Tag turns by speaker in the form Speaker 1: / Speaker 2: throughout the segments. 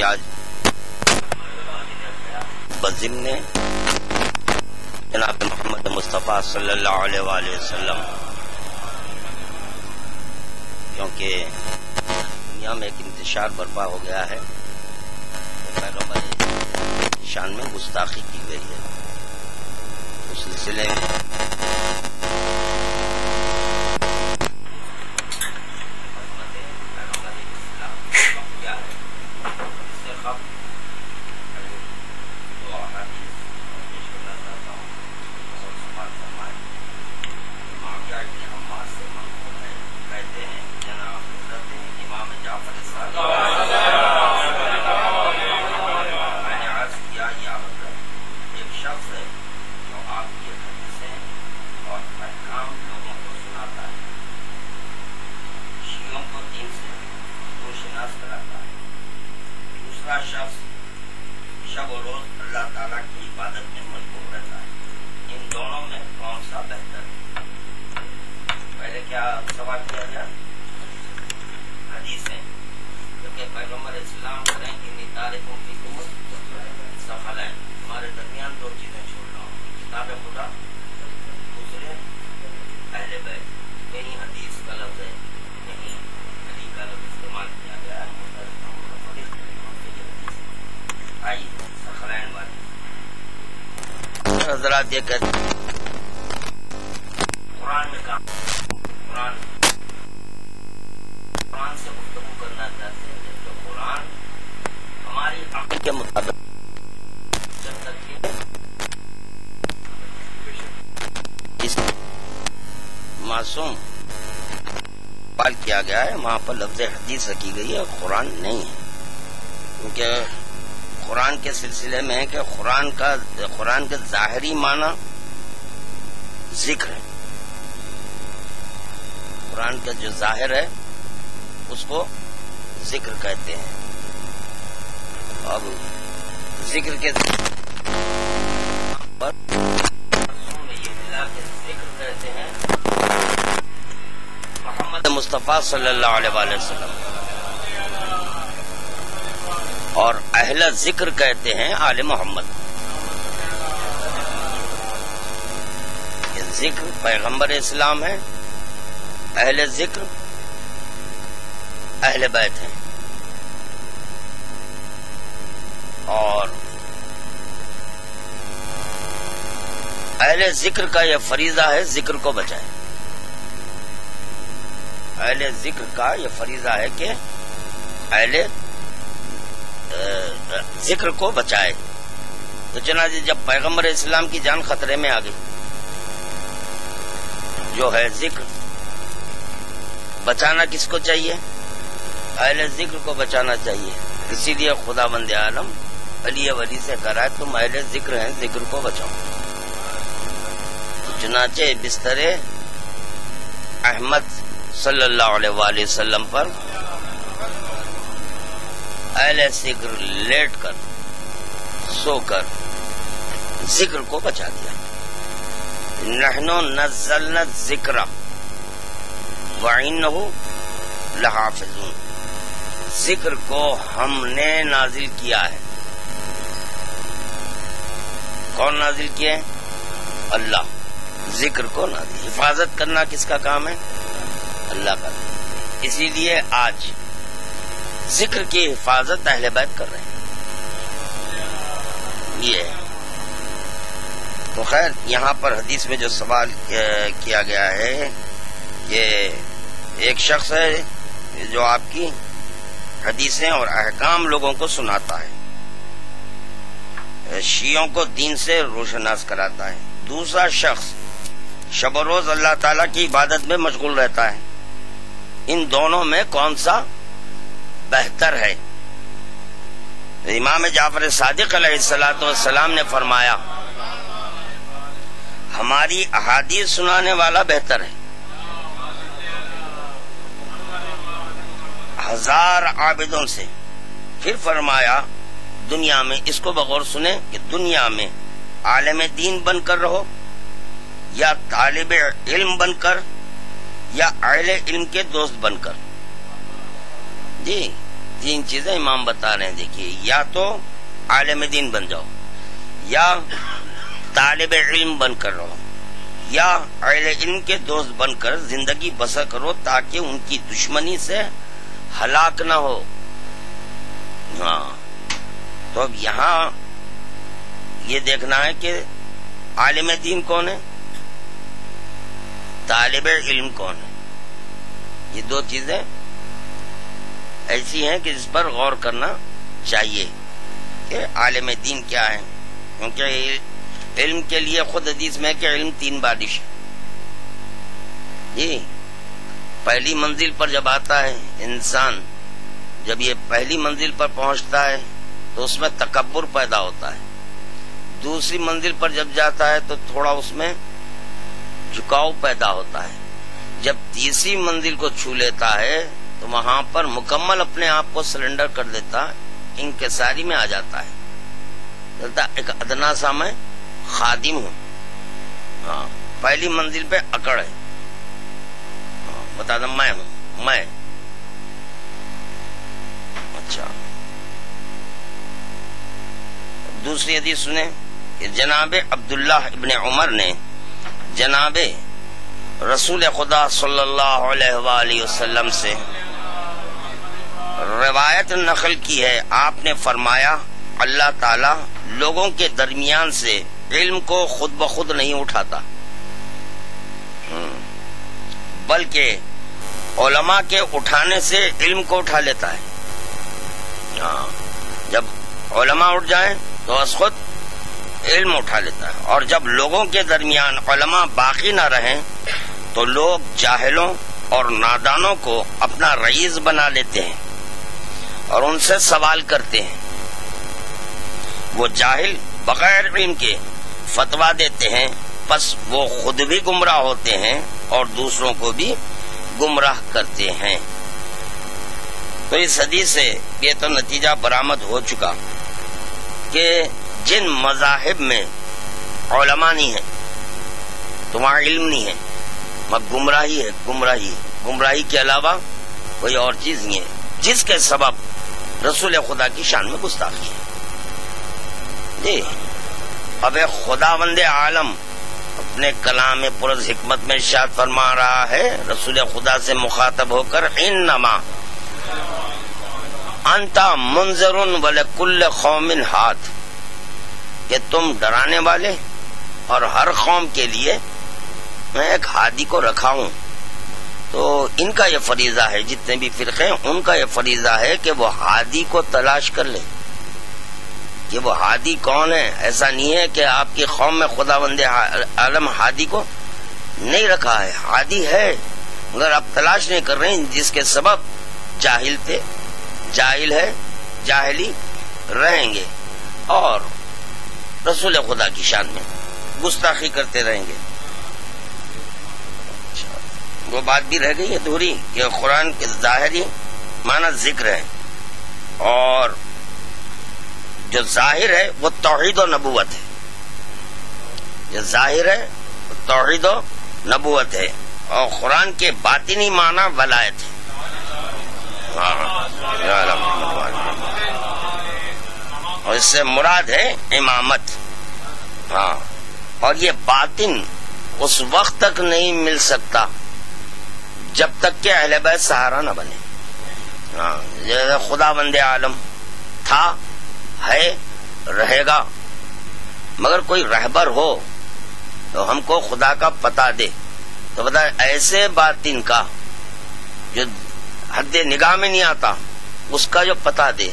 Speaker 1: یا بضمن جناب محمد مصطفیٰ صلی اللہ علیہ وآلہ وسلم، کیونکہ دنیا میں ایک انتشار برپا ہو گیا ہے، پیغمبر شان میں گستاخی کی گئی ہے، اس سلسلے میں شخص شب و روز اللہ تعالیٰ کی عبادت میں مشغول رہتا ہے، ان دونوں میں کون سا بہتر ہے؟ پہلے کیا سوال کیا گیا؟ حدیثیں، کیونکہ پیغمبر اسلام کریں انی تارکم فیکم ثقلین، ہمارے درمیان دو چیزیں چھوڑ رہا ہوں، کتاب خدا، دوسرے اہل بیت، یہی حدیث کا لفظ ہے، یہی علی کا لفظ استعمال کیا گیا ہے۔ آئی ثقلین والی حضرات یہ کہتے ہیں قرآن میں کام، قرآن سے گفتگو کرنا چاہتے ہیں، جبکہ قرآن ہماری عقل کے مطابق جب تک اس معصوم سوال کیا گیا ہے وہاں پر لفظ حدیث رکھی گئی ہے، قرآن نہیں ہے، کیونکہ قرآن کے سلسلے میں ہے کہ قرآن کے ظاہری معنی ذکر ہے، قرآن کا جو ظاہر ہے اس کو ذکر کہتے ہیں، اب ذکر کے پر یہ ملا کے ذکر کہتے ہیں محمد مصطفیٰ صلی اللہ علیہ وآلہ وسلم، اور اہل ذکر کہتے ہیں آل محمد۔ یہ ذکر پیغمبر اسلام ہے، اہل ذکر اہل بیت ہیں، اور اہل ذکر کا یہ فریضہ ہے ذکر کو بچائے، اہل ذکر کا یہ فریضہ ہے کہ اہل ذکر کو بچائے۔ تو چنانچہ جب پیغمبر اسلام کی جان خطرے میں آ گئی، جو ہے ذکر، بچانا کس کو چاہیے؟ اہل ذکر کو بچانا چاہیے، اسی لیے خدا بند عالم علی ولی سے کہہ رہا ہے تم اہل ذکر ہیں، ذکر کو بچاؤ۔ چنانچہ بستر احمد صلی اللہ علیہ وآلہ وسلم پر اہل ذکر لیٹ کر سو کر ذکر کو بچا دیا۔ نحنو نزلنا الذکر وإنہ لحافظون، ذکر کو ہم نے نازل کیا ہے۔ کون نازل کیا ہے؟ اللہ۔ ذکر کو نازل، حفاظت کرنا کس کا کام ہے؟ اللہ کا۔ اسی لیے آج ذکر کی حفاظت اہل بیت کر رہے ہیں۔ یہ تو خیر یہاں پر حدیث میں جو سوال کیا گیا ہے کہ ایک شخص ہے جو آپ کی حدیثیں اور احکام لوگوں کو سناتا ہے، شیعوں کو دین سے روشناس کراتا ہے، دوسرا شخص شب و روز اللہ تعالیٰ کی عبادت میں مشغول رہتا ہے، ان دونوں میں کون سا بہتر ہے؟ امام جعفر صادق علیہ السلام نے فرمایا ہماری احادیث سنانے والا بہتر ہے، 1000 عابدوں سے۔ پھر فرمایا دنیا میں اس کو بغور سنیں کہ دنیا میں عالم دین بن کر رہو یا طالب علم بن کر یا اہل علم کے دوست بن کر، جی تین چیزیں امام بتا رہے ہیں. دیکھیے، یا تو عالم دین بن جاؤ، یا طالب علم بن کر رہو، یا اہل علم کے دوست بن کر زندگی بسر کرو تاکہ ان کی دشمنی سے ہلاک نہ ہو. ہاں، تو اب یہاں یہ دیکھنا ہے کہ عالم دین کون ہے، طالب علم کون ہے. یہ دو چیزیں ایسی ہیں کہ جس پر غور کرنا چاہیے کہ عالم دین کیا ہے. کیونکہ علم کے لیے خود حدیث میں کہ علم 3 بارش ہے. جی، پہلی منزل پر جب آتا ہے انسان، جب یہ پہلی منزل پر پہنچتا ہے تو اس میں تکبر پیدا ہوتا ہے. دوسری منزل پر جب جاتا ہے تو تھوڑا اس میں جھکاؤ پیدا ہوتا ہے. جب تیسری منزل کو چھو لیتا ہے تو وہاں پر مکمل اپنے آپ کو سرنڈر کر دیتا ہے، انکساری میں آ جاتا ہے. کہتا ایک ادنا سا میں خادم ہوں. ہاں، پہلی منزل پہ اکڑ ہے. ہاں، بتا دوں میں ہوں، میں. اچھا، دوسری حدیث سنیں کہ جناب عبداللہ ابن عمر نے جناب رسول خدا صلی اللہ علیہ وآلہ وسلم سے روایت نقل کی ہے. آپ نے فرمایا اللہ تعالی لوگوں کے درمیان سے علم کو خود بخود نہیں اٹھاتا، بلکہ علماء کے اٹھانے سے علم کو اٹھا لیتا ہے. ہاں، جب علماء اٹھ جائیں تو از خود علم اٹھا لیتا ہے. اور جب لوگوں کے درمیان علماء باقی نہ رہیں تو لوگ جاہلوں اور نادانوں کو اپنا رئیس بنا لیتے ہیں اور ان سے سوال کرتے ہیں. وہ جاہل بغیر علم کے فتویٰ دیتے ہیں، پس وہ خود بھی گمراہ ہوتے ہیں اور دوسروں کو بھی گمراہ کرتے ہیں. تو اس حدیث سے یہ تو نتیجہ برآمد ہو چکا کہ جن مذاہب میں علماء نہیں ہیں تو وہاں علم نہیں ہے، مگر گمراہی ہے. گمراہی کے علاوہ کوئی اور چیز نہیں ہے، جس کے سبب رسول خدا کی شان میں گستاخی ہے. جی، اب خداوند عالم اپنے کلام پرز حکمت میں ارشاد فرما رہا ہے رسول خدا سے مخاطب ہو کر، انما انت منذر ولکل قوم ہاد، کہ تم ڈرانے والے اور ہر قوم کے لیے میں ایک ہادی کو رکھا ہوں. تو ان کا یہ فریضہ ہے، جتنے بھی فرقے ہیں ان کا یہ فریضہ ہے کہ وہ ہادی کو تلاش کر لیں کہ وہ ہادی کون ہے. ایسا نہیں ہے کہ آپ کی قوم میں خداوند عالم ہادی کو نہیں رکھا ہے، ہادی ہے، مگر آپ تلاش نہیں کر رہے ہیں، جس کے سبب جاہل تھے، جاہل ہے، جاہلی رہیں گے اور رسول خدا کی شان میں گستاخی کرتے رہیں گے. وہ بات بھی رہ گئی ادھوری کہ قرآن کے ظاہری معنی ذکر ہے، اور جو ظاہر ہے وہ توحید و نبوت ہے. جو ظاہر ہے وہ توحید و نبوت ہے، اور قرآن کے باطنی معنی ولایت ہے. اور اس سے مراد ہے امامت. ہاں، اور یہ باطن اس وقت تک نہیں مل سکتا جب تک کہ اہل بیت سہارا نہ بنے. ہاں، جیسے خداوند عالم تھا، ہے، رہے گا، مگر کوئی رہبر ہو تو ہم کو خدا کا پتہ دے، تو بتا ایسے باطن کا جو حد نگاہ میں نہیں آتا اس کا جو پتہ دے،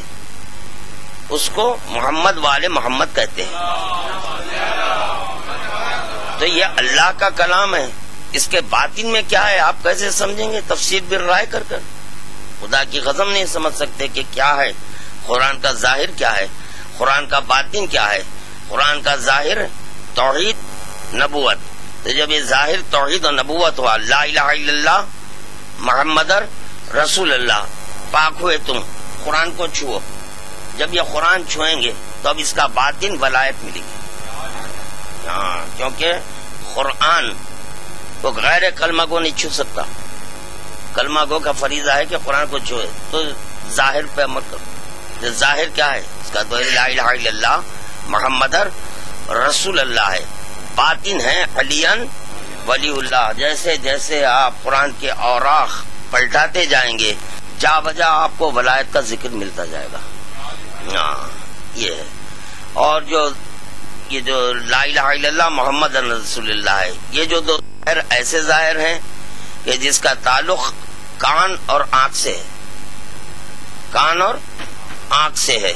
Speaker 1: اس کو محمد والے محمد کہتے ہیں. تو یہ اللہ کا کلام ہے، اس کے باطن میں کیا ہے آپ کیسے سمجھیں گے؟ تفسیر بالرائے کر کر خدا کی قسم نہیں سمجھ سکتے کہ کیا ہے قرآن کا ظاہر، کیا ہے قرآن کا باطن، کیا ہے قرآن کا ظاہر توحید نبوت. تو جب یہ ظاہر توحید و نبوت ہوا، لا الہ الا اللہ محمد رسول اللہ، پاک ہوئے تم، قرآن کو چھو. جب یہ قرآن چھوئیں گے تو اب اس کا باطن ولایت ملے گی. ہاں، کیونکہ قرآن وہ غیر کلمہ کو نہیں چھو سکتا. کلمہ گو کا فریضہ ہے کہ قرآن کو چھوئے تو ظاہر پہ عمل کرو. ظاہر کیا ہے اس کا؟ تو لا الہ الا اللہ محمد رسول اللہ ہے. باطن ہے علی ولی اللہ. جیسے جیسے آپ قرآن کے اوراق پلٹاتے جائیں گے جا بجا آپ کو ولایت کا ذکر ملتا جائے گا. ہاں یہ ہے. اور یہ جو لا الہ الا اللہ محمد رسول اللہ ہے، یہ جو دو ظاہر ایسے ظاہر ہیں کہ جس کا تعلق کان اور آنکھ سے ہے. کان اور آنکھ سے ہے.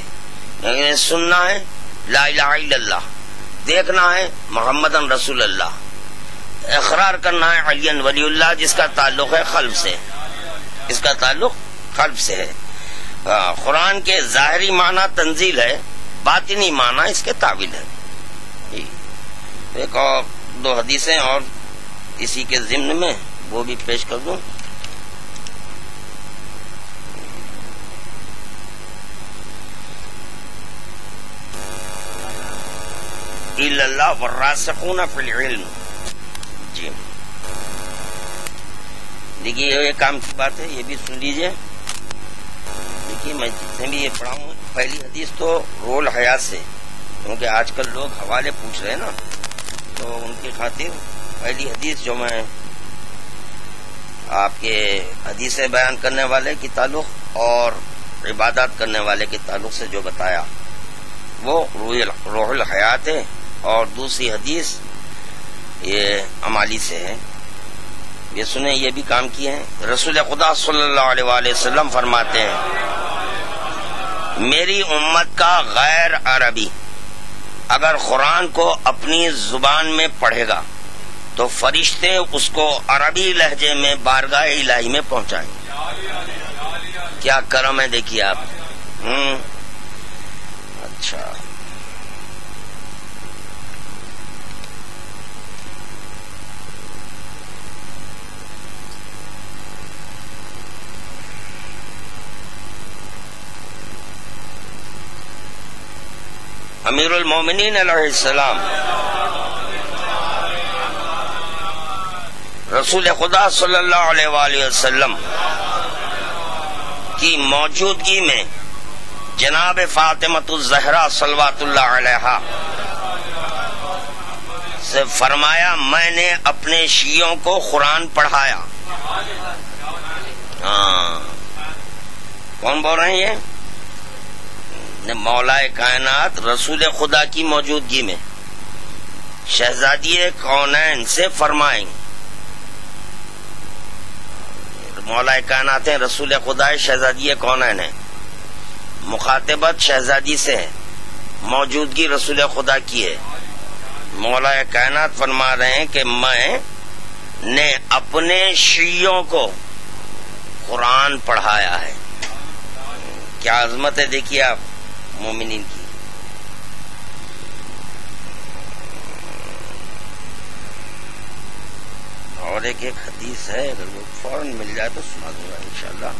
Speaker 1: یعنی سننا ہے لا الہ الا اللہ، دیکھنا ہے محمد رسول اللہ، اقرار کرنا ہے علی ولی اللہ جس کا تعلق ہے قلب سے. اس کا تعلق قلب سے ہے. قرآن کے ظاہری معنی تنزیل ہے، باطنی معنی اس کے تعویل ہے. ایک اور دو حدیثیں اور اسی کے ضمن میں وہ بھی پیش کر دوں. الا اللہ والراسخون فی العلم. جی دیکھیے یہ کام کی بات ہے، یہ بھی سن لیجئے. دیکھیے میں جتنے بھی یہ پڑھا ہوں، پہلی حدیث تو رول حیات سے، کیونکہ آج کل لوگ حوالے پوچھ رہے ہیں نا، تو ان کی خاطر پہلی حدیث جو میں آپ کے حدیثیں بیان کرنے والے کی تعلق اور عبادات کرنے والے کے تعلق سے جو بتایا وہ روح الحیات ہے. اور دوسری حدیث یہ عمالی سے ہے. یہ سنیں، یہ بھی کام کیے ہیں. رسول خدا صلی اللہ علیہ وآلہ وسلم فرماتے ہیں میری امت کا غیر عربی اگر قرآن کو اپنی زبان میں پڑھے گا تو فرشتے اس کو عربی لہجے میں بارگاہ الہی میں پہنچائیں گے. کیا کرم ہے دیکھیے آپ. اچھا امیر المومنین علیہ السلام رسول خدا صلی اللہ علیہ وآلہ وسلم کی موجودگی میں جناب فاطمۃ الزہرا صلوات اللہ علیہا سے فرمایا میں نے اپنے شیعوں کو قرآن پڑھایا. کون بول رہے ہیں؟ یہ مولا کائنات رسول خدا کی موجودگی میں شہزادی کونین سے فرمائیں. مولا کائنات ہیں، رسول خدا شہزادی کونین ہے، مخاطبت شہزادی سے ہے، موجودگی رسول خدا کی ہے. مولا کائنات فرما رہے ہیں کہ میں نے اپنے شیعوں کو قرآن پڑھایا ہے. کیا عظمت ہے دیکھیے آپ مومنین کی. اور ایک حدیث ہے، اگر وہ فوراً مل جائے تو سنا دوں گا انشاءاللہ.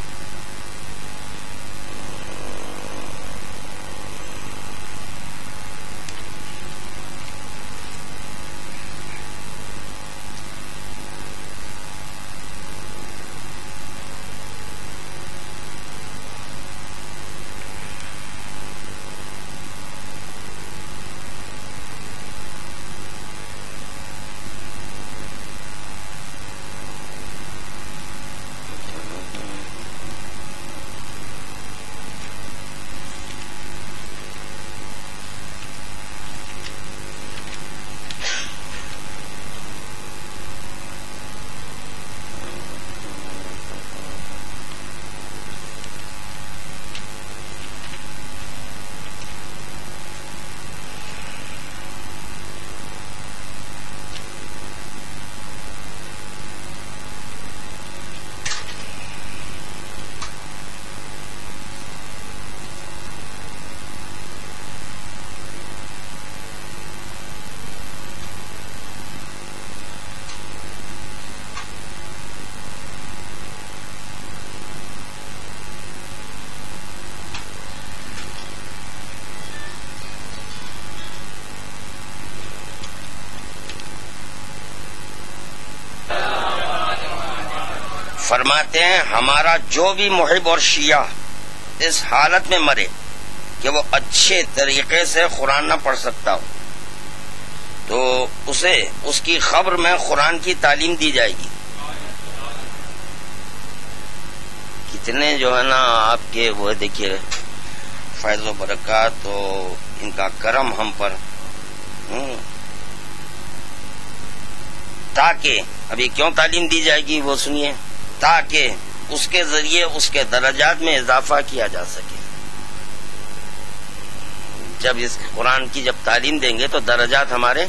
Speaker 1: فرماتے ہیں ہمارا جو بھی محب اور شیعہ اس حالت میں مرے کہ وہ اچھے طریقے سے قرآن نہ پڑھ سکتا ہو تو اسے اس کی قبر میں قرآن کی تعلیم دی جائے گی. کتنے جو ہے نا آپ کے وہ دیکھیے فیض و برکات تو ان کا کرم ہم پر. تاکہ ابھی کیوں تعلیم دی جائے گی وہ سنیے، تاکہ اس کے ذریعے اس کے درجات میں اضافہ کیا جا سکے. جب اس قرآن کی جب تعلیم دیں گے تو درجات ہمارے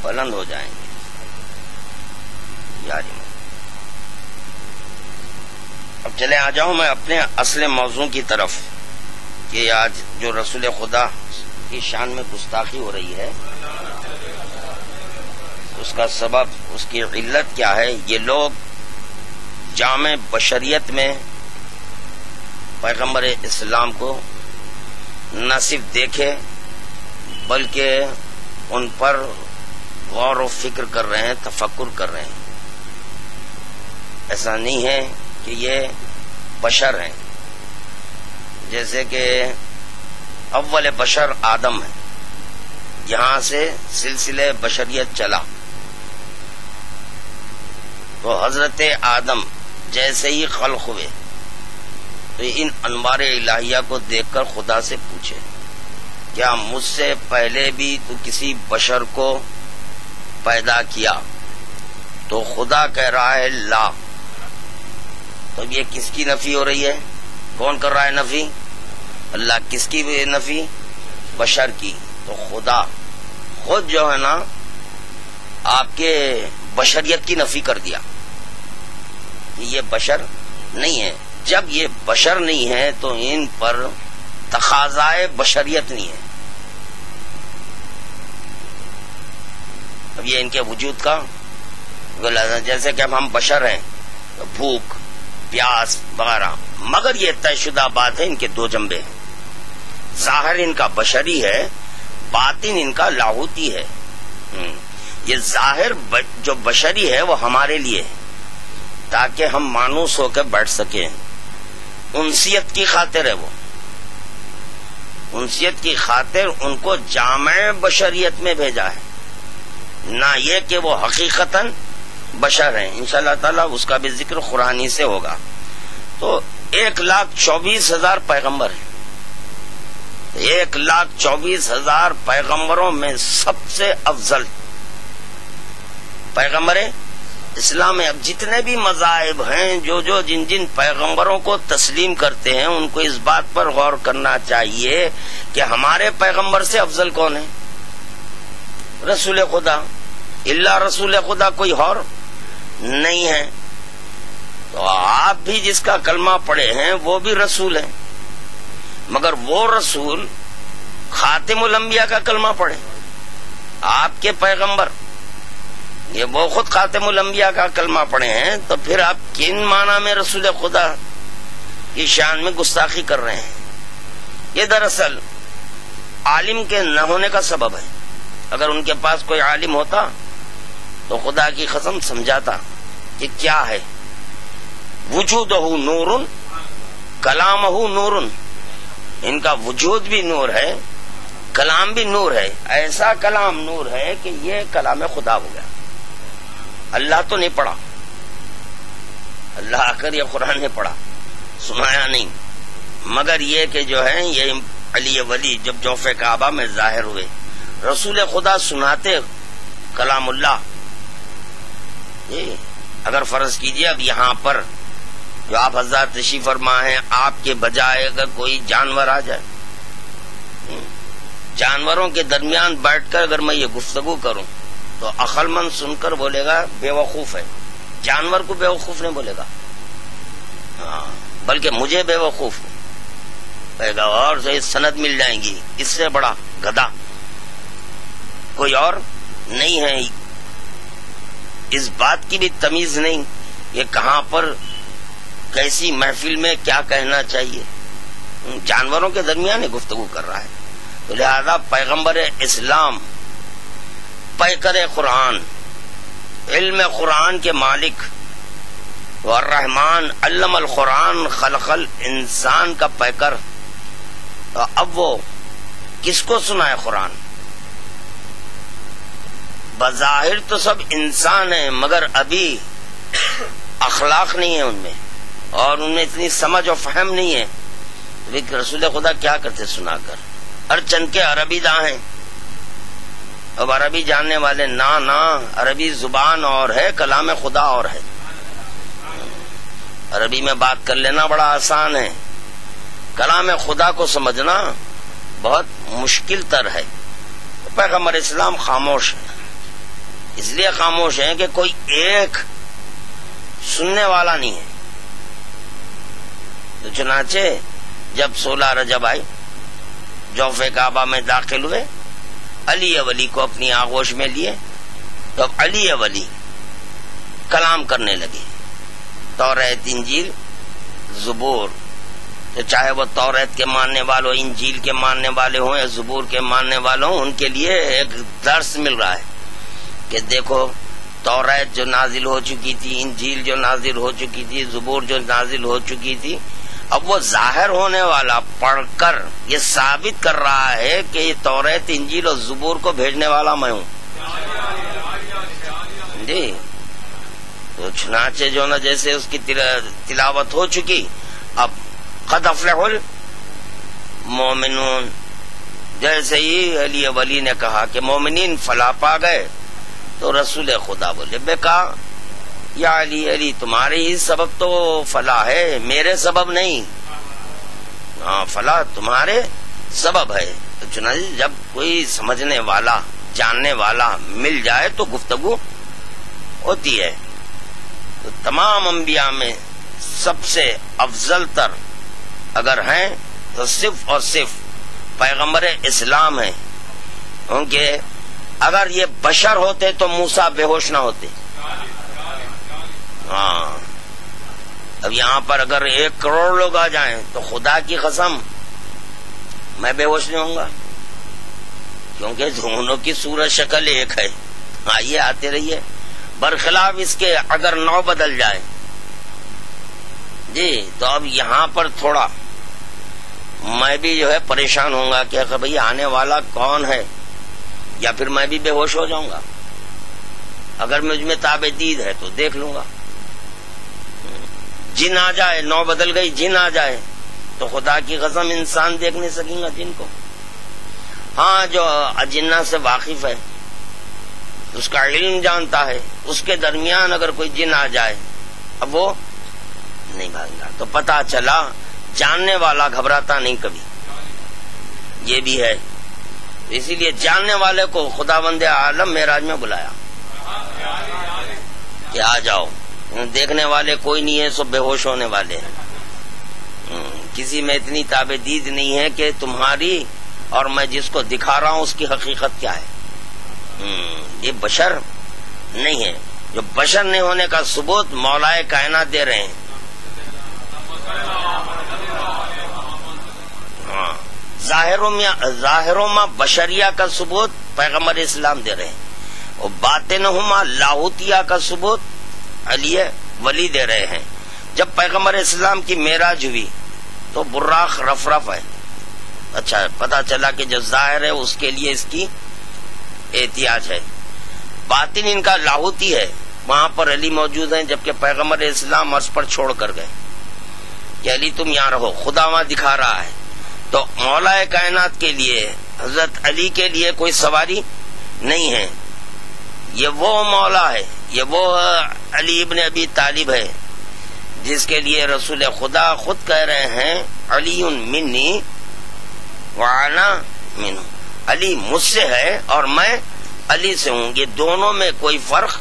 Speaker 1: بلند ہو جائیں گے. یاری اب چلے آ جاؤں میں اپنے اصل موضوع کی طرف کہ آج جو رسول خدا کی شان میں گستاخی ہو رہی ہے اس کا سبب، اس کی علت کیا ہے. یہ لوگ جامع بشریت میں پیغمبر اسلام کو نہ صرف دیکھے بلکہ ان پر غور و فکر کر رہے ہیں، تفکر کر رہے ہیں. ایسا نہیں ہے کہ یہ بشر ہیں، جیسے کہ اول بشر آدم ہے، یہاں سے سلسلے بشریت چلا تو حضرت آدم جیسے ہی خلق ہوئے تو ان انوار الہیہ کو دیکھ کر خدا سے پوچھے کیا مجھ سے پہلے بھی تو کسی بشر کو پیدا کیا؟ تو خدا کہہ رہا ہے لا. تو یہ کس کی نفی ہو رہی ہے؟ کون کر رہا ہے نفی؟ اللہ. کس کی نفی؟ بشر کی. تو خدا خود جو ہے نا آپ کے بشریت کی نفی کر دیا کہ یہ بشر نہیں ہے. جب یہ بشر نہیں ہے تو ان پر تقاضائے بشریت نہیں ہے. اب یہ ان کے وجود کا جیسے کہ اب ہم بشر ہیں تو بھوک پیاس وغیرہ، مگر یہ طے شدہ بات ہے ان کے دو جنبے ہیں. ظاہر ان کا بشری ہے، باطن ان کا لاہوتی ہے. یہ ظاہر جو بشری ہے وہ ہمارے لیے ہے تاکہ ہم مانوس ہو کے بیٹھ سکیں. انسیت کی خاطر ہے، وہ انسیت کی خاطر ان کو جامع بشریت میں بھیجا ہے، نہ یہ کہ وہ حقیقتاً بشر ہیں. انشاءاللہ تعالی اس کا بھی ذکر قرآنی سے ہوگا. تو 1,24,000 پیغمبر ہیں. 1,24,000 پیغمبروں میں سب سے افضل پیغمبر اسلام ہے. اب جتنے بھی مذاہب ہیں جو جن پیغمبروں کو تسلیم کرتے ہیں ان کو اس بات پر غور کرنا چاہیے کہ ہمارے پیغمبر سے افضل کون ہے؟ رسول خدا. اللہ رسول خدا کوئی اور نہیں ہے. تو آپ بھی جس کا کلمہ پڑھے ہیں وہ بھی رسول ہیں، مگر وہ رسول خاتم الانبیاء کا کلمہ پڑھے. آپ کے پیغمبر یہ وہ خود خاتم الانبیاء کا کلمہ پڑھے ہیں، تو پھر آپ کن معنی میں رسول خدا کی شان میں گستاخی کر رہے ہیں؟ یہ دراصل عالم کے نہ ہونے کا سبب ہے. اگر ان کے پاس کوئی عالم ہوتا تو خدا کی قسم سمجھاتا کہ کیا ہے. وجودہ نور کلامہ نور. ان کا وجود بھی نور ہے، کلام بھی نور ہے. ایسا کلام نور ہے کہ یہ کلام خدا ہو گیا. اللہ تو نہیں پڑھا، اللہ آ کر یہ قرآن نے پڑھا، سنایا نہیں، مگر یہ کہ جو ہے یہ علی ولی جب جوف کعبہ میں ظاہر ہوئے رسول خدا سناتے کلام اللہ. اگر فرض کیجئے اب یہاں پر جو آپ حضرات تشریف فرما ہیں، آپ کے بجائے اگر کوئی جانور آ جائے، جانوروں کے درمیان بیٹھ کر اگر میں یہ گفتگو کروں تو عقل مند سن کر بولے گا بے وقوف ہے. جانور کو بے وقوف نہیں بولے گا، بلکہ مجھے بے وقوف کہے گا. اور سند مل جائیں گی، اس سے بڑا گدھا کوئی اور نہیں ہے. اس بات کی بھی تمیز نہیں یہ کہاں پر کیسی محفل میں کیا کہنا چاہیے. جانوروں کے درمیان گفتگو کر رہا ہے. تو لہذا پیغمبر اسلام پیکر قرآن، علم قرآن کے مالک، والرحمن علم القرآن خلق الانسان کا پیکر. تو اب وہ کس کو سنائے قرآن؟ بظاہر تو سب انسان ہیں مگر ابھی اخلاق نہیں ہے ان میں، اور ان میں اتنی سمجھ اور فہم نہیں ہے. لیکن رسول خدا کیا کرتے سنا کر؟ ہر چند کے عربی داں ہیں. اب عربی جاننے والے نہ عربی زبان اور ہے، کلام خدا اور ہے. عربی میں بات کر لینا بڑا آسان ہے، کلام خدا کو سمجھنا بہت مشکل تر ہے. پیغمبر اسلام خاموش ہے، اس لیے خاموش ہیں کہ کوئی ایک سننے والا نہیں ہے. تو چنانچہ جب 16 رجب آئی، جوف کعبہ میں داخل ہوئے، علی ولی کو اپنی آغوش میں لیے. تو اب علی ولی کلام کرنے لگے. توریت، انجیل، زبور، تو چاہے وہ توریت کے ماننے والوں، انجیل کے ماننے والے ہوں یا زبور کے ماننے والوں ہوں، ان کے لیے ایک درس مل رہا ہے کہ دیکھو توریت جو نازل ہو چکی تھی، انجیل جو نازل ہو چکی تھی، زبور جو نازل ہو چکی تھی، اب وہ ظاہر ہونے والا پڑھ کر یہ ثابت کر رہا ہے کہ یہ توریت، انجیل اور زبور کو بھیجنے والا میں ہوں. جی تو چنانچہ جو نا جیسے اس کی تلاوت ہو چکی، اب قد افلح المومنون، جیسے ہی علی ولی نے کہا کہ مومنین فلاح پا گئے، تو رسول خدا بولے بیکا یا علی تمہارے ہی سبب تو فلاح ہے، میرے سبب نہیں. ہاں فلاح تمہارے سبب ہے. تو چنانچہ جب کوئی سمجھنے والا، جاننے والا مل جائے تو گفتگو ہوتی ہے. تو تمام انبیاء میں سب سے افضل تر اگر ہیں تو صرف اور صرف پیغمبر اسلام ہیں، کیونکہ اگر یہ بشر ہوتے تو موسیٰ بے ہوش نہ ہوتے. ہاں اب یہاں پر اگر 1 کروڑ لوگ آ جائیں تو خدا کی قسم میں بے ہوش نہیں ہوں گا، کیونکہ دونوں کی صورت شکل ایک ہے. آئیے آتے رہیے. برخلاف اس کے اگر 9 بدل جائے جی تو اب یہاں پر تھوڑا میں بھی جو ہے پریشان ہوں گا کہ بھئی آنے والا کون ہے، یا پھر میں بھی بے ہوش ہو جاؤں گا. اگر مجھ میں تاب دید ہے تو دیکھ لوں گا. جن آ جائے، 9 بدل گئی، جن آ جائے تو خدا کی قسم انسان دیکھ نہیں سکیں گا جن کو. ہاں جو اجنہ سے واقف ہے، اس کا علم جانتا ہے، اس کے درمیان اگر کوئی جن آ جائے اب وہ نہیں بھاگے گا. تو پتا چلا جاننے والا گھبراتا نہیں کبھی، یہ بھی ہے. اسی لیے جاننے والے کو خداوند عالم معراج میں بلایا کہ آ جاؤ. دیکھنے والے کوئی نہیں ہے، سب بے ہوش ہونے والے ہیں. کسی میں اتنی تاب دید نہیں ہے کہ تمہاری اور میں جس کو دکھا رہا ہوں اس کی حقیقت کیا ہے. یہ بشر نہیں ہے. جو بشر نہیں ہونے کا ثبوت مولائے کائنات دے رہے ہیں. ہاں ظاہروں میں بشریہ کا ثبوت پیغمبر اسلام دے رہے ہیں، اور باطنہما لاہوتیہ کا ثبوت علی ولی دے رہے ہیں. جب پیغمبر اسلام کی معراج ہوئی تو براق رف ہے. اچھا پتا چلا کہ جو ظاہر ہے اس کے لیے اس کی احتیاج ہے، باطن ان کا لاہوتی ہے. وہاں پر علی موجود ہیں، جبکہ پیغمبر اسلام عرض پر چھوڑ کر گئے کہ علی تم یہاں رہو، خدا وہاں دکھا رہا ہے. تو مولا کائنات کے لیے، حضرت علی کے لیے کوئی سواری نہیں ہے. یہ وہ مولا ہے، یہ وہ علی ابن ابی طالب ہے جس کے لیے رسول خدا خود کہہ رہے ہیں علی منی وانا منہ، علی مجھ سے ہے اور میں علی سے ہوں. یہ دونوں میں کوئی فرق،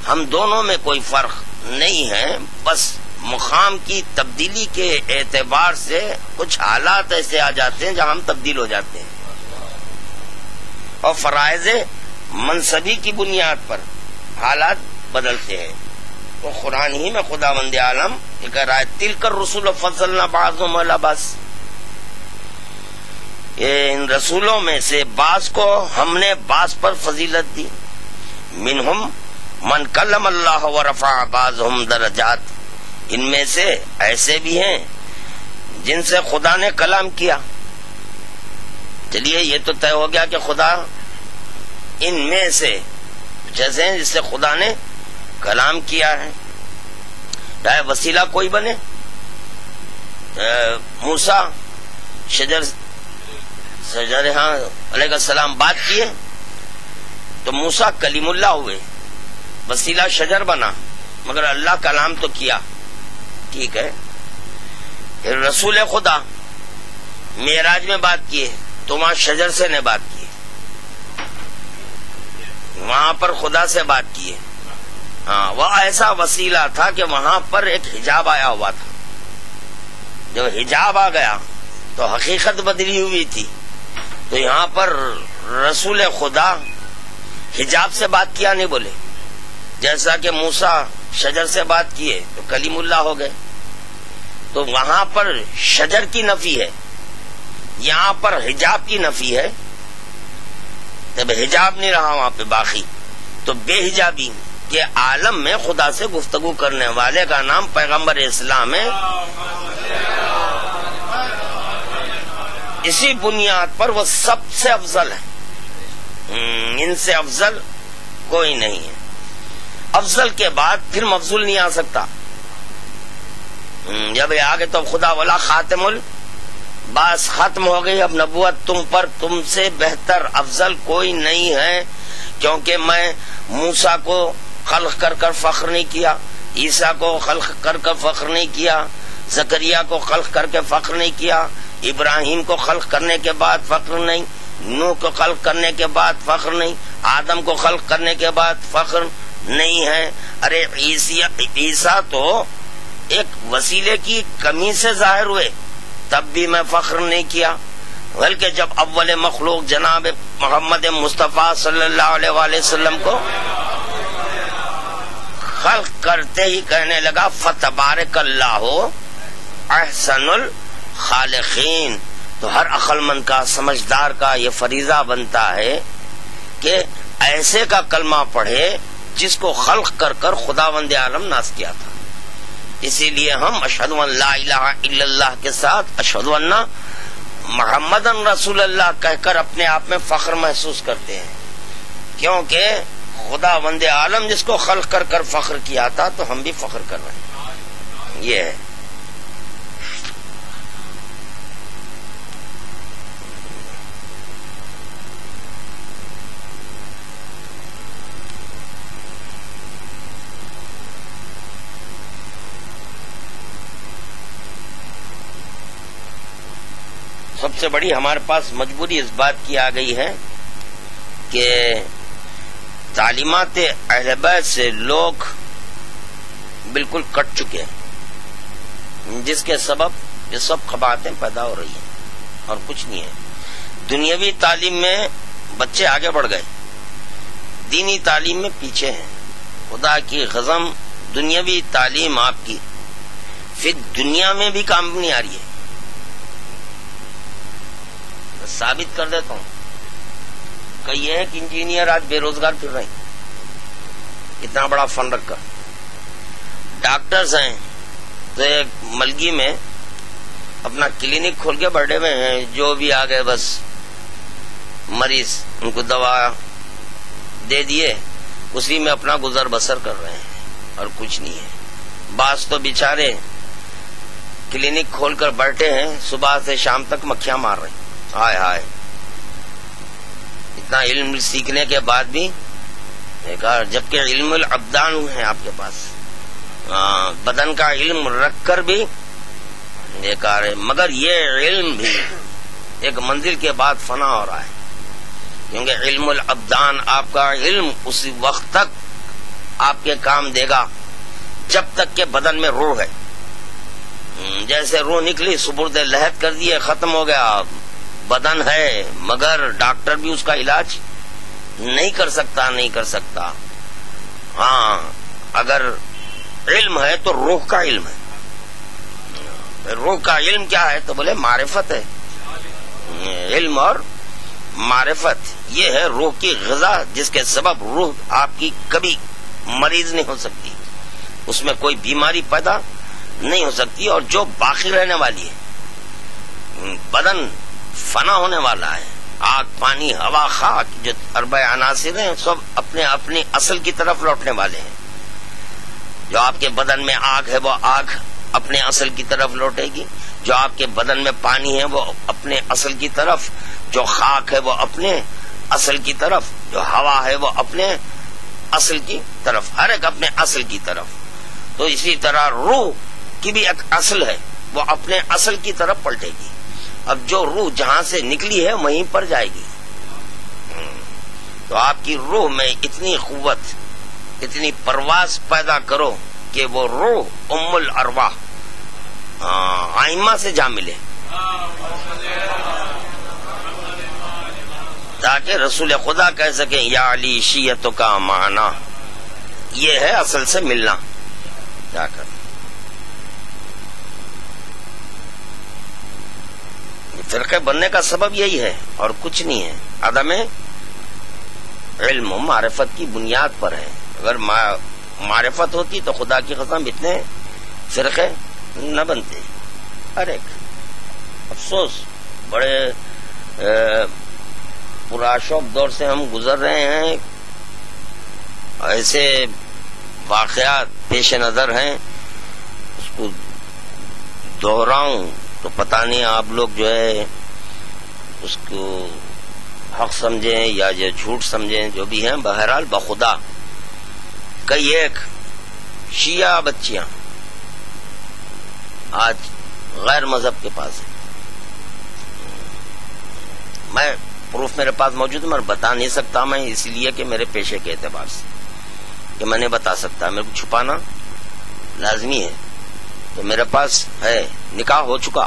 Speaker 1: ہم دونوں میں کوئی فرق نہیں ہے. بس مقام کی تبدیلی کے اعتبار سے کچھ حالات ایسے آ جاتے ہیں جہاں ہم تبدیل ہو جاتے ہیں، اور فرائض منصبی کی بنیاد پر حالات بدلتے ہیں. تو قرآن ہی میں خداوند عالم یہ کہہ رہا ہے تلک الرسل فضلنا بعضهم علی بعض، ان رسولوں میں سے بعض کو ہم نے بعض پر فضیلت دی. منہم من کلم اللہ ورفع بعضهم درجات، ان میں سے ایسے بھی ہیں جن سے خدا نے کلام کیا. چلیے یہ تو طے ہو گیا کہ خدا ان میں سے جیسے ہیں جس سے خدا نے کلام کیا ہے. چاہے وسیلہ کوئی بنے. موسیٰ شجر علیہ السلام بات کیے تو موسیٰ کلیم اللہ ہوئے، وسیلہ شجر بنا، مگر اللہ کلام تو کیا. ٹھیک ہے. پھر رسول خدا معراج میں بات کیے تو وہاں شجر سے نے بات کی، وہاں پر خدا سے بات کیے. ہاں وہ ایسا وسیلہ تھا کہ وہاں پر ایک حجاب آیا ہوا تھا. جب حجاب آ گیا تو حقیقت بدلی ہوئی تھی. تو یہاں پر رسول خدا حجاب سے بات کیا نہیں بولے. جیسا کہ موسیٰ شجر سے بات کیے تو کلیم اللہ ہو گئے. تو وہاں پر شجر کی نفی ہے، یہاں پر حجاب کی نفی ہے. جب حجاب نہیں رہا وہاں پہ باقی تو بے حجابی کے عالم میں خدا سے گفتگو کرنے والے کا نام پیغمبر اسلام ہے. اسی بنیاد پر وہ سب سے افضل ہے، ان سے افضل کوئی نہیں ہے. افضل کے بعد پھر مفضول نہیں آ سکتا. جب یہ آگے تو خدا والا خاتم بس ختم ہو گئی. اب نبوت تم پر تم سے بہتر افضل کوئی نہیں ہے، کیونکہ میں موسیٰ کو خلق کر کر فخر نہیں کیا، عیسیٰ کو خلق کر کر فخر نہیں کیا، زکریا کو خلق کر کے فخر نہیں کیا، ابراہیم کو خلق کرنے کے بعد فخر نہیں، نوح کو خلق کرنے کے بعد فخر نہیں، آدم کو خلق کرنے کے بعد فخر نہیں ہے. ارے عیسیٰ تو ایک وسیلے کی کمی سے ظاہر ہوئے، تب بھی میں فخر نہیں کیا. بلکہ جب اول مخلوق جناب محمد مصطفیٰ صلی اللہ علیہ وآلہ وسلم کو خلق کرتے ہی کہنے لگا فتبارک اللہ احسن الخالقین. تو ہر عقل مند کا، سمجھدار کا یہ فریضہ بنتا ہے کہ ایسے کا کلمہ پڑھے جس کو خلق کر کر خداوند عالم ناز کیا تھا. اسی لیے ہم اشہد ان لا الہ الا اللہ کے ساتھ اشہد ان محمد رسول اللہ کہہ کر اپنے آپ میں فخر محسوس کرتے ہیں، کیونکہ خداوند عالم جس کو خلق کر کر فخر کیا تھا تو ہم بھی فخر کر رہے ہیں. یہ ہے. سب سے بڑی ہمارے پاس مجبوری اس بات کی آ گئی ہے کہ تعلیمات اہل بیت سے لوگ بالکل کٹ چکے ہیں، جس کے سبب یہ سب خباثتیں پیدا ہو رہی ہیں اور کچھ نہیں ہے. دنیاوی تعلیم میں بچے آگے بڑھ گئے، دینی تعلیم میں پیچھے ہیں. خدا کی قسم دنیاوی تعلیم آپ کی پھر دنیا میں بھی کام نہیں آ رہی ہے. ثابت کر دیتا ہوں کہ یہ ایک انجینئر آج بے روزگار پھر رہے ہیں، اتنا بڑا فن رکھ کر. ڈاکٹرز ہیں تو ایک ملگی میں اپنا کلینک کھول کے بیٹھے ہوئے ہیں، جو بھی آ گئے بس مریض ان کو دوا دے دیے، اسی میں اپنا گزر بسر کر رہے ہیں اور کچھ نہیں ہے. بعض تو بیچارے کلینک کھول کر بیٹھے ہیں، صبح سے شام تک مکھیاں مار رہے ہیں. ہائے ہائے، اتنا علم سیکھنے کے بعد بھی جبکہ علم الابدان ہے آپ کے پاس، بدن کا علم رکھ کر بھی بیکار ہے. مگر یہ علم بھی ایک منزل کے بعد فنا ہو رہا ہے، کیونکہ علم الابدان آپ کا علم اسی وقت تک آپ کے کام دے گا جب تک کہ بدن میں روح ہے. جیسے روح نکلی سپرد لحد کر دیے، ختم ہو گیا. بدن ہے مگر ڈاکٹر بھی اس کا علاج نہیں کر سکتا. ہاں اگر علم ہے تو روح کا علم ہے. روح کا علم کیا ہے تو بولے معرفت ہے. علم اور معرفت یہ ہے روح کی غذا، جس کے سبب روح آپ کی کبھی مریض نہیں ہو سکتی، اس میں کوئی بیماری پیدا نہیں ہو سکتی، اور جو باقی رہنے والی ہے، بدن فنا ہونے والا ہے، آگ پانی ہوا خاک جو اربع عناصر ہیں سب اپنے اپنی اصل کی طرف لوٹنے والے ہیں. جو آپ کے بدن میں آگ ہے وہ آگ اپنے اصل کی طرف لوٹے گی، جو آپ کے بدن میں پانی ہے وہ اپنے اصل کی طرف، جو خاک ہے وہ اپنے اصل کی طرف، جو ہوا ہے وہ اپنے اصل کی طرف، ہر ایک اپنے اصل کی طرف. تو اسی طرح روح کی بھی ایک اصل ہے، وہ اپنے اصل کی طرف پلٹے گی. اب جو روح جہاں سے نکلی ہے وہیں پر جائے گی. تو آپ کی روح میں اتنی قوت، اتنی پرواز پیدا کرو کہ وہ روح ام الارواح آئمہ سے جا ملے، تاکہ رسول خدا کہہ سکیں یا علی شیعت کا معنی. یہ ہے اصل سے ملنا جا کر. فرقے بننے کا سبب یہی ہے اور کچھ نہیں ہے. عدم علم و معرفت کی بنیاد پر ہے. اگر معرفت ہوتی تو خدا کی قسم اتنے فرقے نہ بنتے. ہر ایک افسوس، بڑے پرآشوب دور سے ہم گزر رہے ہیں. ایسے واقعات پیش نظر ہیں، اس کو دوہراؤں تو پتہ نہیں آپ لوگ جو ہے اس کو حق سمجھیں یا جو جھوٹ سمجھیں، جو بھی ہیں. بہرحال بخدا کئی ایک شیعہ بچیاں آج غیر مذہب کے پاس ہیں. میں پروف میرے پاس موجود ہے، میں بتا نہیں سکتا میں، اس لیے کہ میرے پیشے کے اعتبار سے کہ میں نہیں بتا سکتا، میرے کو چھپانا لازمی ہے. تو میرے پاس ہے، نکاح ہو چکا،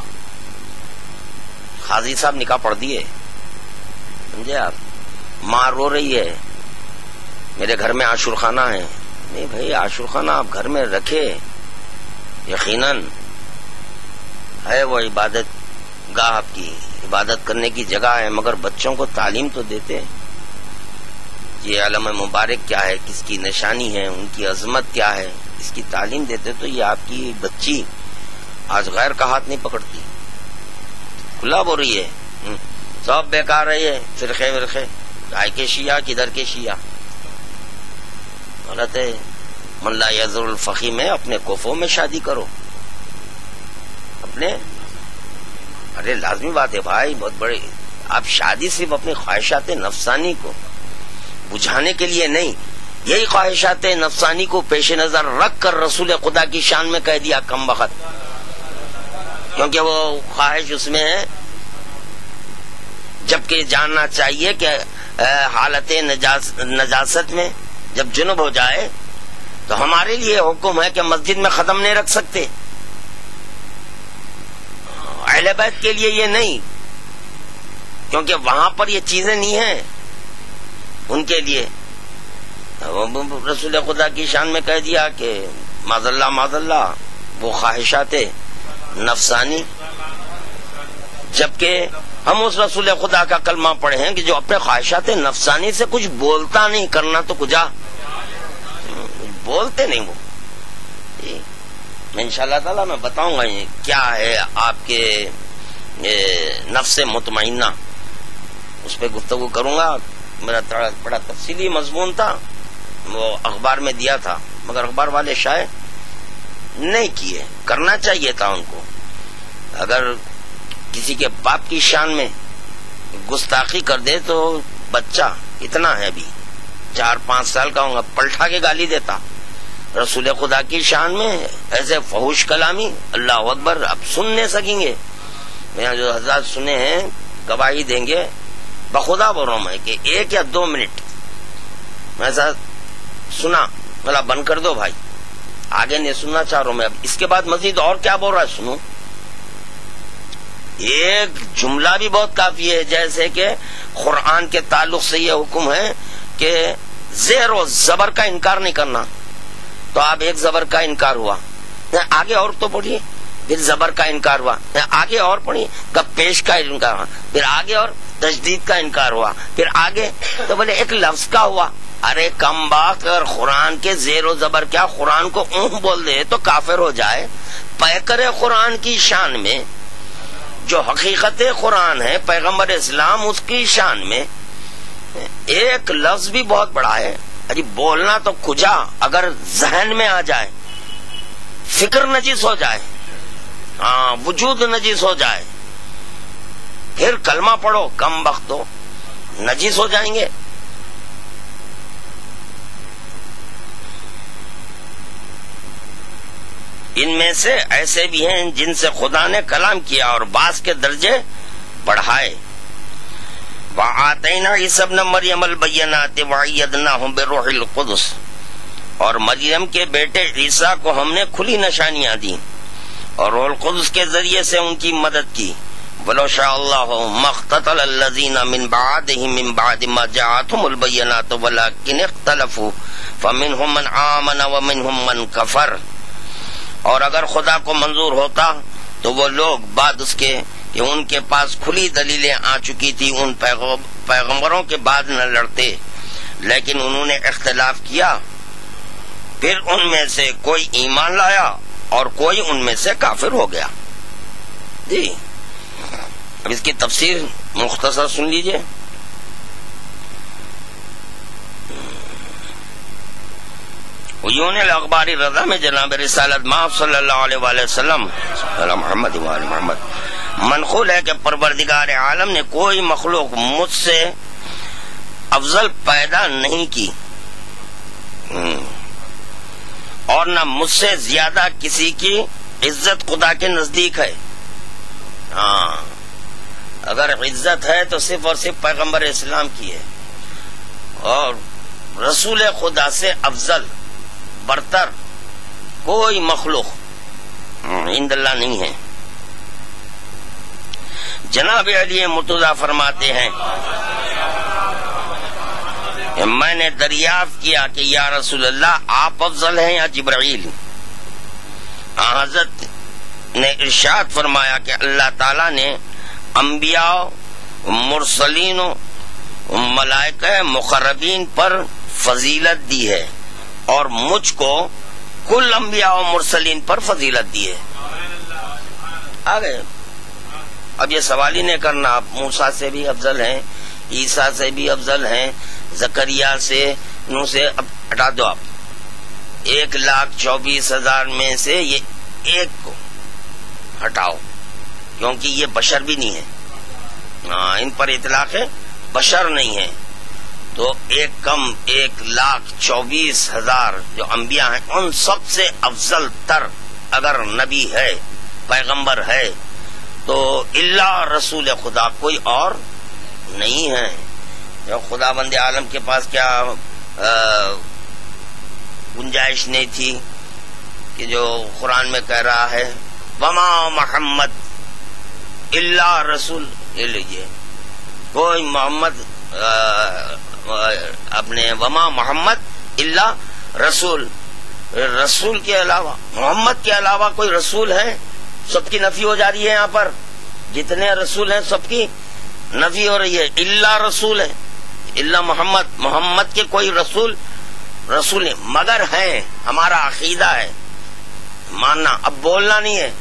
Speaker 1: قاضی صاحب نکاح پڑھ دیے، سمجھے آپ. ماں رو رہی ہے، میرے گھر میں عاشور خانہ ہے. نہیں بھائی، عاشور خانہ آپ گھر میں رکھے، یقیناً ہے وہ عبادت گاہ، آپ کی عبادت کرنے کی جگہ ہے، مگر بچوں کو تعلیم تو دیتے. یہ علم مبارک کیا ہے، کس کی نشانی ہے، ان کی عظمت کیا ہے، اس کی تعلیم دیتے. تو یہ آپ کی بچی آج غیر کا ہاتھ نہیں پکڑتی، کھلا بول رہی ہے، سب بیکار ہے. یہ فرقے ورقے آئے کے شیعہ کدھر کے شیعہ، غلط ہے. من لا یذر الفقی میں اپنے کوفوں میں شادی کرو، اپنے. ارے لازمی بات ہے بھائی، بہت بڑی. آپ شادی صرف اپنی خواہشات نفسانی کو بجھانے کے لیے نہیں، یہی خواہشات نفسانی کو پیش نظر رکھ کر رسول خدا کی شان میں کہہ دیا کم وقت، کیونکہ وہ خواہش اس میں ہے. جبکہ جاننا چاہیے کہ حالت نجاست میں جب جنب ہو جائے تو ہمارے لیے حکم ہے کہ مسجد میں ختم نہیں رکھ سکتے. اہل بیت کے لیے یہ نہیں، کیونکہ وہاں پر یہ چیزیں نہیں ہیں ان کے لیے. رسول خدا کی شان میں کہہ دیا کہ معاذ اللہ وہ خواہشات نفسانی. جبکہ ہم اس رسول خدا کا کلمہ پڑھے ہیں کہ جو اپنے خواہشات نفسانی سے کچھ بولتا نہیں، کرنا تو کجا بولتے نہیں. وہ میں انشاءاللہ تعالیٰ میں بتاؤں گا کیا ہے آپ کے نفس مطمئنہ، اس پہ گفتگو کروں گا. میرا بڑا تفصیلی مضمون تھا، وہ اخبار میں دیا تھا، مگر اخبار والے شائع نہیں کیے. کرنا چاہیے تھا ان کو. اگر کسی کے باپ کی شان میں گستاخی کر دے تو بچہ اتنا ہے ابھی 4-5 سال کا ہوگا، پلٹا کے گالی دیتا. رسول خدا کی شان میں ایسے فحوش کلامی، اللہ اکبر، اب سن نہیں سکیں گے. یہاں جو حضرات سنے ہیں گواہی دیں گے. بخدا بول رہا ہوں میں کہ 1 یا 2 منٹ میں ایسا سنا، بھلا بند کر دو بھائی، آگے نہیں سننا چاہ رہا ہوں میں. اب اس کے بعد مزید اور کیا بول رہا ہے سنو. ایک جملہ بھی بہت کافی ہے، جیسے کہ قرآن کے تعلق سے یہ حکم ہے کہ زیر و زبر کا انکار نہیں کرنا. تو آپ ایک زبر کا انکار ہوا، آگے اور تو پڑھیے، پھر زبر کا انکار ہوا، آگے اور پڑھیے، کب پیش کا انکار ہوا، پھر آگے اور تجدید کا انکار ہوا، پھر آگے تو بولے ایک لفظ کا ہوا، ارے کم بخت، اگر قرآن کے زیر و زبر کیا قرآن کو اون بول دے تو کافر ہو جائے. پیکر قرآن کی شان میں جو حقیقت قرآن ہے، پیغمبر اسلام اس کی شان میں ایک لفظ بھی بہت بڑا ہے. ارے بولنا تو کجا، اگر ذہن میں آ جائے، فکر نجس ہو جائے، وجود نجس ہو جائے، پھر کلمہ پڑھو کم بخت ہو، نجس ہو جائیں گے. ان میں سے ایسے بھی ہیں جن سے خدا نے کلام کیا اور بعض کے درجے بڑھائے. وَآتَيْنَا عِيسَى ابْنَ مَرْيَمَ الْبَيِّنَاتِ وَأَيَّدْنَاهُ بِالرُّوحِ الْقُدُسِ، اور مریم کے بیٹے عیسیٰ کو ہم نے کھلی نشانیاں دی اور روح القدس کے ذریعے سے ان کی مدد کی. وَلَوْ شَاءَ اللَّهُ مَا اخْتَتَلَ الَّذِينَ مِن بَعْدِهِم مِّن بَعْدِ مَا جَاءَتْهُمُ الْبَيِّنَاتُ وَلَٰكِنِ اخْتَلَفُوا فَمِنْهُم مَّنْ آمَنَ وَمِنْهُم مَّنْ كَفَرَ. اور اگر خدا کو منظور ہوتا تو وہ لوگ بعد اس کے کہ ان کے پاس کھلی دلیلیں آ چکی تھی ان پیغمبروں کے بعد نہ لڑتے، لیکن انہوں نے اختلاف کیا، پھر ان میں سے کوئی ایمان لایا اور کوئی ان میں سے کافر ہو گیا. جی اب اس کی تفسیر مختصر سن لیجئے. عیون الاخبار رضا میں جناب رسالت مآب صلی اللہ علیہ وآلہ وسلم محمد وآل محمد منقول ہے کہ پروردگار عالم نے کوئی مخلوق مجھ سے افضل پیدا نہیں کی اور نہ مجھ سے زیادہ کسی کی عزت خدا کے نزدیک ہے. اگر عزت ہے تو صرف اور صرف پیغمبر اسلام کی ہے، اور رسول خدا سے افضل برتر کوئی مخلوق عند اللہ نہیں ہے. جناب علی مرتضیٰ فرماتے ہیں کہ میں نے دریافت کیا کہ یا رسول اللہ آپ افضل ہیں یا جبرائیل؟ حضرت نے ارشاد فرمایا کہ اللہ تعالیٰ نے انبیاء، مرسلین، ملائکہ مقربین پر فضیلت دی ہے اور مجھ کو کل انبیاء و مرسلین پر فضیلت دی ہے. آگے اب یہ سوال ہی نہیں کرنا، آپ موسیٰ سے بھی افضل ہیں، عیسیٰ سے بھی افضل ہیں، زکریا سے، نوح سے. اب ہٹا دو آپ 1,24,000 میں سے یہ ایک کو ہٹاؤ، کیونکہ یہ بشر بھی نہیں ہے، ان پر اطلاق بشر نہیں ہے. تو ایک کم 1,24,000 جو انبیاء ہیں ان سب سے افضل تر اگر نبی ہے، پیغمبر ہے، تو اللہ رسول خدا کوئی اور نہیں ہے. جو خدا بند عالم کے پاس کیا گنجائش نہیں تھی کہ جو قرآن میں کہہ رہا ہے وما محمد اللہ رسول، یہ لیجیے کوئی محمد اپنے وما محمد اللہ رسول، رسول کے علاوہ، محمد کے علاوہ کوئی رسول ہے؟ سب کی نفی ہو جا رہی ہے. یہاں پر جتنے رسول ہیں سب کی نفی ہو رہی ہے. اللہ رسول ہے، اللہ محمد، محمد کے کوئی رسول نہیں، مگر ہیں. ہمارا عقیدہ ہے ماننا، اب بولنا نہیں ہے.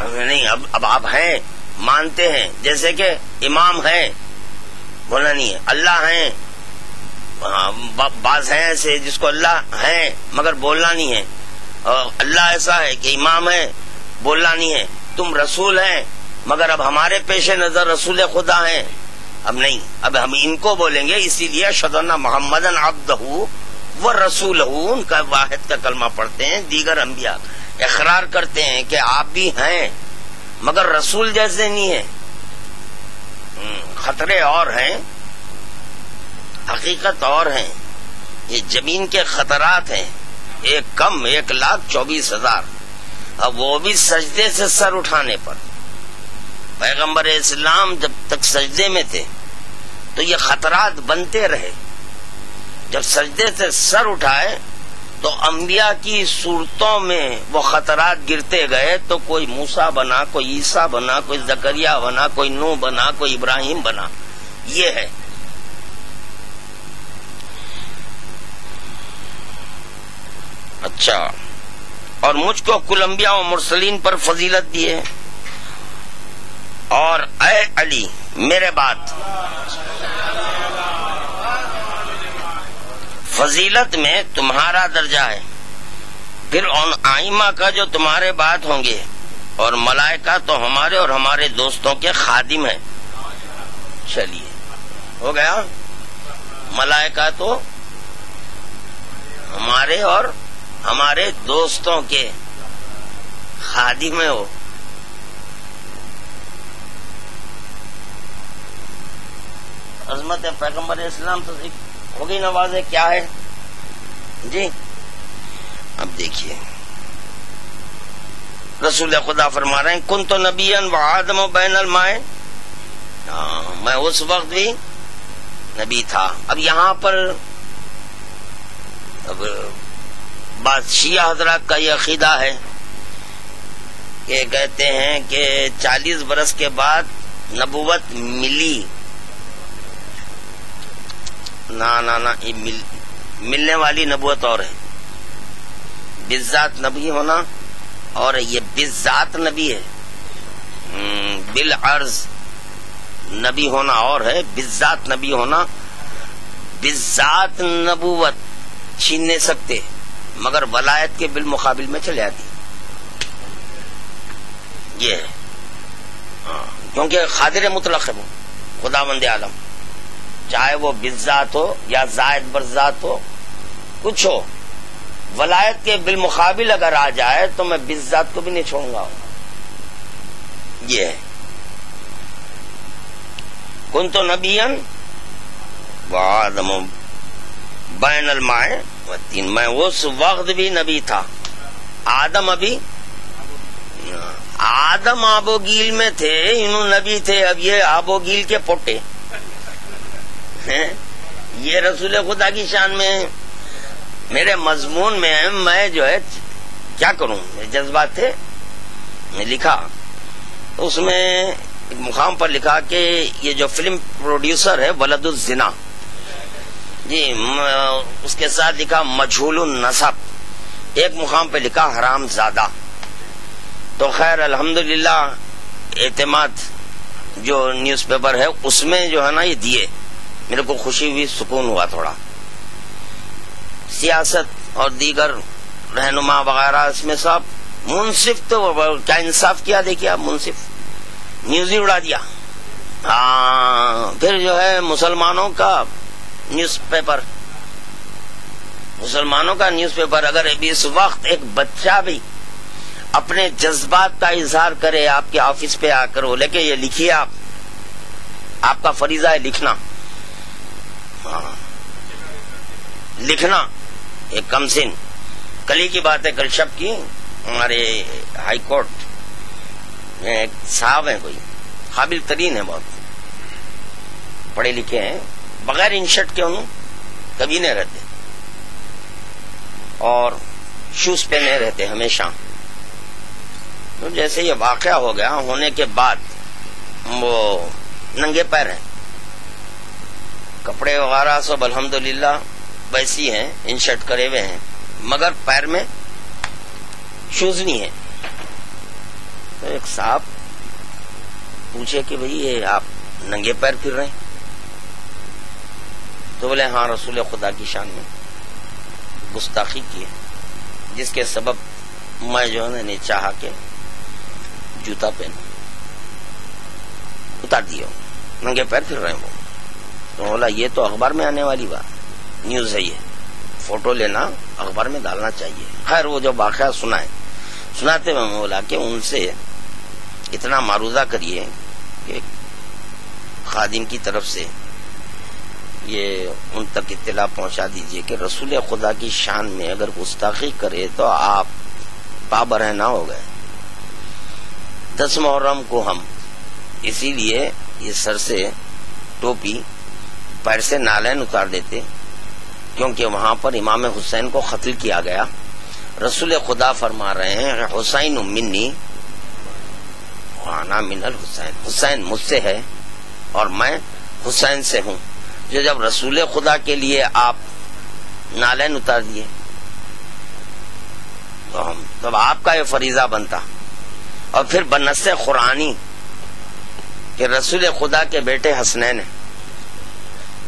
Speaker 1: نہیں اب آپ ہیں، مانتے ہیں، جیسے کہ امام ہیں، بولنا نہیں ہے. اللہ ہیں، بعض ہیں ایسے جس کو اللہ ہیں مگر بولنا نہیں ہے. اللہ ایسا ہے کہ امام ہے، بولنا نہیں ہے. تم رسول ہیں مگر اب ہمارے پیش نظر رسول خدا ہیں، اب نہیں، اب ہم ان کو بولیں گے. اسی لیے اشہد ان محمدً عبدہ و رسولہ، ان کا واحد کا کلمہ پڑھتے ہیں. دیگر انبیاء اقرار کرتے ہیں کہ آپ بھی ہیں مگر رسول جیسے نہیں ہیں. خطرے اور ہیں، حقیقت اور ہیں. یہ زمین کے خطرات ہیں. ایک کم 1,24,000، اب وہ بھی سجدے سے سر اٹھانے پر. پیغمبر اسلام جب تک سجدے میں تھے تو یہ خطرات بنتے رہے. جب سجدے سے سر اٹھائے تو انبیاء کی صورتوں میں وہ خطرات گرتے گئے. تو کوئی موسیٰ بنا، کوئی عیسیٰ بنا، کوئی زکریا بنا، کوئی نوح بنا، کوئی ابراہیم بنا. یہ ہے اچھا، اور مجھ کو کل انبیاء و مرسلین پر فضیلت دی ہے، اور اے علی میرے بعد فضیلت میں تمہارا درجہ ہے، پھر ان ائمہ کا جو تمہارے بعد ہوں گے، اور ملائکہ تو ہمارے اور ہمارے دوستوں کے خادم ہیں۔ چلیے ہو گیا، ملائکہ تو ہمارے اور ہمارے دوستوں کے خادم ہیں۔ ہو عظمت پیغمبر اسلام تو ہوگی نوازے کیا ہے جی۔ اب دیکھیے رسول خدا فرما رہے ہیں کن تو نبی و آدم و بین الماء، میں اس وقت بھی نبی تھا۔ اب یہاں پر اب بعض شیعہ حضرات کا یہ عقیدہ ہے کہ کہتے ہیں کہ 40 برس کے بعد نبوت ملی۔ نہ یہ ملنے والی نبوت اور ہے، بالذات نبی ہونا اور یہ بالذات نبی ہے، بالعرض نبی ہونا اور ہے، بالذات نبی ہونا۔ بالذات نبوت چھین نہیں سکتے مگر ولایت کے بالمقابل میں چلے آتی، یہ ہے کیونکہ قادر مطلق ہے وہ خداوند عالم، چاہے وہ بالذات ہو یا زائد برذات ہو، کچھ ہو، ولایت کے بالمقابل اگر آ جائے تو میں بالذات کو بھی نہیں چھوڑوں گا۔ یہ ہے کنت نبیا وآدم بین الماء والطین، میں اس وقت بھی نبی تھا، آدم آبو گیل میں تھے، انہوں نبی تھے، اب یہ آبو گیل کے پوٹے ہیں۔ یہ رسول خدا کی شان میں میرے مضمون میں ہے، میں جو ہے کیا کروں، میرے جذبات تھے، میں لکھا اس میں ایک مقام پر لکھا کہ یہ جو فلم پروڈیوسر ہے ولد الزنا جی، اس کے ساتھ لکھا مجہول النسب، ایک مقام پہ لکھا حرام زادہ۔ تو خیر الحمدللہ اعتماد جو نیوز پیپر ہے اس میں جو ہے نا یہ دیے، میرے کو خوشی ہوئی، سکون ہوا تھوڑا۔ سیاست اور دیگر رہنما وغیرہ اس میں سب منصف، تو کیا انصاف کیا، دیکھیے آپ، منصف نیوز ہی اڑا دیا۔ پھر جو ہے مسلمانوں کا نیوز پیپر، مسلمانوں کا نیوز پیپر، اگر ابھی اس وقت ایک بچہ بھی اپنے جذبات کا اظہار کرے آپ کے آفس پہ آ کر، وہ لے کے یہ لکھیے، آپ کا فریضہ ہے لکھنا، لکھنا ایک کم سن۔ کل ہی کی بات ہے، کل شب کی، ہمارے ہائی کورٹ میں ایک صاحب ہیں، کوئی قابل ترین ہے، بہت پڑھے لکھے ہیں، بغیر انشرٹ کے انہوں کبھی نہیں رہتے اور شوز پہ نہیں رہتے ہمیشہ۔ تو جیسے یہ واقعہ ہو گیا، ہونے کے بعد وہ ننگے پیر ہیں، کپڑے وغیرہ سب الحمدللہ ویسی ہیں، انشرٹ کرے ہوئے ہیں، مگر پیر میں شوز نہیں ہے۔ تو ایک صاحب پوچھے کہ بھئی یہ آپ ننگے پیر پھر رہے ہیں؟ تو بولے ہاں، رسول خدا کی شان میں گستاخی کی ہے، جس کے سبب میں جو ہے نے چاہا کہ جوتا پہنوں، اتار دیا، ننگے پیر پھر رہے ہیں وہ۔ تو بولا یہ تو اخبار میں آنے والی بات، نیوز ہے، یہ فوٹو لینا اخبار میں ڈالنا چاہیے۔ خیر وہ جو واقعہ سناتے میں بولا کہ ان سے اتنا معروضہ کریے کہ خادم کی طرف سے یہ ان تک اطلاع پہنچا دیجئے کہ رسول خدا کی شان میں اگر گستاخی کرے تو آپ پابرہ نہ ہو گئے۔ 10 محرم کو ہم اسی لیے یہ سر سے ٹوپی، پیر سے نالین اتار دیتے، کیونکہ وہاں پر امام حسین کو قتل کیا گیا۔ رسول خدا فرما رہے ہیں حسین منی وانا من الحسین، حسین مجھ سے ہے اور میں حسین سے ہوں۔ جو جب رسول خدا کے لیے آپ نالین اتار دیے تو اب آپ کا یہ فریضہ بنتا. اور پھر بنص قرآنی کہ رسول خدا کے بیٹے حسنین ہیں.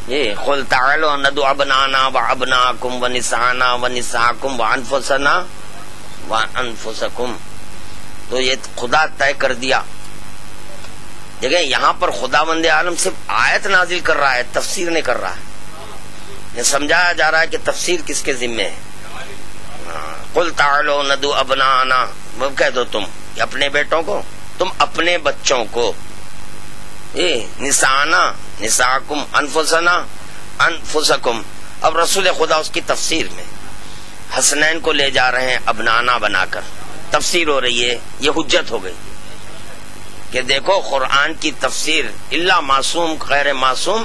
Speaker 1: یہ قل تعالوا ندعو ابنانا وابناکم ونساءنا ونساءکم وانفسنا وانفسکم. تو یہ خدا طے کر دیا. دیکھیں یہاں پر خداوند عالم صرف آیت نازل کر رہا ہے, تفسیر نہیں کر رہا ہے. یہ سمجھایا جا رہا ہے کہ تفسیر کس کے ذمے ہے. قل تعالوا ندعو ابنانا, وہ کہہ دو تم اپنے بیٹوں کو, تم اپنے بچوں کو. نسانا نساکم انفسنا انفسکم. اب رسول خدا اس کی تفسیر میں حسنین کو لے جا رہے ہیں ابنانا بنا کر, تفسیر ہو رہی ہے. یہ حجت ہو گئی کہ دیکھو قرآن کی تفسیر الا معصوم غیر معصوم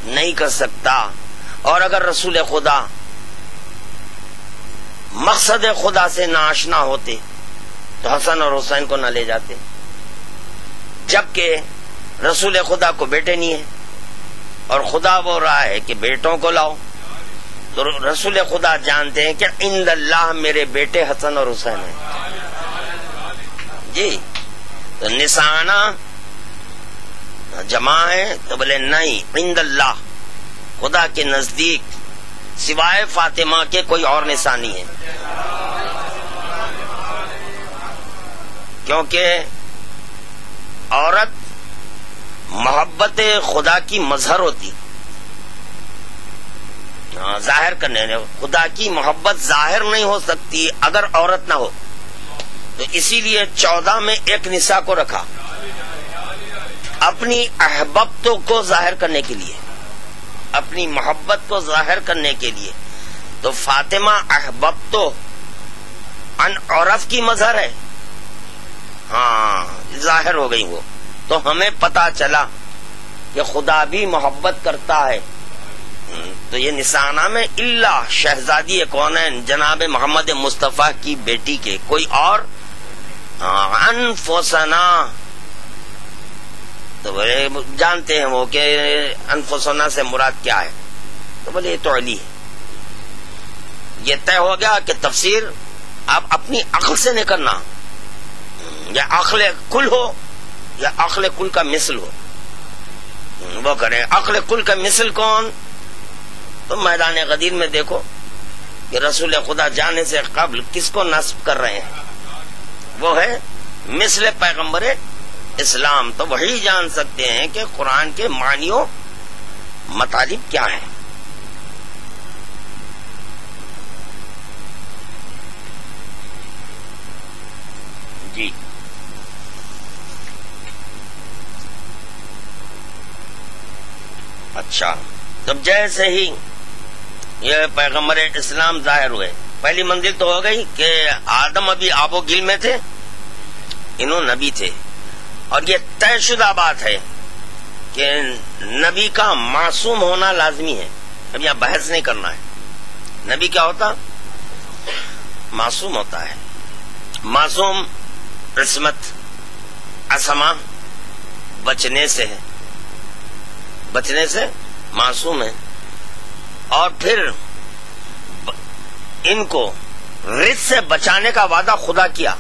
Speaker 1: نہیں کر سکتا. اور اگر رسول خدا مقصد خدا سے ناآشنا ہوتے تو حسن اور حسین کو نہ لے جاتے. جبکہ رسول خدا کو بیٹے نہیں ہیں اور خدا بول رہا ہے کہ بیٹوں کو لاؤ, تو رسول خدا جانتے ہیں کہ عند اللہ میرے بیٹے حسن اور حسین ہیں. جی تو نسانا جمع ہے تو بولے نہیں, عند اللہ خدا کے نزدیک سوائے فاطمہ کے کوئی اور نسانی ہے. کیونکہ عورت محبت خدا کی مظہر ہوتی, ظاہر کرنے, خدا کی محبت ظاہر نہیں ہو سکتی اگر عورت نہ ہو. تو اسی لیے 14 میں ایک نساء کو رکھا اپنی احببتوں کو ظاہر کرنے کے لیے, اپنی محبت کو ظاہر کرنے کے لیے. تو فاطمہ احببتو ان عرف کی مظہر ہے, ہاں ظاہر ہو گئی وہ. تو ہمیں پتا چلا کہ خدا بھی محبت کرتا ہے. تو یہ نسانہ میں اللہ شہزادی کونین جناب محمد مصطفیٰ کی بیٹی کے کوئی اور. انفسنا تو بولے جانتے ہیں وہ کہ انفسنا سے مراد کیا ہے, تو بولے یہ تو علی ہے. یہ طے ہو گیا کہ تفسیر آپ اپنی عقل سے نہیں کرنا, یا عقل کل ہو یا عقل کل کا مثل ہو, وہ کریں. عقل کل کا مثل کون؟ تو میدان غدیر میں دیکھو کہ رسول خدا جانے سے قبل کس کو نصب کر رہے ہیں, وہ ہے مثل پیغمبر اسلام. تو وہی جان سکتے ہیں کہ قرآن کے معنیوں مطالب کیا ہیں. جی اچھا, تب جیسے ہی یہ پیغمبر اسلام ظاہر ہوئے, پہلی منزل تو ہو گئی کہ آدم ابھی آب و گل میں تھے, انہوں نبی تھے. اور یہ طے شدہ بات ہے کہ نبی کا معصوم ہونا لازمی ہے. اب یہاں بحث نہیں کرنا ہے. نبی کیا ہوتا؟ معصوم ہوتا ہے. معصوم عصمت عصمہ بچنے سے ہے, بچنے سے معصوم ہے. اور پھر ان کو رزق سے بچانے کا وعدہ خدا کیا.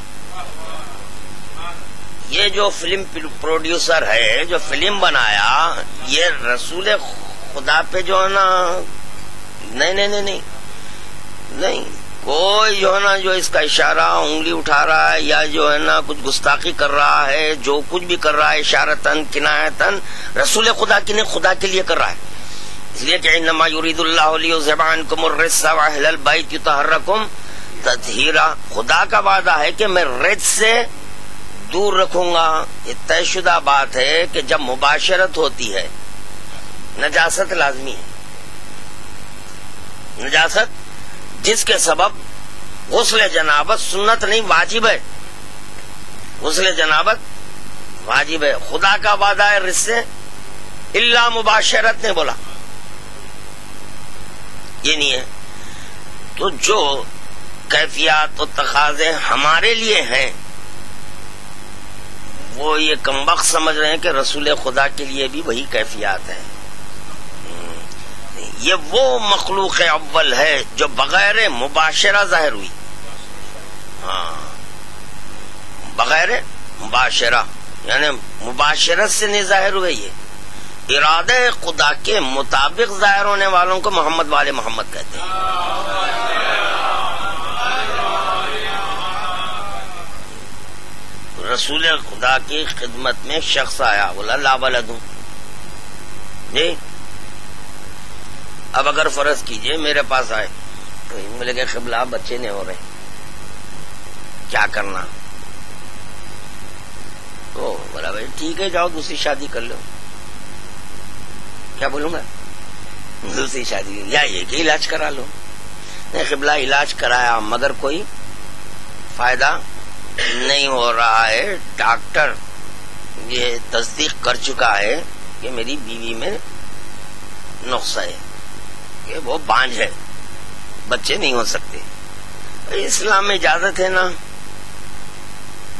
Speaker 1: یہ جو فلم پروڈیوسر ہے جو فلم بنایا, یہ رسول خدا پہ جو ہے نا نہیں نہیں نہیں نہیں نہیں کوئی جو ہے نا جو اس کا اشارہ انگلی اٹھا رہا ہے یا جو ہے نا کچھ گستاخی کر رہا ہے, جو کچھ بھی کر رہا ہے اشارتاً کنایتاً رسول خدا کی نہیں, خدا کے لیے کر رہا ہے. اس لیے کہ انما یرید اللہ لیذھب عنکم الرجس واہل البیت یطہرکم تطہیرا. خدا کا وعدہ ہے کہ میں رجس سے دور رکھوں گا. یہ طے شدہ بات ہے کہ جب مباشرت ہوتی ہے نجاست لازمی ہے. نجاست جس کے سبب غسل جنابت سنت نہیں واجب ہے, غسل جنابت واجب ہے. خدا کا وعدہ ہے رزق سے, الا مباشرت نے بولا, یہ نہیں ہے. تو جو کیفیات و تقاضے ہمارے لیے ہیں وہ یہ کمبخت سمجھ رہے ہیں کہ رسول خدا کے لیے بھی وہی کیفیات ہیں. یہ وہ مخلوق اول ہے جو بغیر مباشرہ ظاہر ہوئی. ہاں مباشرہ یعنی مباشرت سے نہیں ظاہر ہوئے، یہ ارادہ خدا کے مطابق ظاہر ہونے والوں کو محمد والے محمد کہتے ہیں۔ رسول خدا کی خدمت میں شخص آیا، بولا لا ولد ہوں جی۔ اب اگر فرض کیجئے میرے پاس آئے تو بولے کہ قبلہ بچے نہیں ہو رہے، کیا کرنا؟ تو بولا بھائی ٹھیک ہے جاؤ دوسری شادی کر لو۔ کیا بولوں گا؟ دوسری شادی یا یہ کہ علاج کرا لو۔ نہیں قبلہ علاج کرایا مگر کوئی فائدہ نہیں ہو رہا ہے، ڈاکٹر یہ تصدیق کر چکا ہے کہ میری بیوی میں نقص ہے، کہ وہ بانجھ ہے، بچے نہیں ہو سکتے۔ اسلام میں اجازت ہے نا،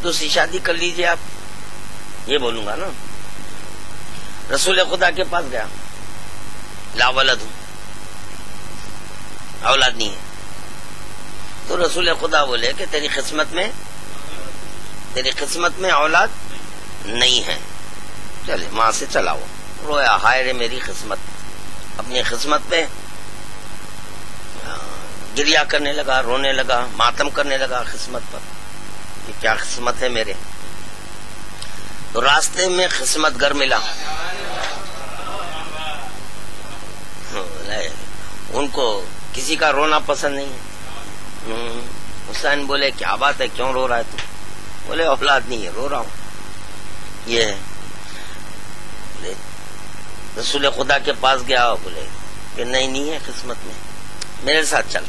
Speaker 1: دوسری شادی کر لیجئے آپ، یہ بولوں گا نا۔ رسول خدا کے پاس گیا، لا ولد ہوں، اولاد نہیں ہے۔ تو رسول خدا بولے کہ تیری قسمت میں اولاد نہیں ہے، چلے ماں سے چلاؤ۔ رویا، ہائے رے میری قسمت، اپنی قسمت پہ گریا کرنے لگا، رونے لگا، ماتم کرنے لگا قسمت پر کہ کیا قسمت ہے میرے۔ تو راستے میں قسمت گر ملا، ان کو کسی کا رونا پسند نہیں ہے۔ حسین بولے کیا بات ہے، کیوں رو رہا ہے تو؟ بولے اولاد نہیں ہے، رو رہا ہوں۔ یہ ہے رسول خدا کے پاس گیا، بولے کہ نہیں ہے قسمت میں، میرے ساتھ چل۔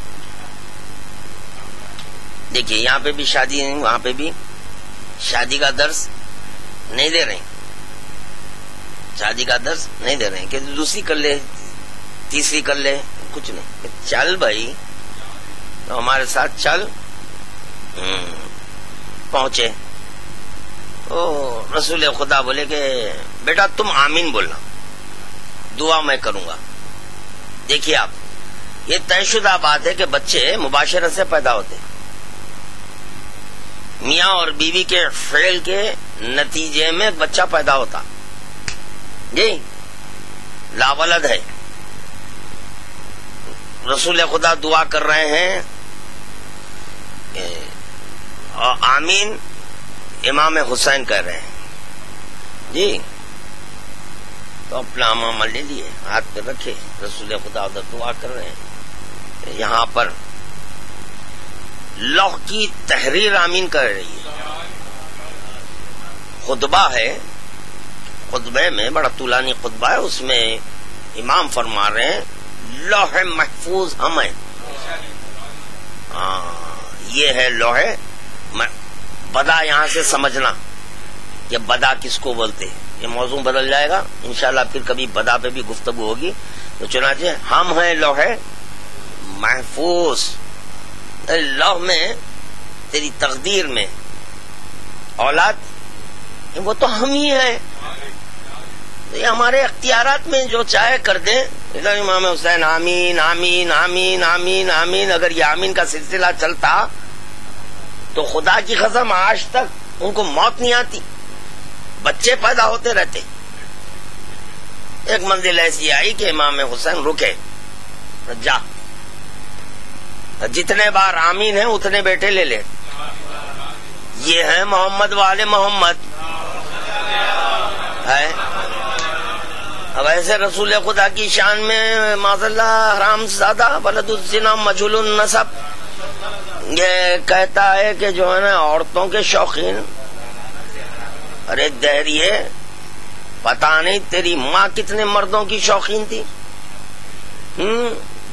Speaker 1: دیکھیے یہاں پہ بھی شادی نہیں، وہاں پہ بھی شادی کا درس نہیں دے رہے، شادی کا درس نہیں دے رہے کہ دوسری کر لے، تیسری کر لے، کچھ نہیں، چل بھائی تو ہمارے ساتھ چل۔ پہنچے، رسول خدا بولے کہ بیٹا تم آمین بولنا، دعا میں کروں گا۔ دیکھیے آپ، یہ طے شدہ بات ہے کہ بچے مباشرت سے پیدا ہوتے، میاں اور بیوی کے فعل کے نتیجے میں بچہ پیدا ہوتا جی، لا ولد ہے۔ رسول خدا دعا کر رہے ہیں، آمین امام حسین کہہ رہے ہیں جی۔ تو اپنا امامہ لے لیے، ہاتھ پہ رکھے، رسول خدا ادھر دعا کر رہے ہیں۔ یہاں پر لوح کی تحریر آمین کر رہی ہے، خطبہ ہے، خطبے میں بڑا طولانی خطبہ ہے، اس میں امام فرما رہے ہیں لوح محفوظ ہم ہیں۔ یہ ہے لوح بدا، یہاں سے سمجھنا کہ بدا کس کو بولتے ہیں، یہ موضوع بدل جائے گا انشاءاللہ، پھر کبھی بدا پہ بھی گفتگو ہوگی۔ تو چنانچہ ہم ہیں لوح محفوظ، لوح میں تیری تقدیر میں اولاد وہ تو ہم ہی ہیں، یہ ہمارے اختیارات میں جو چاہے کر دیں۔ ادھر امام حسین آمین آمین آمین آمین آمین، اگر یہ آمین کا سلسلہ چلتا تو خدا کی قسم آج تک ان کو موت نہیں آتی، بچے پیدا ہوتے رہتے۔ ایک منزل ایسی آئی کہ امام حسین رکے، جا جتنے بار آمین ہیں اتنے بیٹے لے لے، یہ ہیں محمد والے محمد ہے۔ اب ایسے رسول خدا کی شان میں معاذ اللہ حرام زادہ ولد الزنا مجہول النسب، یہ کہتا ہے کہ جو ہے نا عورتوں کے شوقین، ارے دہریے پتہ نہیں تیری ماں کتنے مردوں کی شوقین تھی،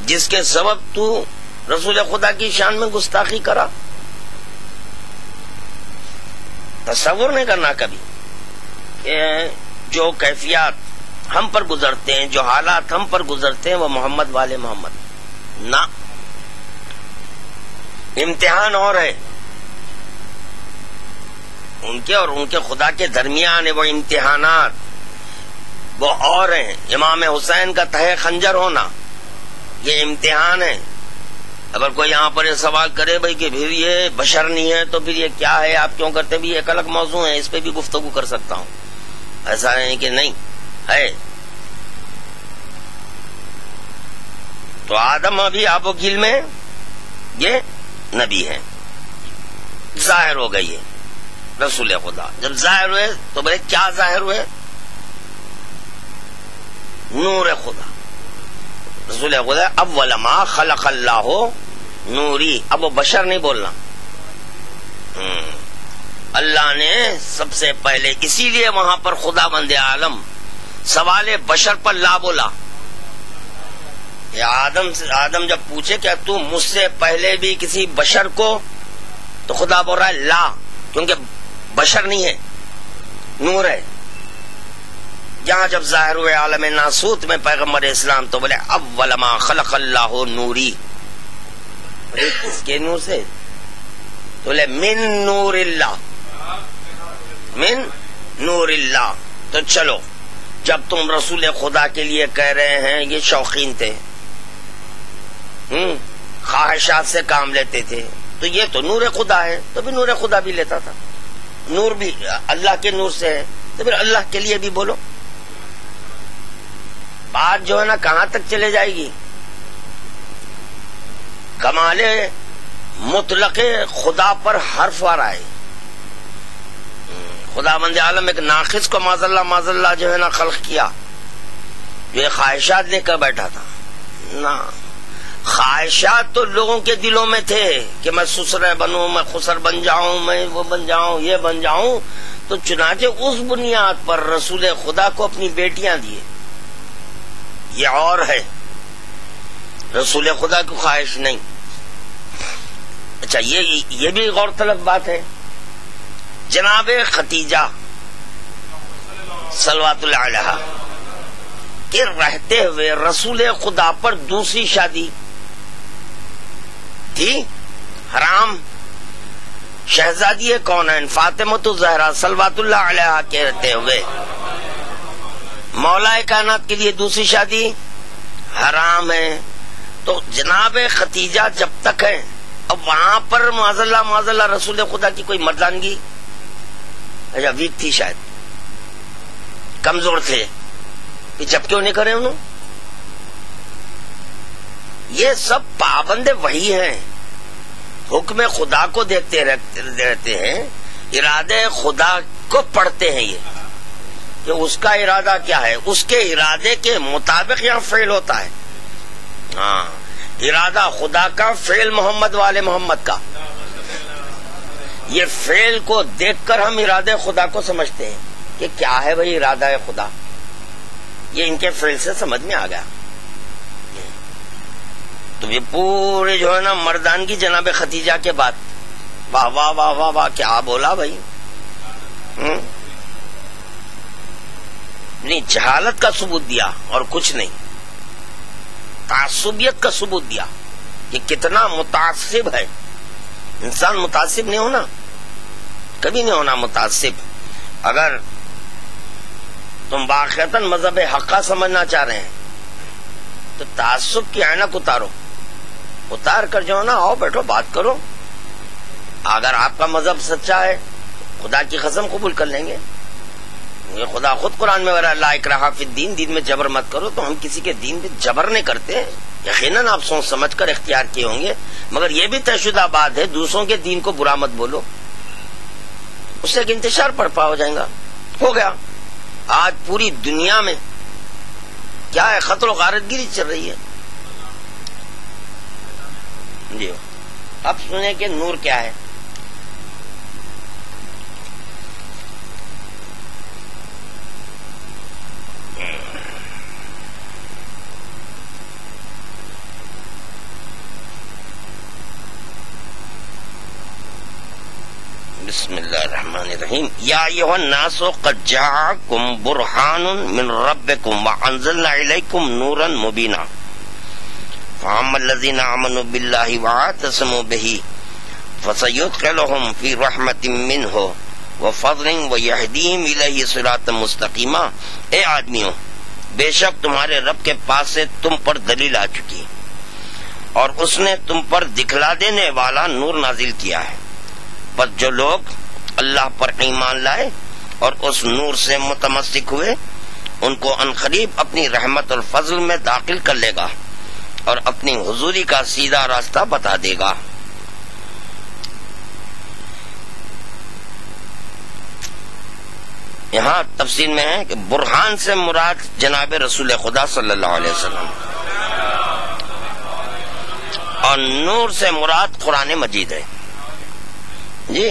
Speaker 1: جس کے سبب تو رسول خدا کی شان میں گستاخی کرا۔ تصور نہیں کرنا کبھی کہ جو کیفیات ہم پر گزرتے ہیں، جو حالات ہم پر گزرتے ہیں، وہ محمد والے محمد نہ۔ امتحان اور ہے ان کے اور ان کے خدا کے درمیان ہے، وہ امتحانات وہ اور ہیں۔ امام حسین کا تہہ خنجر ہونا یہ امتحان ہے، اگر کوئی یہاں پر یہ سوال کرے بھائی کہ پھر یہ بشر نہیں ہے تو پھر یہ کیا ہے، آپ کیوں کرتے، بھی ایک الگ موضوع ہے، اس پہ بھی گفتگو کر سکتا ہوں، ایسا نہیں کہ نہیں ہے۔ تو آدم ابھی آب و گیل میں یہ نبی ہے، ظاہر ہو گئی ہے رسول خدا۔ جب ظاہر ہوئے تو بھائی کیا ظاہر ہوئے؟ نور خدا، رسول خدا۔ اول ما خلق اللہ نوری، اب وہ بشر نہیں بولنا، اللہ نے سب سے پہلے، اسی لیے وہاں پر خدا بند عالم سوال بشر پر لا بولا۔ آدم جب پوچھے کیا تو مجھ سے پہلے بھی کسی بشر کو، تو خدا بول رہا ہے لا، کیونکہ بشر نہیں ہے، نور ہے۔ جہاں جب ظاہر ہوئے عالم ناسوت میں پیغمبر اسلام تو بولے اول ما خلق اللہ نوری، اس کے نور سے تو بولے من نور اللہ، من نور اللہ۔ تو چلو جب تم رسول خدا کے لیے کہہ رہے ہیں، یہ شوقین تھے، خواہشات سے کام لیتے تھے، تو یہ تو نور خدا ہے، تو بھی نور خدا بھی لیتا تھا، نور بھی اللہ کے نور سے ہے، تو پھر اللہ کے لیے بھی بولو۔ بات جو ہے نا کہاں تک چلے جائے گی؟ کمال مطلق خدا پر حرف آ رہا ہے۔ خدا بند عالم ایک ناقص کو معاذ اللہ جو ہے نا خلق کیا، جو خواہشات لے کر بیٹھا تھا نا۔ خواہشات تو لوگوں کے دلوں میں تھے کہ میں سسرے بنوں، میں خسر بن جاؤں، میں وہ بن جاؤں، یہ بن جاؤں، تو چنانچہ اس بنیاد پر رسول خدا کو اپنی بیٹیاں دیے۔ یہ اور ہے، رسول خدا کی خواہش نہیں۔ اچھا یہ بھی غور طلب بات ہے، جناب ختیجہ صلوات اللہ علیہا کہ رہتے ہوئے رسول خدا پر دوسری شادی تھی حرام۔ شہزادی کونین فاطمۃ الزہرا صلوات اللہ علیہا کے رہتے ہوئے مولا کائنات کے لیے دوسری شادی حرام ہے۔ تو جناب ختیجہ جب تک ہے، اب وہاں پر معاذ اللہ رسول خدا کی کوئی مردانگی، اچھا ویک تھی، شاید کمزور تھے، جب کیوں نہیں کرے انہوں؟ یہ سب پابند وہی ہیں، حکم خدا کو دیکھتے رہتے ہیں، ارادے خدا کو پڑھتے ہیں، یہ کہ اس کا ارادہ کیا ہے، اس کے ارادے کے مطابق یہاں فعل ہوتا ہے۔ ہاں، ارادہ خدا کا، فعل محمد والے محمد کا، یہ فعل کو دیکھ کر ہم ارادے خدا کو سمجھتے ہیں کہ کیا ہے بھائی ارادہ ہے خدا، یہ ان کے فعل سے سمجھ میں آ گیا۔ تو یہ پورے جو ہے نا مردانگی جناب ختیجہ کے بعد، واہ واہ واہ واہ واہ، کیا بولا بھائی، نہیں جہالت کا ثبوت دیا اور کچھ نہیں، تعصبیت کا ثبوت دیا کہ کتنا متعصب ہے انسان۔ متعصب نہیں ہونا، کبھی نہیں ہونا متعصب۔ اگر تم واقعتاً مذہب حقہ سمجھنا چاہ رہے ہیں تو تعصب کی عینک اتار کر جو ہے نا آؤ بیٹھو بات کرو۔ اگر آپ کا مذہب سچا ہے خدا کی قسم قبول کر لیں گے، یہ خدا خود قرآن میں لا اکراہ فی الدین، دین میں جبر مت کرو، تو ہم کسی کے دین میں جبر نہیں کرتے، یقیناً آپ سوچ سمجھ کر اختیار کیے ہوں گے، مگر یہ بھی طے شدہ بات ہے دوسروں کے دین کو برا مت بولو، اس سے ایک انتشار پڑپا ہو جائے گا۔ ہو گیا، آج پوری دنیا میں کیا ہے، خطر و غارت گیری چل رہی ہے۔ جی اب سنیں کہ نور کیا ہے۔ بسم اللہ الرحمن الرحیم۔ یا ایھا الناس قد جاءکم برہان من ربکم وانزلنا الیکم نورا مبینا فاما الذین آمنوا باللہ واعتصموا بہ فسیدخلہم فی رحمت منہ وفضل ویہدیہم الیہ صراطا مستقیما۔ اے آدمیوں، بے شک تمہارے رب کے پاس سے تم پر دلیل آ چکی، اور اس نے تم پر دکھلا دینے والا نور نازل کیا ہے، بس جو لوگ اللہ پر ایمان لائے اور اس نور سے متمسک ہوئے ان کو عنقریب اپنی رحمت اور فضل میں داخل کر لے گا اور اپنی حضوری کا سیدھا راستہ بتا دے گا۔ یہاں تفسیر میں ہے کہ برہان سے مراد جناب رسول خدا صلی اللہ علیہ وسلم اور نور سے مراد قرآن مجید ہے جی۔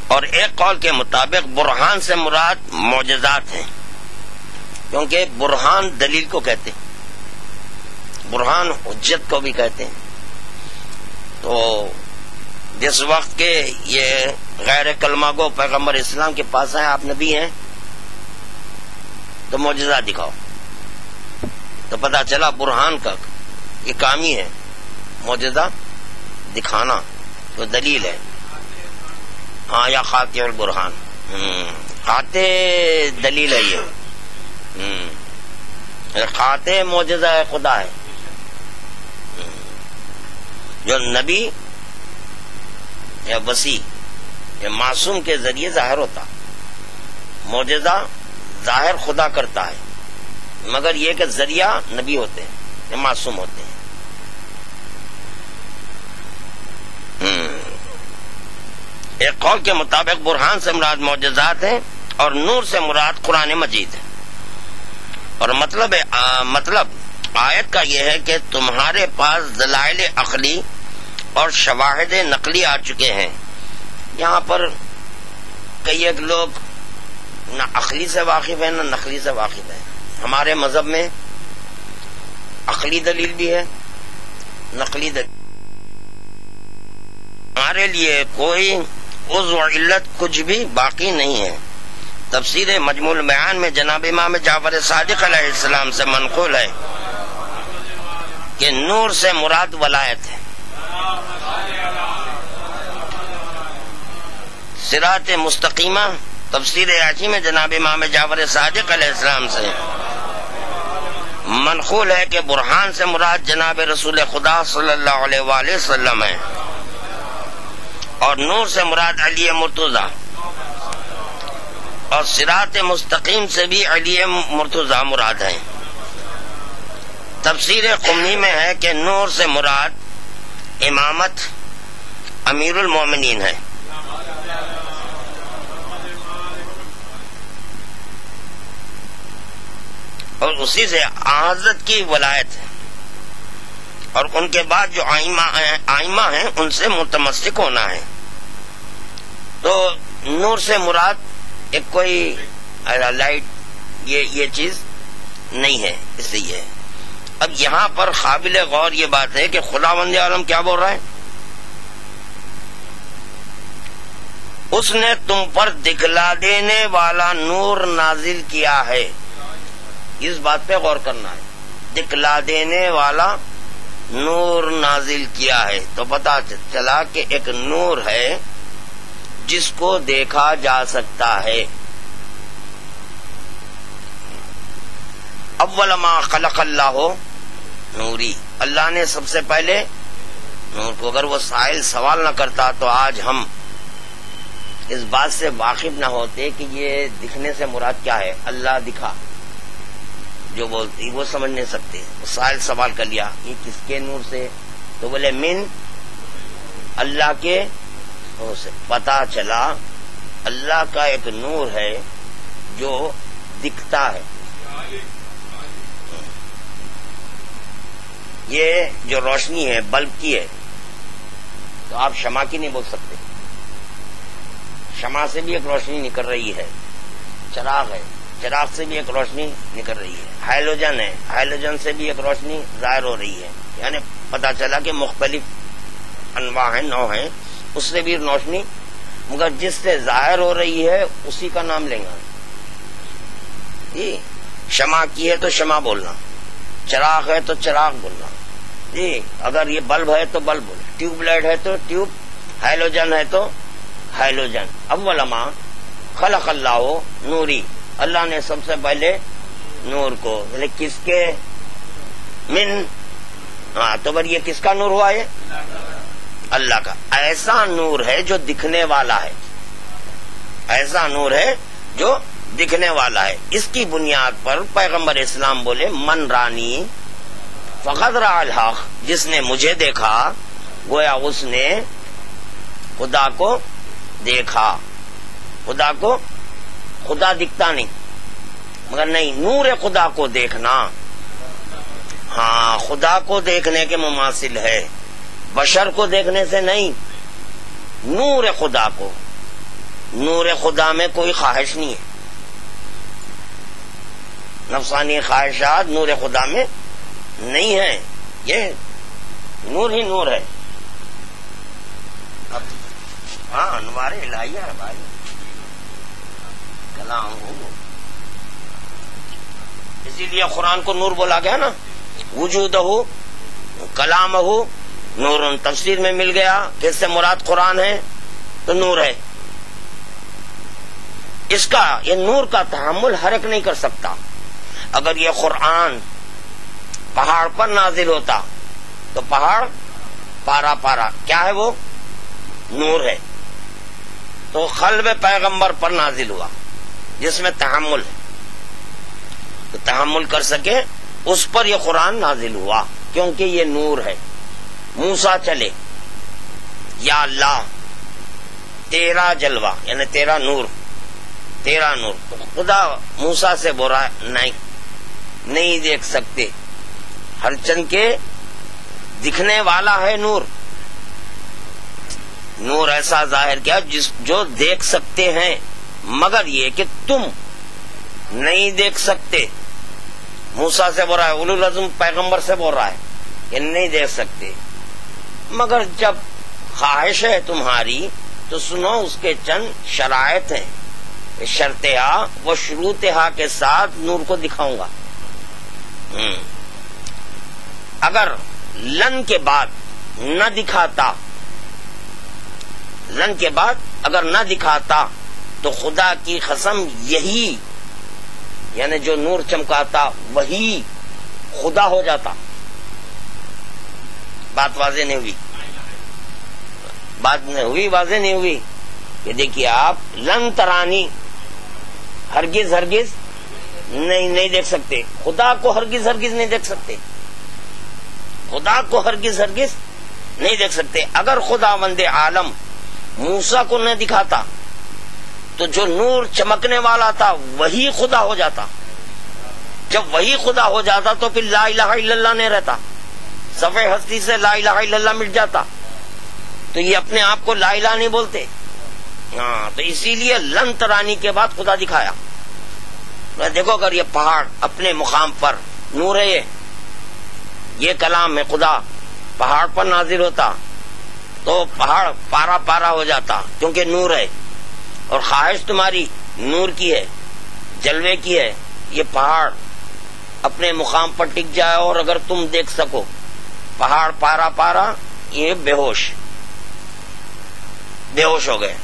Speaker 1: اور ایک قول کے مطابق برہان سے مراد معجزات ہیں، کیونکہ برہان دلیل کو کہتے ہیں، برہان حجت کو بھی کہتے ہیں۔ تو جس وقت کے یہ غیر کلمہ گو پیغمبر اسلام کے پاس آئے، آپ نبی ہیں تو معجزہ دکھاؤ، تو پتہ چلا برہان کا یہ کام ہی ہے، معجزہ دکھانا، تو دلیل ہے۔ ہاں، یا قاطع البرہان، قاطع دلیل ہے، یہ قاطع معجزہ ہے، خدا ہے۔ جو نبی یا وسیع یا معصوم کے ذریعے ظاہر ہوتا، معجزہ ظاہر خدا کرتا ہے، مگر یہ کہ ذریعہ نبی ہوتے ہیں یا معصوم ہوتے ہیں۔ ایک قول کے مطابق برہان سے مراد معجزات ہیں اور نور سے مراد قرآن مجید ہے، اور مطلب آیت کا یہ ہے کہ تمہارے پاس دلائل عقلی اور شواہد نقلی آ چکے ہیں۔ یہاں پر کئی ایک لوگ نہ عقلی سے واقف ہیں نہ نقلی سے واقف ہیں۔ ہمارے مذہب میں عقلی دلیل بھی ہے، نقلی دلیل۔ ہمارے لیے کوئی عضو و علت کچھ بھی باقی نہیں ہے۔ تفسیر مجموع البیان میں جناب امام جعفر صادق علیہ السلام سے منقول ہے کہ نور سے مراد ولایت ہے۔ صراط مستقیمہ تفسیر عاجی میں جناب امام جعفر صادق علیہ السلام سے منقول ہے کہ برہان سے مراد جناب رسول خدا صلی اللہ علیہ وآلہ وسلم ہے، اور نور سے مراد علی مرتضی، اور صراط مستقیم سے بھی علی مرتضی مراد ہے۔ تفسیر قمی میں ہے کہ نور سے مراد امامت امیر المومنین ہے، اور اسی سے حضرت کی ولایت ہے، اور ان کے بعد جو آئمہ ہیں ان سے متمسک ہونا ہے۔ تو نور سے مراد ایک کوئی لائٹ یہ چیز نہیں ہے، اس لیے ہے۔ اب یہاں پر قابل غور یہ بات ہے کہ خداوند عالم کیا بول رہا ہے؟ اس نے تم پر دکھلا دینے والا نور نازل کیا ہے، اس بات پہ غور کرنا ہے۔ دکھلا دینے والا نور نازل کیا ہے، تو پتہ چلا کہ ایک نور ہے جس کو دیکھا جا سکتا ہے۔ اول ما خلق اللہ نوری، اللہ نے سب سے پہلے نور کو، اگر وہ سائل سوال نہ کرتا تو آج ہم اس بات سے واقف نہ ہوتے کہ یہ دکھنے سے مراد کیا ہے۔ اللہ دکھا جو بولتی وہ سمجھ نہیں سکتے، سائل سوال کر لیا یہ کس کے نور سے، تو بولے من اللہ کے نور سے۔ پتا چلا اللہ کا ایک نور ہے جو دکھتا ہے۔ یہ جو روشنی ہے بلب کی ہے، تو آپ شمع کی نہیں بول سکتے، شمع سے بھی ایک روشنی نکل رہی ہے، چراغ ہے، چراغ سے بھی ایک روشنی نکل رہی ہے، ہائیلوجن ہے، ہائیلوجن سے بھی ایک روشنی ظاہر ہو رہی ہے، یعنی پتا چلا کہ مختلف انواع ہیں، نوع ہیں، اس سے بھی روشنی، مگر جس سے ظاہر ہو رہی ہے اسی کا نام لیں گا جی۔ شمع کی ہے تو شمع بولنا، چراغ ہے تو چراغ بولنا جی، اگر یہ بلب ہے تو بلب بولنا، ٹیوب لائٹ ہے تو ٹیوب، ہائیلوجن ہے تو ہائیلوجن۔ اول ما خلق اللہ نوری، اللہ نے سب سے پہلے نور کو، یعنی کس کے، من ہاں تو بھئی یہ کس کا نور ہوا؟ یہ اللہ کا. ایسا نور ہے جو دکھنے والا ہے، ایسا نور ہے جو دکھنے والا ہے. اس کی بنیاد پر پیغمبر اسلام بولے من رانی فقد رأى الحق، جس نے مجھے دیکھا گویا اس نے خدا کو دیکھا. خدا کو، خدا دکھتا نہیں مگر نہیں، نور خدا کو دیکھنا ہاں خدا کو دیکھنے کے مماثل ہے، بشر کو دیکھنے سے نہیں. نور خدا کو، نور خدا میں کوئی خواہش نہیں ہے، نفسانی خواہشات نور خدا میں نہیں ہے، یہ نور ہی نور ہے. ہاں انوار الہیہ ہے بھائی، کلام ہو. اسی لیے قرآن کو نور بولا گیا نا، وجود ہو کلام ہو نور. تفسیر میں مل گیا کہ اس سے مراد قرآن ہے تو نور ہے. اس کا، یہ نور کا تحمل ہر ایک نہیں کر سکتا. اگر یہ قرآن پہاڑ پر نازل ہوتا تو پہاڑ پارا پارا کیا ہے وہ نور ہے. تو قلب پیغمبر پر نازل ہوا جس میں تحمل ہے، تو تحمل کر سکے اس پر یہ قرآن نازل ہوا کیونکہ یہ نور ہے. موسیٰ چلے یا اللہ تیرا جلوہ یعنی تیرا نور، تیرا نور. خدا موسیٰ سے بول رہا ہے نہیں دیکھ سکتے، ہر چند کے دکھنے والا ہے نور. نور ایسا ظاہر کیا جو دیکھ سکتے ہیں، مگر یہ کہ تم نہیں دیکھ سکتے. موسیٰ سے بول رہا ہے، اولو العزم پیغمبر سے بول رہا ہے کہ نہیں دیکھ سکتے، مگر جب خواہش ہے تمہاری تو سنو اس کے چند شرائط ہیں. شرطہا و شروطہا کے ساتھ نور کو دکھاؤں گا. اگر لن کے بعد نہ دکھاتا، لن کے بعد اگر نہ دکھاتا تو خدا کی قسم یہی یعنی جو نور چمکاتا وہی خدا ہو جاتا. بات واضح نہیں ہوئی؟ بات نہیں ہوئی، واضح نہیں ہوئی کہ دیکھیے آپ لن ترانی ہرگز ہرگز نہیں دیکھ سکتے. خدا کو ہرگز ہرگز نہیں دیکھ سکتے، خدا کو ہرگز ہرگز نہیں دیکھ سکتے. اگر خدا وند عالم موسیٰ کو نہ دکھاتا تو جو نور چمکنے والا تھا وہی خدا ہو جاتا. جب وہی خدا ہو جاتا تو پھر لا الہ الا اللہ نہیں رہتا، صفحہ ہستی سے لا الہ الا اللہ مٹ جاتا. تو یہ اپنے آپ کو لا الہ نہیں بولتے. ہاں تو اسی لیے لن ترانی کے بعد خدا دکھایا. دیکھو اگر یہ پہاڑ اپنے مقام پر نور ہے، یہ کلام ہے خدا پہاڑ پر نازل ہوتا تو پہاڑ پارا پارا ہو جاتا کیونکہ نور ہے. اور خواہش تمہاری نور کی ہے، جلوے کی ہے. یہ پہاڑ اپنے مقام پر ٹک جائے اور اگر تم دیکھ سکو پہاڑ پارا پارا، یہ بے ہوش ہو گئے.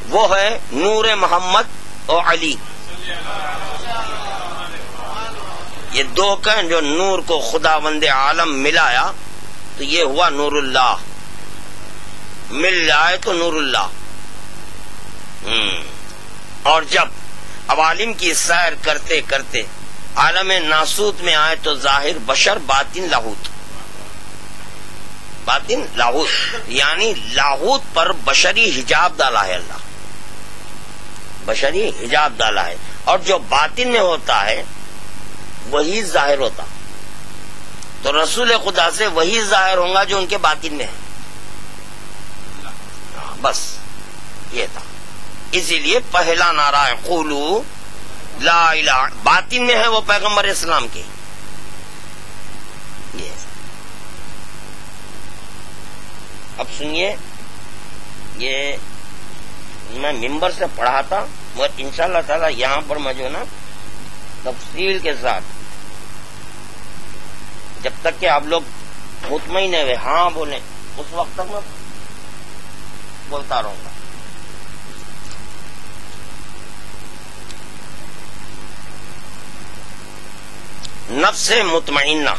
Speaker 1: وہ ہے نور محمد اور علی، یہ دو کہ جو نور کو خدا وند عالم ملایا تو یہ ہوا نور اللہ. مل جائے تو نور اللہ. اور جب عوالم کی سیر کرتے کرتے عالم ناسوت میں آئے تو ظاہر بشر باطن لاہوت، باطن لاہوت یعنی لاہوت پر بشری حجاب ڈالا ہے اللہ، بشری حجاب ڈالا ہے. اور جو باطن میں ہوتا ہے وہی ظاہر ہوتا. تو رسول خدا سے وہی ظاہر ہوں گا جو ان کے باطن میں ہے. بس یہ تھا. اسی لیے پہلا نعرہ ہے قولو لا الہ، باطن میں ہے وہ پیغمبر اسلام کے. اب سنیے، یہ میں ممبر سے پڑھا تھا مگر انشاءاللہ تعالی یہاں پر میں جو نا تفصیل کے ساتھ جب تک کہ آپ لوگ مطمئن ہوئے ہاں بولیں اس وقت تک میں بولتا رہوں گا. نفس مطمئنہ،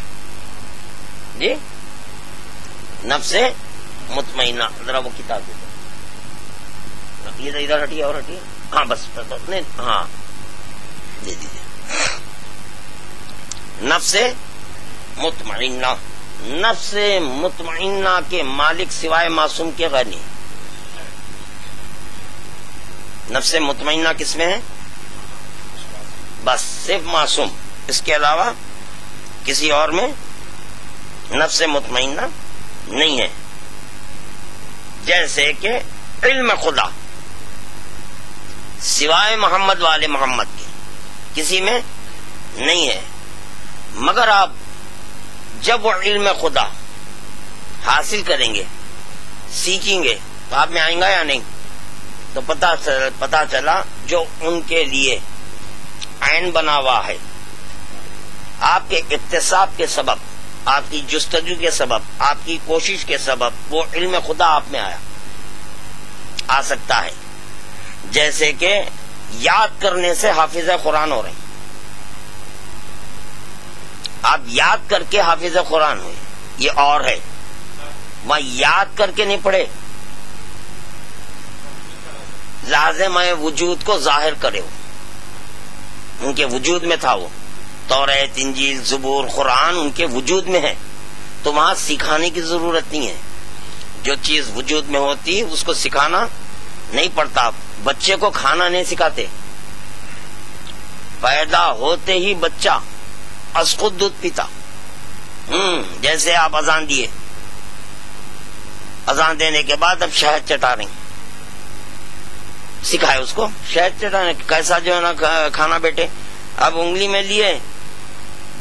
Speaker 1: جی نفس مطمئنہ. ذرا وہ کتاب دے دو, ادھر ہٹیے اور ہٹیے. ہاں بس نہیں, ہاں دے دیجیے. نفس مطمئنہ, نفس مطمئنہ کے مالک سوائے معصوم کے غیر نہیں. نفس مطمئنہ کس میں ہے؟ بس صرف معصوم, اس کے علاوہ کسی اور میں نفس مطمئنہ نہیں ہے. جیسے کہ علم خدا سوائے محمد والے محمد کے کسی میں نہیں ہے, مگر آپ جب وہ علم خدا حاصل کریں گے, سیکھیں گے, تو آپ میں آئیں گا یا نہیں؟ تو پتا چلا جو ان کے لیے عین بنا ہوا ہے, آپ کے اکتساب کے سبب, آپ کی جستجو کے سبب, آپ کی کوشش کے سبب وہ علم خدا آپ میں آ سکتا ہے. جیسے کہ یاد کرنے سے حافظ قرآن ہو رہے ہیں, آپ یاد کر کے حافظ قرآن ہوئے, یہ اور ہے. وہاں یاد کر کے نہیں پڑھے, لازم ہے وجود کو ظاہر کرے, ان کے وجود میں تھا وہ. توریت, انجیل, زبور, قرآن ان کے وجود میں ہے, تو وہاں سکھانے کی ضرورت نہیں ہے. جو چیز وجود میں ہوتی اس کو سکھانا نہیں پڑتا. بچے کو کھانا نہیں سکھاتے, پیدا ہوتے ہی بچہ از خود دودھ پیتا. جیسے آپ اذان دیے, اذان دینے کے بعد اب شہد چٹا رہے, سکھائے اس کو شہد چٹانے کیسا جو ہے نا کھانا بیٹے. اب انگلی میں لیے,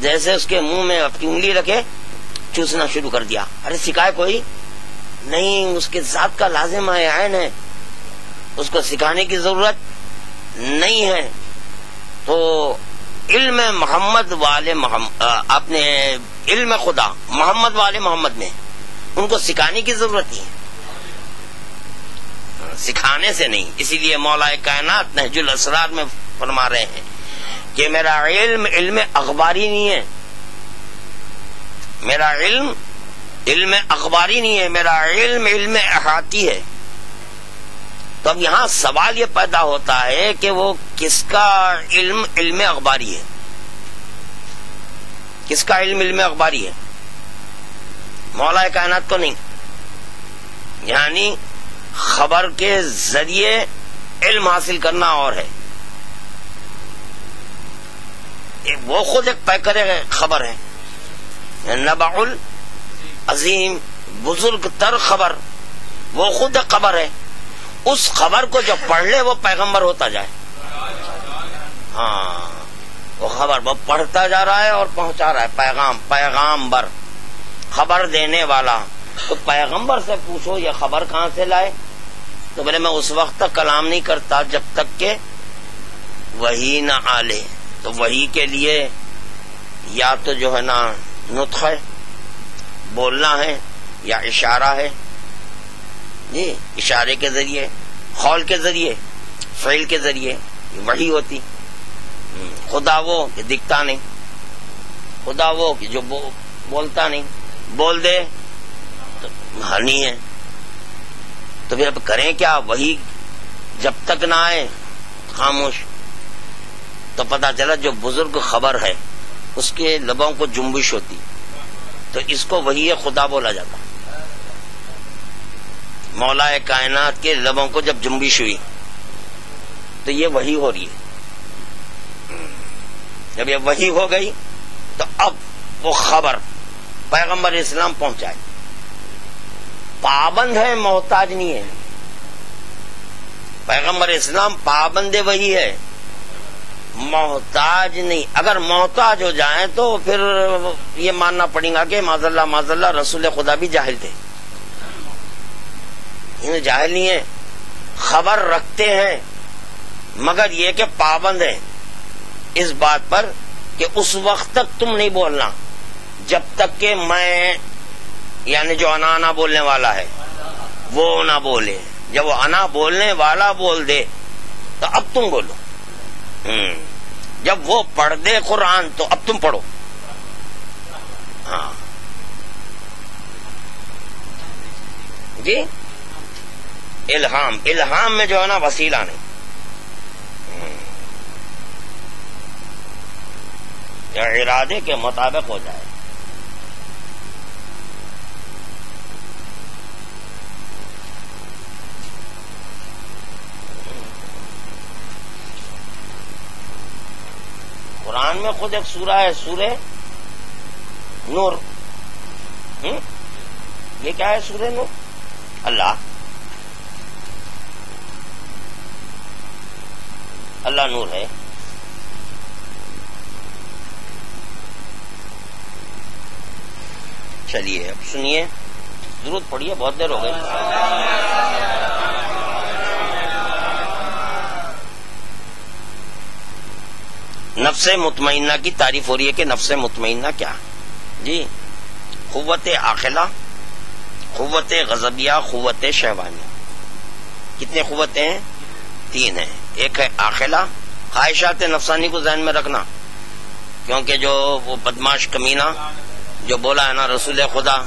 Speaker 1: جیسے اس کے منہ میں اپنی انگلی رکھے, چوسنا شروع کر دیا. ارے سکھائے کوئی نہیں, اس کے ذات کا لازم ہے, عین ہے, اس کو سکھانے کی ضرورت نہیں ہے. تو علم محمد والے اپنے علم خدا محمد والے محمد میں, ان کو سکھانے کی ضرورت نہیں ہے, سکھانے سے نہیں. اسی لیے مولا کائنات نہج الاسرار میں فرما رہے ہیں کہ میرا علم اخباری نہیں ہے, میرا علم اخباری نہیں ہے, میرا علم احاطی ہے. تو اب یہاں سوال یہ پیدا ہوتا ہے کہ وہ کس کا علم اخباری ہے, کس کا علم اخباری ہے؟ مولا کائنات کو نہیں. یعنی خبر کے ذریعے علم حاصل کرنا اور ہے, وہ خود ایک پیکر خبر ہے, نبع العظیم, بزرگ تر خبر, وہ خود ایک خبر ہے. اس خبر کو جو پڑھ لے وہ پیغمبر ہوتا جائے. ہاں, وہ خبر وہ پڑھتا جا رہا ہے اور پہنچا رہا ہے پیغامبر, خبر دینے والا. تو پیغمبر سے پوچھو یہ خبر کہاں سے لائے, تو بولے میں اس وقت تک کلام نہیں کرتا جب تک کہ وحی نہ آلے. تو وحی کے لیے یا تو جو ہے نا نطق ہے, بولنا ہے, یا اشارہ ہے. جی, اشارے کے ذریعے, قول کے ذریعے, فعل کے ذریعے وحی ہوتی. خدا وہ کہ دکھتا نہیں, خدا وہ کہ جو بولتا نہیں, بول دے تو ہنی ہے. تو پھر اب کریں کیا؟ وہی جب تک نہ آئے خاموش. تو پتا چلا جو بزرگ خبر ہے اس کے لبوں کو جنبش ہوتی, تو اس کو وہی خدا بولا جاتا. مولا کائنات کے لبوں کو جب جنبش ہوئی تو یہ وہی ہو رہی ہے. جب یہ وہی ہو گئی تو اب وہ خبر پیغمبر اسلام پہنچائے. پابند ہے, محتاج نہیں ہے. پیغمبر اسلام پابند وہی ہے, محتاج نہیں. اگر محتاج ہو جائیں تو پھر یہ ماننا پڑے گا کہ معاذ اللہ رسول خدا بھی جاہل تھے. انہیں جاہل نہیں ہے, خبر رکھتے ہیں, مگر یہ کہ پابند ہے اس بات پر کہ اس وقت تک تم نہیں بولنا جب تک کہ میں, یعنی جو انا بولنے والا ہے وہ نہ بولے. جب وہ انا بولنے والا بول دے تو اب تم بولو. جب وہ پڑھ دے قرآن تو اب تم پڑھو. ہاں, جی الہام، الہام میں جو ہے نا وسیلہ نہیں، جو ارادے کے مطابق ہو جائے. قرآن میں خود ایک سورہ ہے، سورہ نور. یہ کیا ہے سورہ نور؟ اللہ نور ہے. چلیے اب سنیے، ضرورت پڑی ہے، بہت دیر ہو گئی. نفس مطمئنہ کی تعریف ہو رہی ہے کہ نفس مطمئنہ کیا جی؟ قوت عاقلہ، قوت غضبیہ، قوت شہوانیہ. کتنے قوتیں ہیں؟ 3 ہیں. ایک ہے عاقلہ، خواہشات نفسانی کو ذہن میں رکھنا، کیونکہ جو وہ بدماش کمینہ جو بولا ہے نا رسول خدا،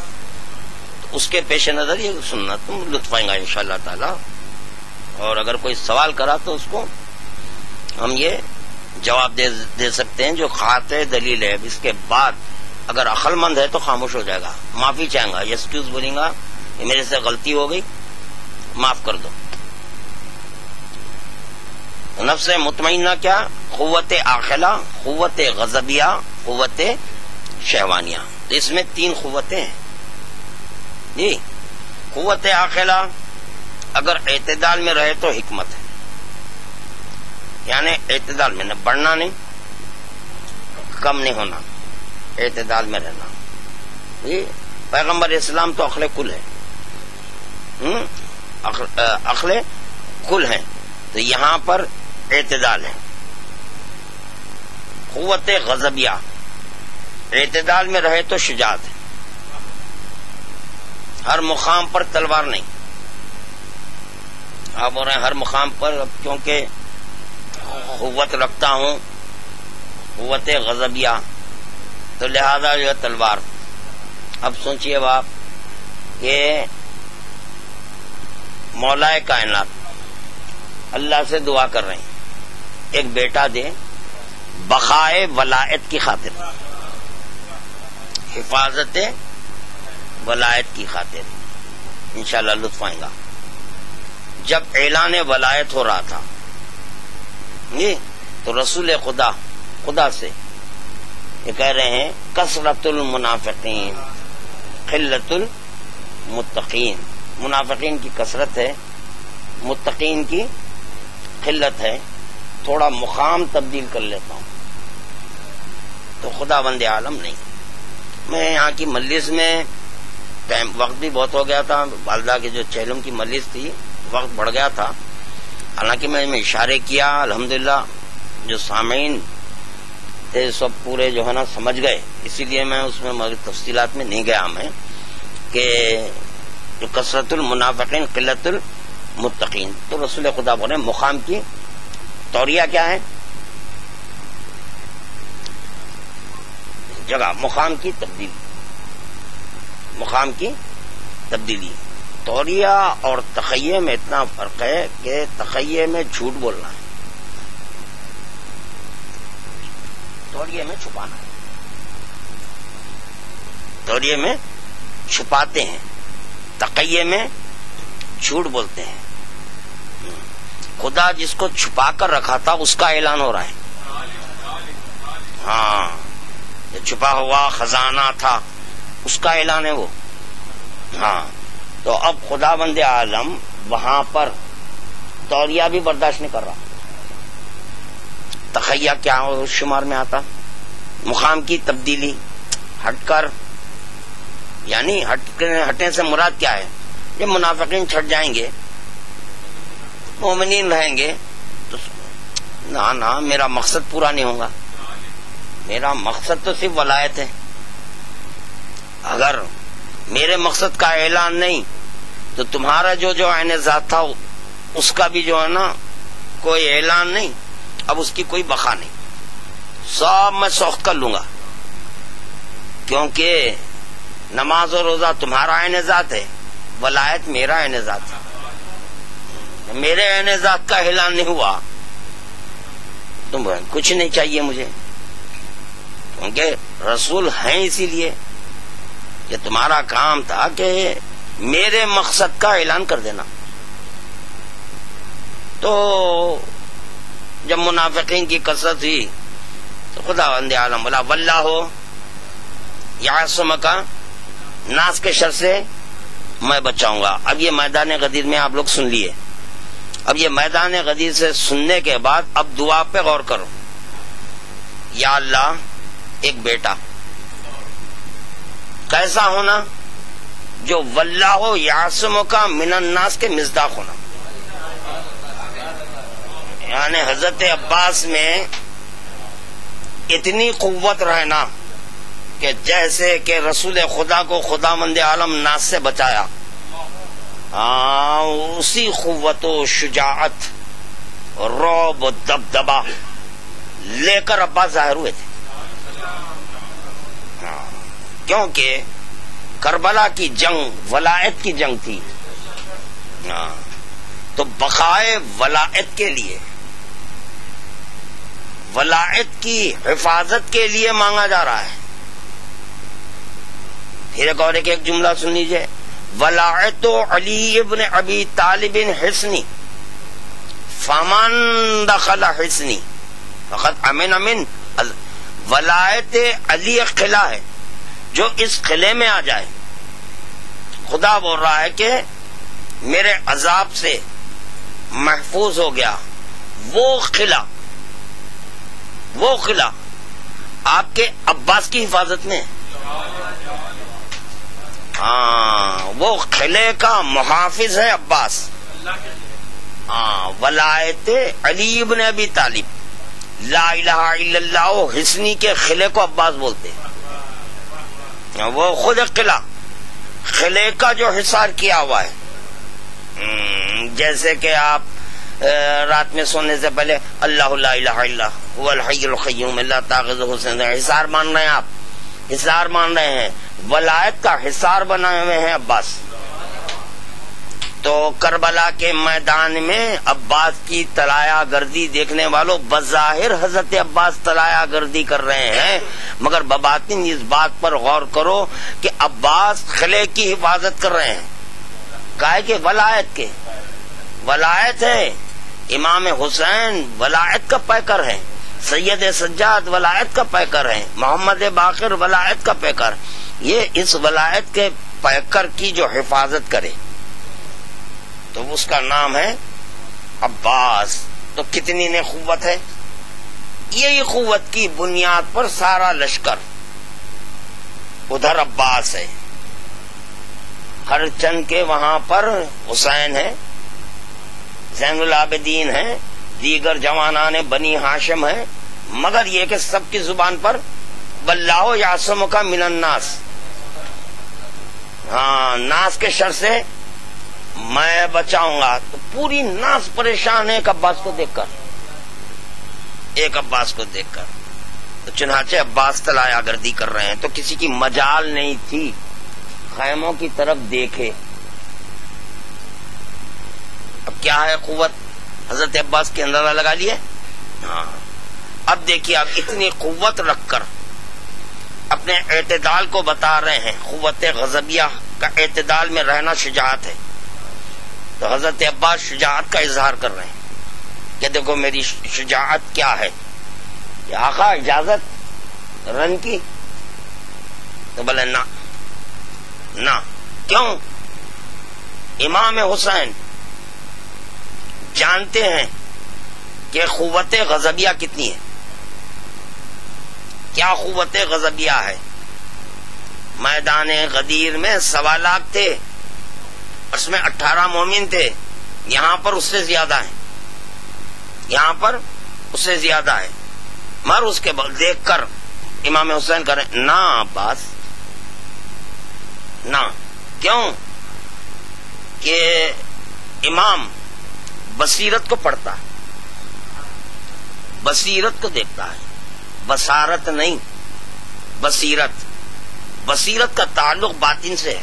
Speaker 1: تو اس کے پیش نظر یہ سننا، تم لطف آئیں گا انشاءاللہ تعالی. اور اگر کوئی سوال کرا تو اس کو ہم یہ جواب دے سکتے ہیں جو قاطع دلیل ہے. اس کے بعد اگر عقل مند ہے تو خاموش ہو جائے گا، معافی چاہیں گا، ایکسکیوز بولیں گا کہ میرے سے غلطی ہو گئی، معاف کر دو. نفس مطمئنہ کیا؟ قوت عاقلہ، قوت غضبیہ، قوت شہوانیہ. اس میں 3 قوتیں ہیں جی. قوت عاقلہ اگر اعتدال میں رہے تو حکمت ہے، یعنی اعتدال میں نہ بڑھنا نہیں، کم نہیں ہونا، اعتدال میں رہنا. جی پیغمبر اسلام تو عقل کل ہے، عقل کل ہے، تو یہاں پر اعتدال ہے. قوت غضبیہ اعتدال میں رہے تو شجاعت ہے، ہر مقام پر تلوار نہیں. آپ بول رہے ہیں ہر مقام پر، کیونکہ قوت رکھتا ہوں، قوت غضبیہ، تو لہذا جو تلوار. اب سوچئے آپ کہ مولا کائنات اللہ سے دعا کر رہے ہیں ایک بیٹا دے، بقائے ولایت کی خاطر، حفاظت ولایت کی خاطر. انشاءاللہ لطف آئے گا. جب اعلان ولایت ہو رہا تھا تو رسول خدا سے یہ کہہ رہے ہیں کثرت المنافقین قلت المتقین. منافقین کی کثرت ہے، متقین کی قلت ہے، تھوڑا مقام تبدیل کر لیتا ہوں. تو خدا بند عالم نہیں. میں یہاں کی مجلس میں وقت بھی بہت ہو گیا تھا، والدہ کے جو چہلم کی مجلس تھی وقت بڑھ گیا تھا، حالانکہ میں اشارے کیا، الحمدللہ جو سامعین تھے سب پورے جو ہے نا سمجھ گئے، اسی لیے میں اس میں تفصیلات میں نہیں گیا. میں کہ جو کثرت المنافقین قلت المتقین، تو رسول خدا بولے مقام کی توریہ کیا ہے؟ جگہ، مقام کی تبدیلی، مقام کی تبدیلی. توریہ اور تخیہ میں اتنا فرق ہے کہ تخیہ میں جھوٹ بولنا ہے، توریہ میں چھپانا ہے. توریہ میں چھپاتے ہیں، تقیہ میں جھوٹ بولتے ہیں. خدا جس کو چھپا کر رکھا تھا اس کا اعلان ہو رہا ہے. ہاں، جو چھپا ہوا خزانہ تھا اس کا اعلان ہے وہ. ہاں، تو اب خدا بند عالم وہاں پر توریہ بھی برداشت نہیں کر رہا. تخیہ کیا شمار میں آتا؟ مقام کی تبدیلی، ہٹ کر، یعنی ہٹنے سے مراد کیا ہے؟ یہ منافقین چھٹ جائیں گے، مومنین رہیں گے، تو نہ میرا مقصد پورا نہیں ہوگا. میرا مقصد تو صرف ولایت ہے. اگر میرے مقصد کا اعلان نہیں تو تمہارا جو عین ذات تھا اس کا بھی جو ہے نا کوئی اعلان نہیں، اب اس کی کوئی بقا نہیں. سب میں سوخت کر لوں گا، کیونکہ نماز اور روزہ تمہارا عین ذات ہے، ولایت میرا عین ذات ہے، میرے عین ذات کا اعلان نہیں ہوا تم کچھ نہیں چاہیے مجھے، کیونکہ رسول ہیں اسی لیے کہ تمہارا کام تھا کہ میرے مقصد کا اعلان کر دینا۔ تو جب منافقین کی کثرت ہوئی تو خداوند عالم بولا واللہ یعصمک ناس کے شر سے میں بچاؤں گا۔ اب یہ میدان غدیر میں آپ لوگ سن لیے، اب یہ میدان غدیر سے سننے کے بعد اب دعا پہ غور کرو۔ یا اللہ ایک بیٹا کیسا ہونا جو واللہ یعصمک من الناس کے مصداق ہونا، یعنی حضرت عباس میں اتنی قوت رہنا کہ جیسے کہ رسول خدا کو خداوند عالم ناس سے بچایا، اسی قوت و شجاعت رعب و دبدبا لے کر عباس ظاہر ہوئے تھے، کیونکہ کربلا کی جنگ ولایت کی جنگ تھی، تو بقائے ولایت کے لیے، ولایت کی حفاظت کے لیے مانگا جا رہا ہے۔ پھر ایک جملہ سن لیجئے، ولایت علی ابن ابی طالب حصنی فمن دخل حصنی فقط امن امن۔ ولایت علی ایک قلعہ ہے، جو اس قلعے میں آ جائے، خدا بول رہا ہے کہ میرے عذاب سے محفوظ ہو گیا۔ وہ قلعہ آپ کے عباس کی حفاظت میں، وہ قلعے کا محافظ ہے عباس۔ ولایت علی ابن ابی طالب، لا الہ الا اللہ حصنی کے قلعے کو عباس بولتے ہیں، وہ خود ایک قلعے کا جو حصار کیا ہوا ہے، جیسے کہ آپ رات میں سونے سے پہلے اللہ لا الہ الا هو الحی القیوم لا تاخذہ سنۃ، حصار مان رہے ہیں آپ، حصار مان رہے ہیں، ولایت کا حصار بنائے ہوئے ہیں عباس۔ تو کربلا کے میدان میں عباس کی طلایہ گردی دیکھنے والوں بظاہر حضرت عباس طلایہ گردی کر رہے ہیں، مگر بباطن اس بات پر غور کرو کہ عباس قلعے کی حفاظت کر رہے ہیں، کہے کہ ولایت ہے، امام حسین ولایت کا پیکر ہے، سید سجاد ولایت کا پیکر ہے، محمد باقر ولایت کا پیکر، یہ اس ولایت کے پیکر کی جو حفاظت کرے تو اس کا نام ہے عباس۔ تو کتنی نے قوت ہے، یہی قوت کی بنیاد پر سارا لشکر ادھر عباس ہے، ہر چند کے وہاں پر حسین ہے، زین العابدین ہے، دیگر جوانان بنی ہاشم ہے، مگر یہ کہ سب کی زبان پر واللہ یعصمک من الناس، ناس کے شر سے میں بچاؤں گا۔ تو پوری ناس پریشان ہے ایک عباس کو دیکھ کر، تو چنانچہ عباس طلایہ گردی کر رہے ہیں، تو کسی کی مجال نہیں تھی خیموں کی طرف دیکھے۔ اب کیا ہے قوت حضرت عباس کے اندازہ لگا لیے۔ اب دیکھیے، اب اتنی قوت رکھ کر اپنے اعتدال کو بتا رہے ہیں، قوت غضبیہ کا اعتدال میں رہنا شجاعت ہے، تو حضرت عباس شجاعت کا اظہار کر رہے ہیں کہ دیکھو میری شجاعت کیا ہے، کہ آقا اجازت رن کی؟ تو بولے نہ، کیوں؟ امام حسین جانتے ہیں کہ قوت غضبیہ کتنی ہے، کیا قوت غضبیہ ہے۔ میدان غدیر میں 1.25 لاکھ تھے، اس میں 18 مومن تھے، یہاں پر اس سے زیادہ ہیں، مگر اس کے بعد دیکھ کر امام حسین کریں نہ عباس، نہ، کیوں کہ امام بصیرت کو پڑھتا ہے، بصیرت کو دیکھتا ہے، بصارت نہیں، بصیرت کا تعلق باطن سے ہے۔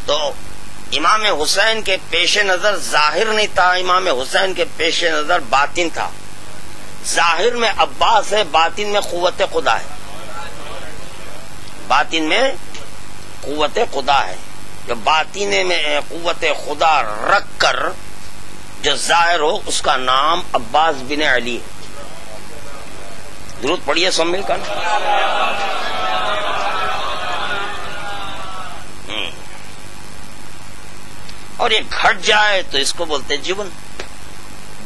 Speaker 1: تو امام حسین کے پیش نظر ظاہر نہیں تھا، امام حسین کے پیش نظر باطن تھا. ظاہر میں عباس ہے، باطن میں قوت خدا ہے. باطن میں قوت خدا ہے. جو باطن میں قوت خدا رکھ کر جو ظاہر ہو اس کا نام عباس بن علی ہے. درود پڑھیے سب مل کر. اور یہ گھٹ جائے تو اس کو بولتے جبن،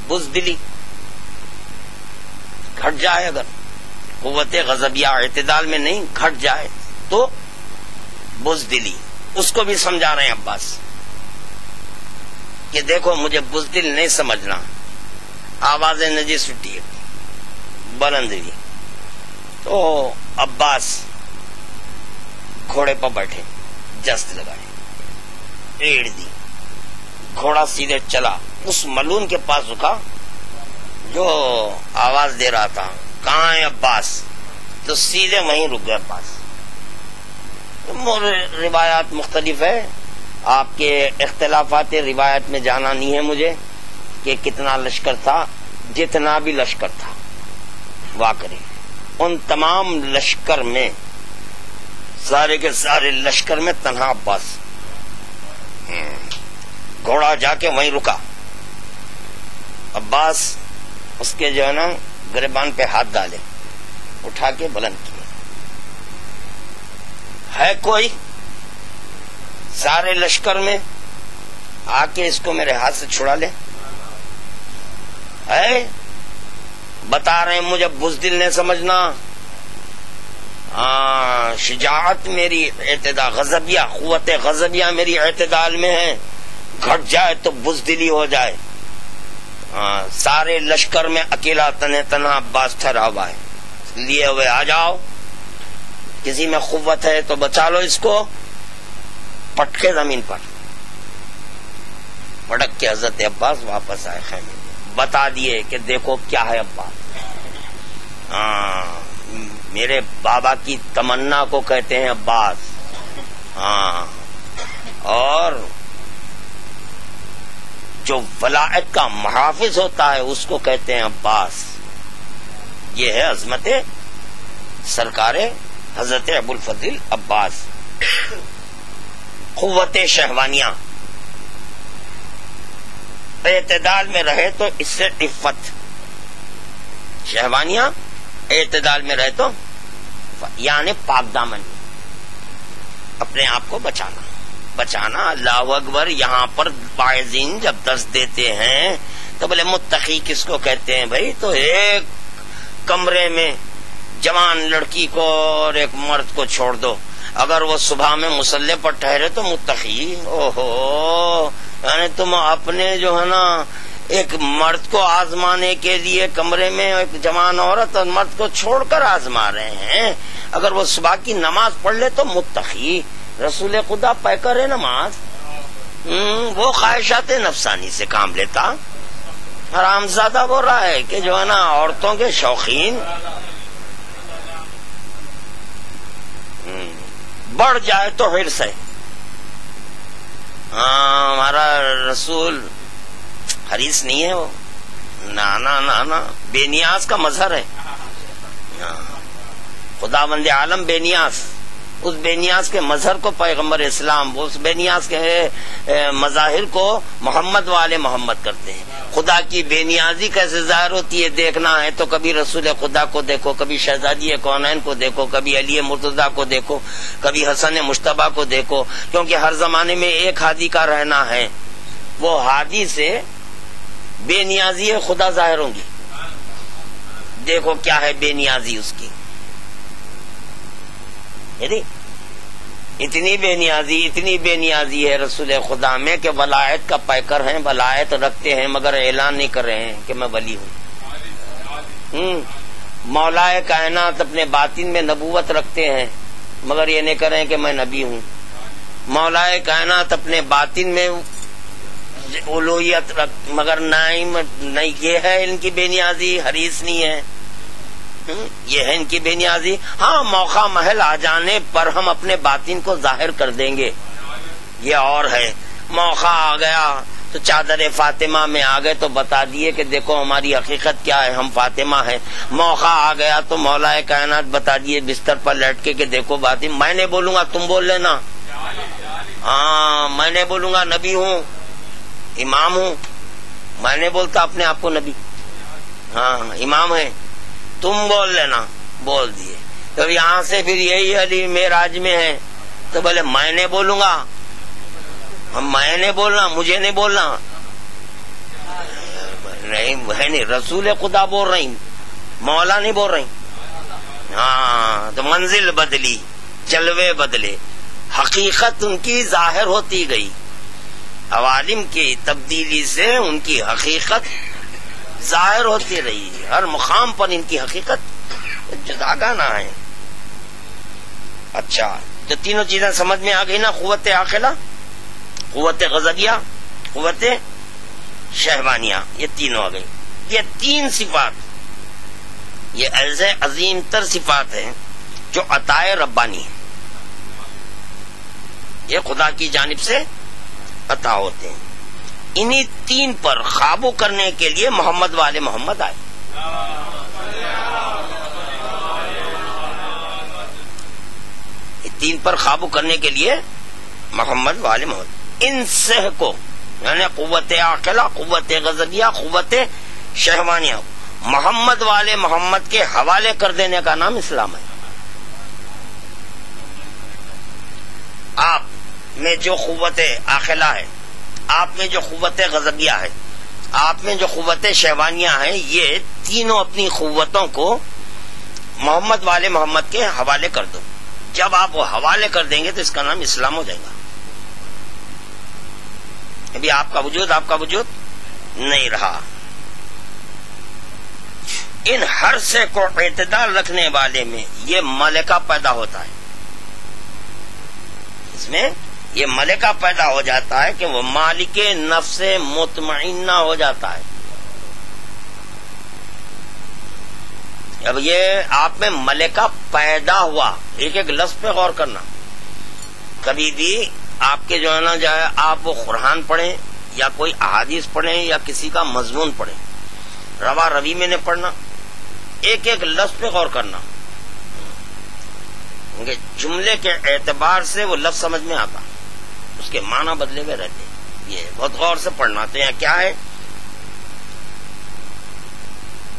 Speaker 1: بزدلی. گھٹ جائے اگر قوت غضبیہ اعتدال میں نہیں گھٹ جائے تو بزدلی. اس کو بھی سمجھا رہے ہیں عباس کہ دیکھو مجھے بزدل نہیں سمجھنا. آوازیں نجیس اٹھی بلند ہوئی تو عباس گھوڑے پر بیٹھے، جست لگائے، ایڑ دی، گھوڑا سیدھے چلا. اس ملون کے پاس رکا جو آواز دے رہا تھا، کہاں ہے عباس؟ تو سیدھے وہیں رک گئے عباس. روایات مختلف ہے، آپ کے اختلافات روایت میں جانا نہیں ہے مجھے کہ کتنا لشکر تھا. جتنا بھی لشکر تھا واقعی ان تمام لشکر میں، سارے کے سارے لشکر میں تنہا عباس. گھوڑا جا کے وہیں رکا. عباس اس کے جو ہے نا گریبان پہ ہاتھ ڈالے، اٹھا کے بلند کیے. ہے کوئی سارے لشکر میں آ کے اس کو میرے ہاتھ سے چھڑا لے؟ ہے؟ بتا رہے ہیں مجھے بزدل نہیں سمجھنا. شجاعت میری اعتدال، غضبیہ قوت غضبیہ میری اعتدال میں ہے. گھٹ جائے تو بزدلی ہو جائے. سارے لشکر میں اکیلا تنہا عباس ٹھہرا ہوا ہے. لیے ہوئے آ جاؤ، کسی میں قوت ہے تو بچا لو اس کو. پٹکے زمین پر پٹک کے حضرت عباس واپس آئے خیمے میں. بتا دیے کہ دیکھو کیا ہے عباس، میرے بابا کی تمنا کو کہتے ہیں عباس. اور جو ولایت کا محافظ ہوتا ہے اس کو کہتے ہیں عباس. یہ ہے عظمت سرکار حضرت ابو الفضل عباس. قوت شہوانیہ اعتدال میں رہے تو اس سے عفت. شہوانیہ اعتدال میں رہے تو یعنی پاک دامن، اپنے آپ کو بچانا. اللہ اکبر. یہاں پر باعثین جب دست دیتے ہیں تو بولے متقی کس کو کہتے ہیں بھائی؟ تو ایک کمرے میں جوان لڑکی کو اور ایک مرد کو چھوڑ دو، اگر وہ صبح میں مصلی پر ٹھہرے تو متقی. اوہو، یعنی تم اپنے جو ہے نا ایک مرد کو آزمانے کے لیے کمرے میں ایک جوان عورت اور مرد کو چھوڑ کر آزما رہے ہیں. اگر وہ صبح کی نماز پڑھ لے تو متقی. رسول خدا پیکر ہے نماز، وہ خواہشات نفسانی سے کام لیتا. حرامزادہ بول رہا ہے کہ جو ہے نا عورتوں کے شوقین. بڑھ جائے تو حرص ہے. ہمارا رسول حریص نہیں ہے، وہ نا بے نیاز کا مظہر ہے. خداوند عالم بے نیاز، اس بے نیاز کے مظہر کو پیغمبر اسلام، اس بے نیاز کے مظاہر کو محمد والے محمد کرتے ہیں. خدا کی بے نیازی کیسے ظاہر ہوتی ہے دیکھنا ہے تو کبھی رسول خدا کو دیکھو، کبھی شہزادی کونین کو دیکھو، کبھی علی مرتضیٰ کو دیکھو، کبھی حسن مشتبہ کو دیکھو. کیونکہ ہر زمانے میں ایک ہادی کا رہنا ہے. وہ ہادی سے بے نیازی خدا ظاہر ہوں گی. دیکھو کیا ہے بے نیازی اس کی. اتنی بے نیازی ہے رسول خدا میں کہ ولایت کا پیکر ہیں، ولایت رکھتے ہیں مگر اعلان نہیں کر رہے ہیں کہ میں ولی ہوں. مولائے کائنات اپنے باطن میں نبوت رکھتے ہیں مگر یہ نہیں کر رہے ہیں کہ میں نبی ہوں. مولائے کائنات اپنے باطن میں الوہیت مگر نہیں. یہ ہے ان کی بے نیازی. حریص نہیں ہے، یہ ہے ان کی بے نیازی. ہاں، موقع محل آ جانے پر ہم اپنے باطن کو ظاہر کر دیں گے، یہ اور ہے. موقع آ گیا تو چادر فاطمہ میں آ گئے تو بتا دیے کہ دیکھو ہماری حقیقت کیا ہے، ہم فاطمہ ہیں۔ موقع آ گیا تو مولا کائنات بتا دیے بستر پر لیٹ کے کہ دیکھو بات ہی میں نے بولوں گا تم بول لینا، ہاں میں نے بولوں گا نبی ہوں امام ہوں، میں نے بولتا اپنے آپ کو نبی، ہاں امام ہے، تم بول لینا، بول دیے۔ تو یہاں سے پھر یہی علی معراج میں ہے تو بولے میں نے بولوں گا، میں نے بولنا، مجھے نہیں بولنا، نہیں رسول خدا بول رہی، مولا نہیں بول رہی۔ ہاں تو منزل بدلی، جلوے بدلے، حقیقت ان کی ظاہر ہوتی گئی، عوالم کی تبدیلی سے ان کی حقیقت ظاہر ہوتی رہی، ہر مقام پر ان کی حقیقت جداگانہ ہے۔ اچھا تو تینوں چیزیں سمجھ میں آ گئی نا، قوت عاقلہ، قوت غضبیہ، قوت شہوانیہ، یہ تینوں آ گئی۔ یہ تین صفات یہ ایسے عظیم تر صفات ہیں جو عطائے ربانی ہیں، یہ خدا کی جانب سے عطا ہوتے ہیں۔ انہی تین پر قابو کرنے کے لیے محمد والے محمد آئے۔ تین پر قابو کرنے کے لیے محمد والے محمد، ان سہ کو یعنی قوت عاقلہ، قوت غضبیہ، قوت شہوانیہ محمد والے محمد کے حوالے کر دینے کا نام اسلام ہے۔ آپ میں جو قوت عاقلہ ہے، آپ میں جو قوت غضبیہ ہے، آپ میں جو قوت شہوانیہ ہے، یہ تینوں اپنی قوتوں کو محمد والے محمد کے حوالے کر دو۔ جب آپ وہ حوالے کر دیں گے تو اس کا نام اسلام ہو جائے گا۔ ابھی آپ کا وجود نہیں رہا۔ ان ہر سے کو اعتدال رکھنے والے میں یہ ملکہ پیدا ہوتا ہے، اس میں یہ ملکہ پیدا ہو جاتا ہے کہ وہ مالک نفس مطمئنہ ہو جاتا ہے۔ اب یہ آپ میں ملکہ پیدا ہوا، ایک ایک لفظ پہ غور کرنا۔ کبھی بھی آپ کے جو ہے نا جائے آپ وہ قرآن پڑھیں یا کوئی احادیث پڑھیں یا کسی کا مضمون پڑھیں، روا روی میں نے پڑھنا، ایک ایک لفظ پہ غور کرنا، جملے کے اعتبار سے وہ لفظ سمجھ میں آتا، اس کے معنی بدلے ہوئے رہتے، یہ بہت غور سے پڑھنا۔ تو یہاں کیا ہے،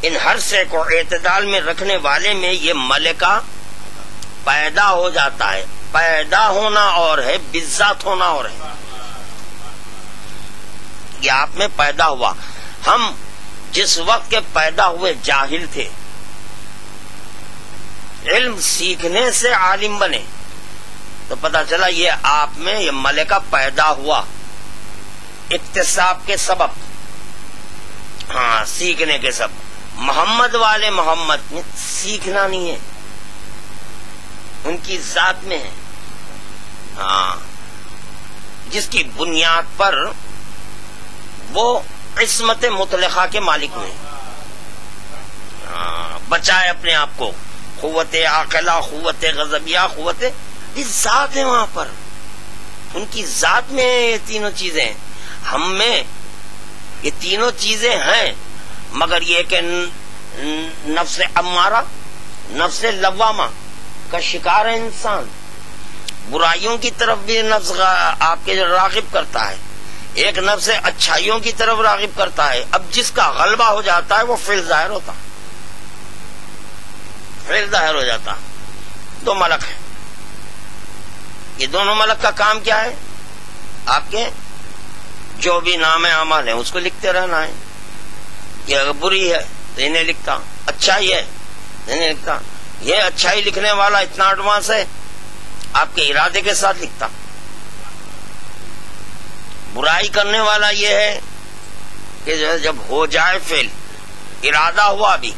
Speaker 1: ان ہر سے کو اعتدال میں رکھنے والے میں یہ ملکہ پیدا ہو جاتا ہے۔ پیدا ہونا اور ہے، بذات ہونا اور ہے۔ یہ آپ میں پیدا ہوا۔ ہم جس وقت کے پیدا ہوئے جاہل تھے، علم سیکھنے سے عالم بنے تو پتہ چلا یہ آپ میں یہ ملکہ پیدا ہوا اکتساب کے سبب، ہاں سیکھنے کے سبب۔ محمد والے محمد میں سیکھنا نہیں ہے، ان کی ذات میں ہے، ہاں جس کی بنیاد پر وہ عصمت مطلقہ کے مالک ہوئے، بچائے اپنے آپ کو۔ قوت عاقلہ، قوت غضبیہ، قوت ذات ہے وہاں پر، ان کی ذات میں یہ تینوں چیزیں، ہم میں یہ تینوں چیزیں ہیں، مگر یہ کہ نفس امارہ، نفس لوامہ کا شکار ہے انسان، برائیوں کی طرف بھی نفس آپ کے راغب کرتا ہے، ایک نفس اچھائیوں کی طرف راغب کرتا ہے۔ اب جس کا غلبہ ہو جاتا ہے وہ فعل ظاہر ہوتا، فعل ظاہر ہو جاتا۔ دو ملک ہیں، یہ دونوں ملک کا کام کیا ہے، آپ کے جو بھی نام اعمال ہیں اس کو لکھتے رہنا ہے۔ یہ اگر بری ہے تو انہیں لکھتا، اچھائی ہے انہیں لکھتا۔ یہ اچھائی لکھنے والا اتنا ایڈوانس ہے، آپ کے ارادے کے ساتھ لکھتا۔ برائی کرنے والا یہ ہے کہ جب ہو جائے فعل، ارادہ ہوا، ابھی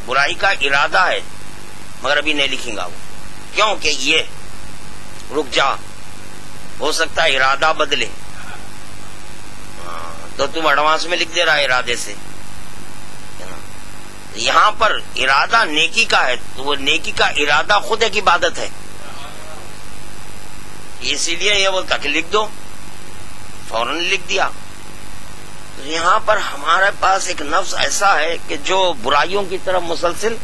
Speaker 1: برائی کا ارادہ ہے مگر ابھی نہیں لکھیں گا وہ، کیوں کہ یہ رک جا، ہو سکتا ہے ارادہ بدلے، تو تم ایڈوانس میں لکھ دے رہا ہے ارادے سے۔ یہاں پر ارادہ نیکی کا ہے تو وہ نیکی کا ارادہ خود ایک عبادت ہے، اسی لیے یہ بولتا کہ لکھ دو، فوراً لکھ دیا. تو یہاں پر ہمارے پاس ایک نفس ایسا ہے کہ جو برائیوں کی طرف مسلسل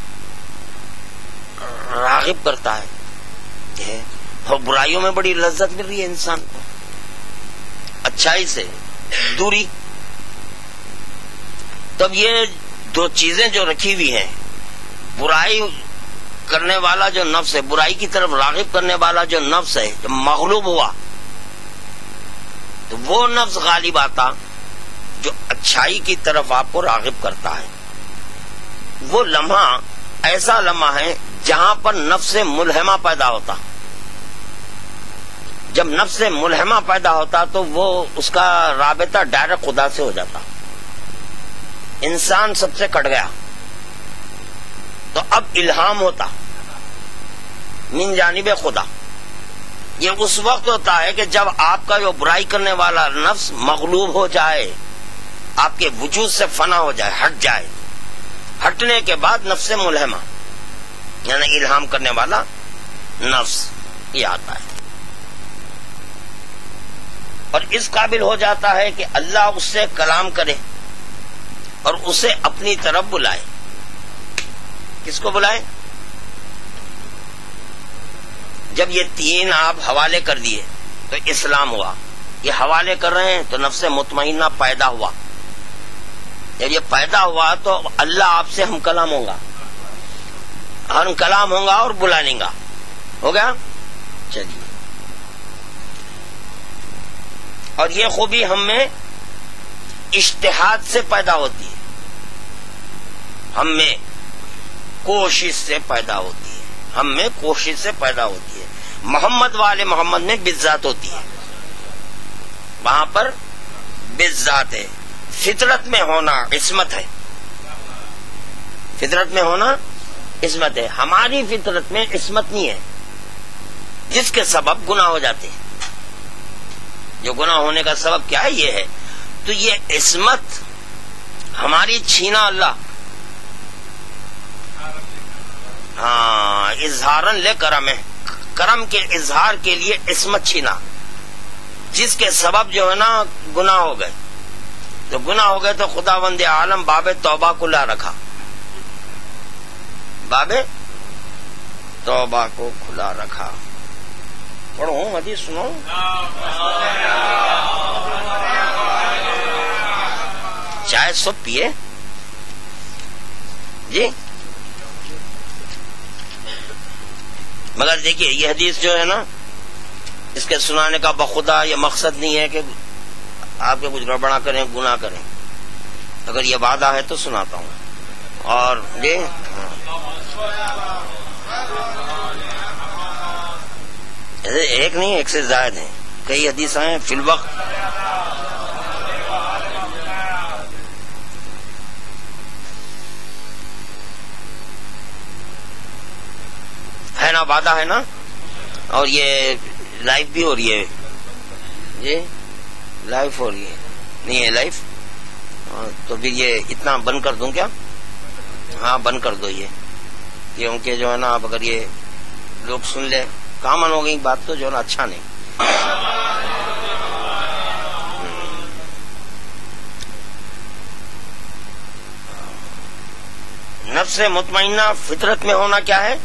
Speaker 1: راغب کرتا ہے، اور برائیوں میں بڑی لذت مل رہی ہے انسان کو، اچھائی سے دوری. تب یہ دو چیزیں جو رکھی ہوئی ہیں، برائی کرنے والا جو نفس ہے، برائی کی طرف راغب کرنے والا جو نفس ہے، جب مغلوب ہوا تو وہ نفس غالب آتا جو اچھائی کی طرف آپ کو راغب کرتا ہے. وہ لمحہ ایسا لمحہ ہے جہاں پر نفس ملہمہ پیدا ہوتا. جب نفس ملہمہ پیدا ہوتا تو وہ اس کا رابطہ ڈائریکٹ خدا سے ہو جاتا. انسان سب سے کٹ گیا تو اب الہام ہوتا من جانب خدا. یہ اس وقت ہوتا ہے کہ جب آپ کا جو برائی کرنے والا نفس مغلوب ہو جائے، آپ کے وجود سے فنا ہو جائے، ہٹ جائے. ہٹنے کے بعد نفس ملہمہ یعنی الہام کرنے والا نفس یہ آتا ہے، اور اس قابل ہو جاتا ہے کہ اللہ اس سے کلام کرے اور اسے اپنی طرف بلائے. کس کو بلائے؟ جب یہ تین آپ حوالے کر دیے تو اسلام ہوا. یہ حوالے کر رہے ہیں تو نفس مطمئنہ پیدا ہوا. جب یہ پیدا ہوا تو اللہ آپ سے ہم کلام ہوگا، ہم کلام ہوگا اور بلا لیں گا. ہو گیا؟ چلیے. اور یہ خوبی ہم میں اجتہاد سے پیدا ہوتی ہے، ہم میں کوشش سے پیدا ہوتی ہے، ہم میں کوشش سے پیدا ہوتی ہے. محمد والے محمد میں بذات ہوتی ہے، وہاں پر بذات ہے. فطرت میں ہونا عصمت ہے، فطرت میں ہونا عصمت ہے. ہماری فطرت میں عصمت نہیں ہے، جس کے سبب گناہ ہو جاتے ہیں. جو گناہ ہونے کا سبب کیا ہے؟ یہ ہے. تو یہ عصمت ہماری چھینا اللہ، ہاں، اظہارن لے کرم ہے، کرم کے اظہار کے لیے عصمت چھینا، جس کے سبب جو ہے نا گناہ ہو گئے. تو گناہ ہو گئے تو خداوند عالم باب توبہ کو لا رکھا، باب توبہ کو کھلا رکھا. پڑھو حدیث سنو. چائے سب پیے جی، مگر دیکھیے یہ حدیث جو ہے نا، اس کے سنانے کا بخدا یہ مقصد نہیں ہے کہ آپ کے کچھ گڑبڑا کریں، گناہ کریں. اگر یہ وعدہ ہے تو سناتا ہوں. اور جی ایک نہیں، ایک سے زائد ہیں، کئی حدیث ہیں. فی الوقت ہے نا، وعدہ ہے نا. اور یہ لائف بھی ہو رہی ہے جی، لائف ہو رہی ہے. نہیں ہے لائف تو پھر یہ اتنا بند کر دوں کیا؟ ہاں بند کر دو یہ، کیونکہ جو ہے نا اب اگر یہ لوگ سن لے کامن ہو گئی بات تو جو ہے نا اچھا نہیں. نفس مطمئنہ فطرت میں ہونا کیا ہے؟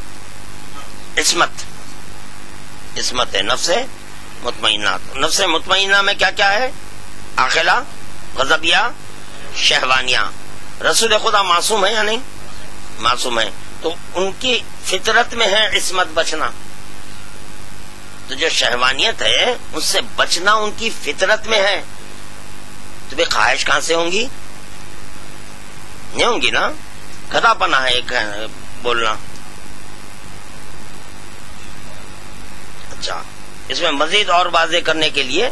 Speaker 1: عصمت، عصمت ہے نفس مطمئنہ. نفس مطمئنہ میں کیا کیا ہے؟ عاقلہ، غضبیہ، شہوانیہ. رسول خدا معصوم ہے یا نہیں؟ معصوم ہے. تو ان کی فطرت میں ہے عصمت، بچنا. تو جو شہوانیت ہے اس سے بچنا ان کی فطرت میں ہے. تو بھی خواہش کہاں سے ہوں گی؟ نہیں ہوں گی نا. کھدا پنا ہے ایک بولنا. اچھا، اس میں مزید اور واضح کرنے کے لیے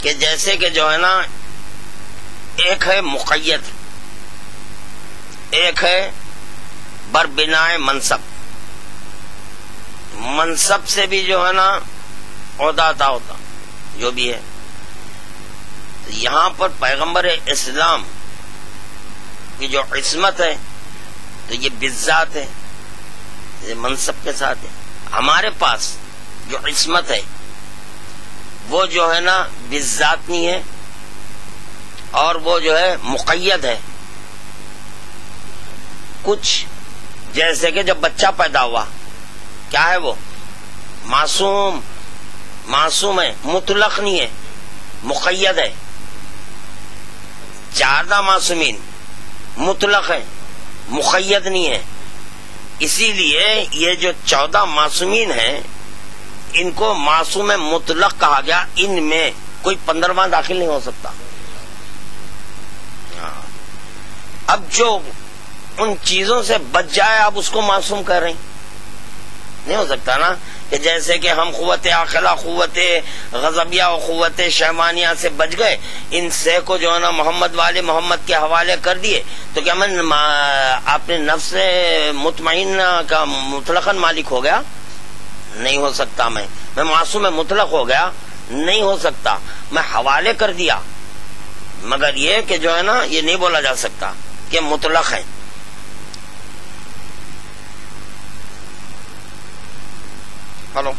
Speaker 1: کہ جیسے کہ جو ہے نا ایک ہے مقید، ایک ہے بربنائے منصب. منصب سے بھی جو ہے نا عہدہ عطا ہوتا جو بھی ہے. یہاں پر پیغمبر اسلام کی جو عصمت ہے تو یہ بذات ہے، یہ منصب کے ساتھ ہے. ہمارے پاس جو عصمت ہے وہ جو ہے نا بالذات نہیں ہے، اور وہ جو ہے مقید ہے. کچھ جیسے کہ جب بچہ پیدا ہوا کیا ہے وہ معصوم، معصوم ہے، مطلق نہیں ہے، مقید ہے. 14 معصومین مطلق ہے، مقید نہیں ہے. اسی لیے یہ جو 14 معصومین ہیں ان کو معصوم مطلق کہا گیا. ان میں کوئی 15واں داخل نہیں ہو سکتا. اب جو ان چیزوں سے بچ جائے آپ اس کو معصوم کر رہے ہیں، نہیں ہو سکتا نا. کہ جیسے کہ ہم قوت عاقلہ، قوت غضبیہ اور قوت شیمانیہ سے بچ گئے، ان سے کو جو ہے نا محمد والے محمد کے حوالے کر دیے، تو کیا میں اپنے نفس مطمئن کا مطلقاً مالک ہو گیا؟ نہیں ہو سکتا. میں معصوم مطلق ہو گیا؟ نہیں ہو سکتا. میں حوالے کر دیا، مگر یہ کہ جو ہے نا یہ نہیں بولا جا سکتا کہ مطلق ہے. ہلو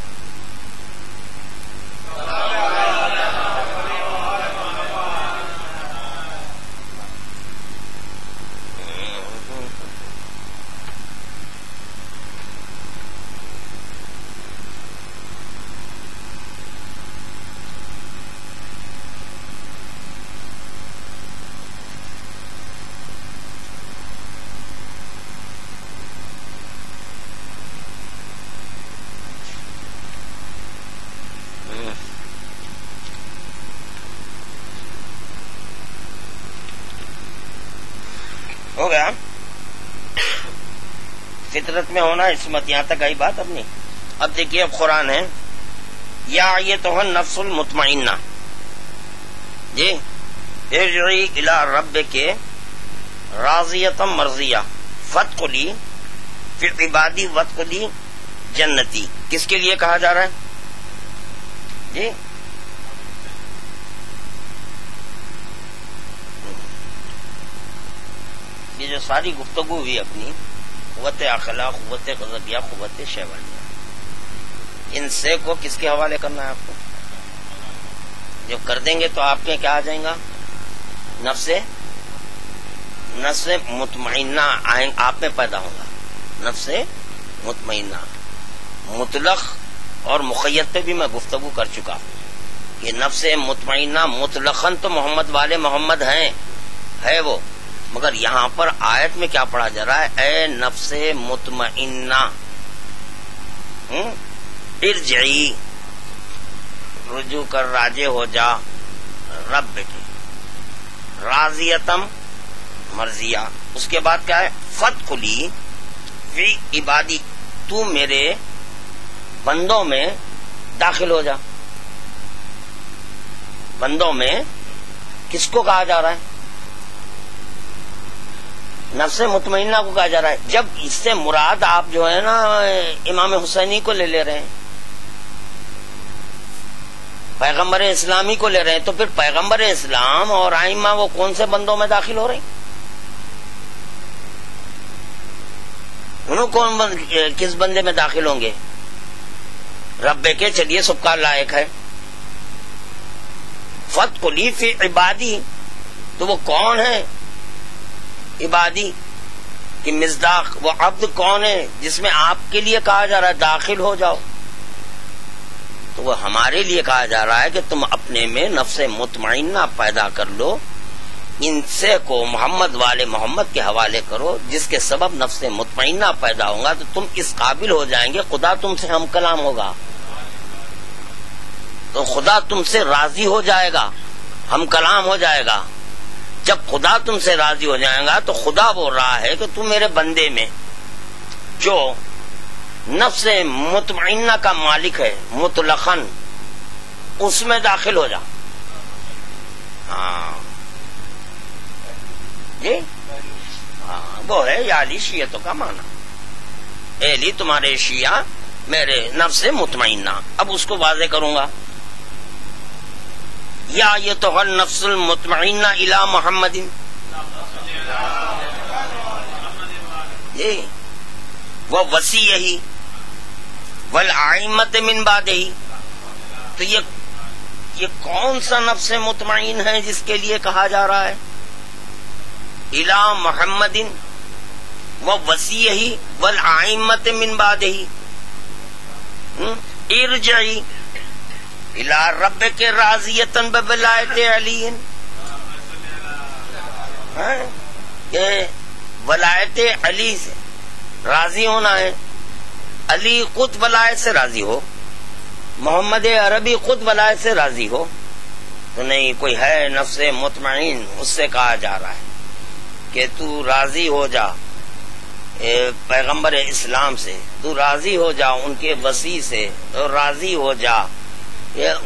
Speaker 1: ہو گیا. فطرت میں ہونا عصمت، یہاں تک آئی بات اپنی. اب دیکھیے اب قرآن ہے یا یہ تو نفس المطمئنہ جی ارجعی الی ربک راضیۃ مرضیہ فادخلی فی عبادی وادخلی جنتی. کس کے لیے کہا جا رہا ہے جی؟ یہ جو ساری گفتگو ہوئی اپنی قوت عاقلہ، قوت غضبیہ، قوت شیوانیہ، ان سے کو کس کے حوالے کرنا ہے آپ کو؟ جو کر دیں گے تو آپ کے کیا آ جائیں گا؟ نفس مطمئنہ آپ میں پیدا ہوگا. نفس مطمئنہ مطلق اور مقید پہ بھی میں گفتگو کر چکا ہوں کہ نفس مطمئنہ مطلقاً تو محمد والے محمد ہیں، ہے وہ، مگر یہاں پر آیت میں کیا پڑھا جا رہا ہے؟ اے نفس مطمئنہ ارجعی، رجوع کر، راجع ہو جا رب کی، راضیتم مرضیہ. اس کے بعد کیا ہے؟ فادخلی فی عبادی، تو میرے بندوں میں داخل ہو جا. بندوں میں کس کو کہا جا رہا ہے؟ نفس مطمئنہ کو کہا جا رہا ہے. جب اس سے مراد آپ جو ہے نا امام حسینی کو لے رہے ہیں، پیغمبر اسلامی کو لے رہے ہیں، تو پھر پیغمبر اسلام اور ائمہ وہ کون سے بندوں میں داخل ہو رہے ہیں؟ انہوں کس بندے میں داخل ہوں گے؟ رب کے. چلیے سب کا لائق ہے. فادخلی فی عبادی، تو وہ کون ہے عبادی کی مصداق؟ وہ عبد کون ہے جس میں آپ کے لیے کہا جا رہا ہے داخل ہو جاؤ؟ تو وہ ہمارے لیے کہا جا رہا ہے کہ تم اپنے میں نفس مطمئنہ پیدا کر لو، ان سے کو محمد والے محمد کے حوالے کرو، جس کے سبب نفس مطمئنہ پیدا ہوگا تو تم اس قابل ہو جائیں گے، خدا تم سے ہم کلام ہوگا، تو خدا تم سے راضی ہو جائے گا، ہم کلام ہو جائے گا. جب خدا تم سے راضی ہو جائے گا تو خدا بول رہا ہے کہ تم میرے بندے میں جو نفس مطمئنہ کا مالک ہے مطلقاً، اس میں داخل ہو جا. ہاں جی، ہاں وہ ہے یا علی شیعتوں کا معنی، اے علی تمہارے شیعہ میرے نفس مطمئنہ. اب اس کو واضح کروں گا. یا یہ تو ہر نفس المطمئنہ الی محمد، وہ وسیع ہی والائمۃ من بعدہ. تو یہ یہ کون سا نفس مطمئن ہے جس کے لیے کہا جا رہا ہے الی محمد و وصیہ والائمۃ من بعدہ ارجعی الی ربک راضیۃ بولایت علی، کہ ولایت علی سے راضی ہونا ہے، علی خود ولایت سے راضی ہو، محمد عربی خود ولایت سے راضی ہو تو نہیں کوئی ہے نفس مطمئن، اس سے کہا جا رہا ہے کہ تو راضی ہو جا پیغمبر اسلام سے، تو راضی ہو جا ان کے وصی سے، تو راضی ہو جا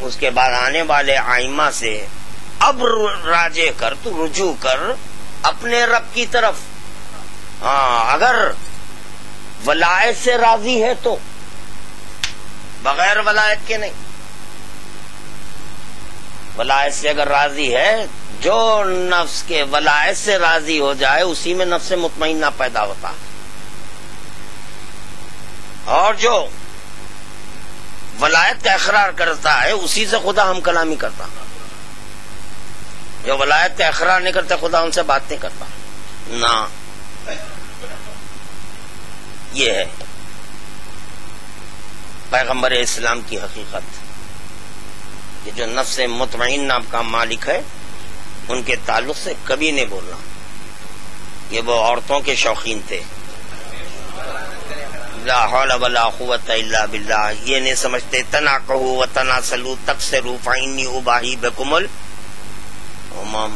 Speaker 1: اس کے بعد آنے والے ائمہ سے، اب راجع کر، تو رجوع کر اپنے رب کی طرف۔ ہاں اگر ولایت سے راضی ہے تو، بغیر ولایت کے نہیں۔ ولایت سے اگر راضی ہے، جو نفس کے ولایت سے راضی ہو جائے اسی میں نفس مطمئنہ پیدا ہوتا، اور جو ولایت کا اقرار کرتا ہے اسی سے خدا ہم کلامی کرتا، جو ولایت کا اقرار نہیں کرتا خدا ان سے بات نہیں کرتا نہ۔ یہ ہے پیغمبر اسلام کی حقیقت کہ جو نفس مطمئنہ کا مالک ہے ان کے تعلق سے کبھی نہیں بولنا۔ یہ وہ عورتوں کے شوقین تھے، لا حول ولا قوت الا باللہ، یہ نہیں سمجھتے تناقحوا وتناسلوا تکسروا فانی اباہی بکم الامم۔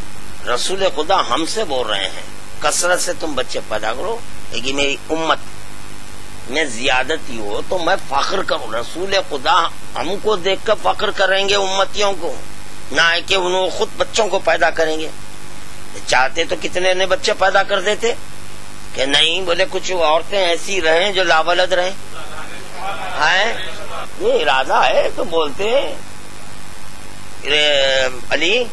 Speaker 1: رسول خدا ہم سے بول رہے ہیں کثرت سے تم بچے پیدا کرو، لیکن میری امت میں زیادتی ہو تو میں فخر کروں۔ رسول خدا ہم کو دیکھ کر فخر کریں گے امتیوں کو، نہ ہے کہ انہوں خود بچوں کو پیدا کریں گے۔ چاہتے تو کتنے نے بچے پیدا کر دیتے کہ نہیں، بولے کچھ عورتیں ایسی رہیں جو لاولد رہیں، یہ ارادہ ہے تو بولتے علی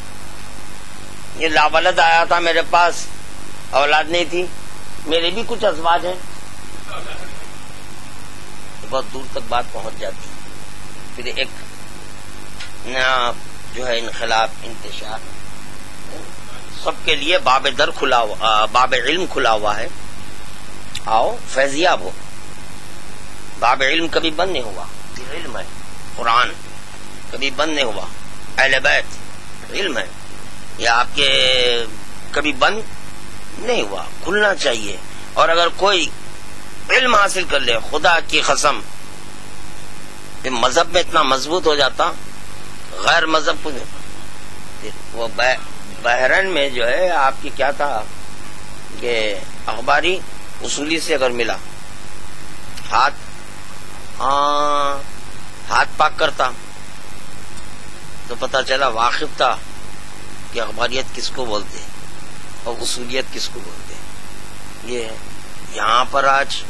Speaker 1: یہ لاولد آیا تھا میرے پاس، اولاد نہیں تھی، میرے بھی کچھ ازواج ہیں، بہت دور تک بات پہنچ جاتی۔ پھر ایک نیا جو ہے انقلاب، انتشار، سب کے لیے باب در کھلا ہوا، باب علم کھلا ہوا ہے، آؤ فیضیاب ہو۔ باب علم کبھی بند نہیں ہوا، یہ علم ہے، قرآن کبھی بند نہیں ہوا، اہل بیت علم ہے، یہ آپ کے کبھی بند نہیں ہوا، کھلنا چاہیے۔ اور اگر کوئی علم حاصل کر لے، خدا کی قسم مذہب میں اتنا مضبوط ہو جاتا، غیر مذہب کو وہ بحرین میں جو ہے آپ کی کیا تھا کہ اخباری اصولی سے اگر ملا، ہاتھ پاک کرتا تو پتہ چلا واقف تھا کہ اخباریت کس کو بولتے اور اصولیت کس کو بولتے۔ یہ ہے یہاں پر آج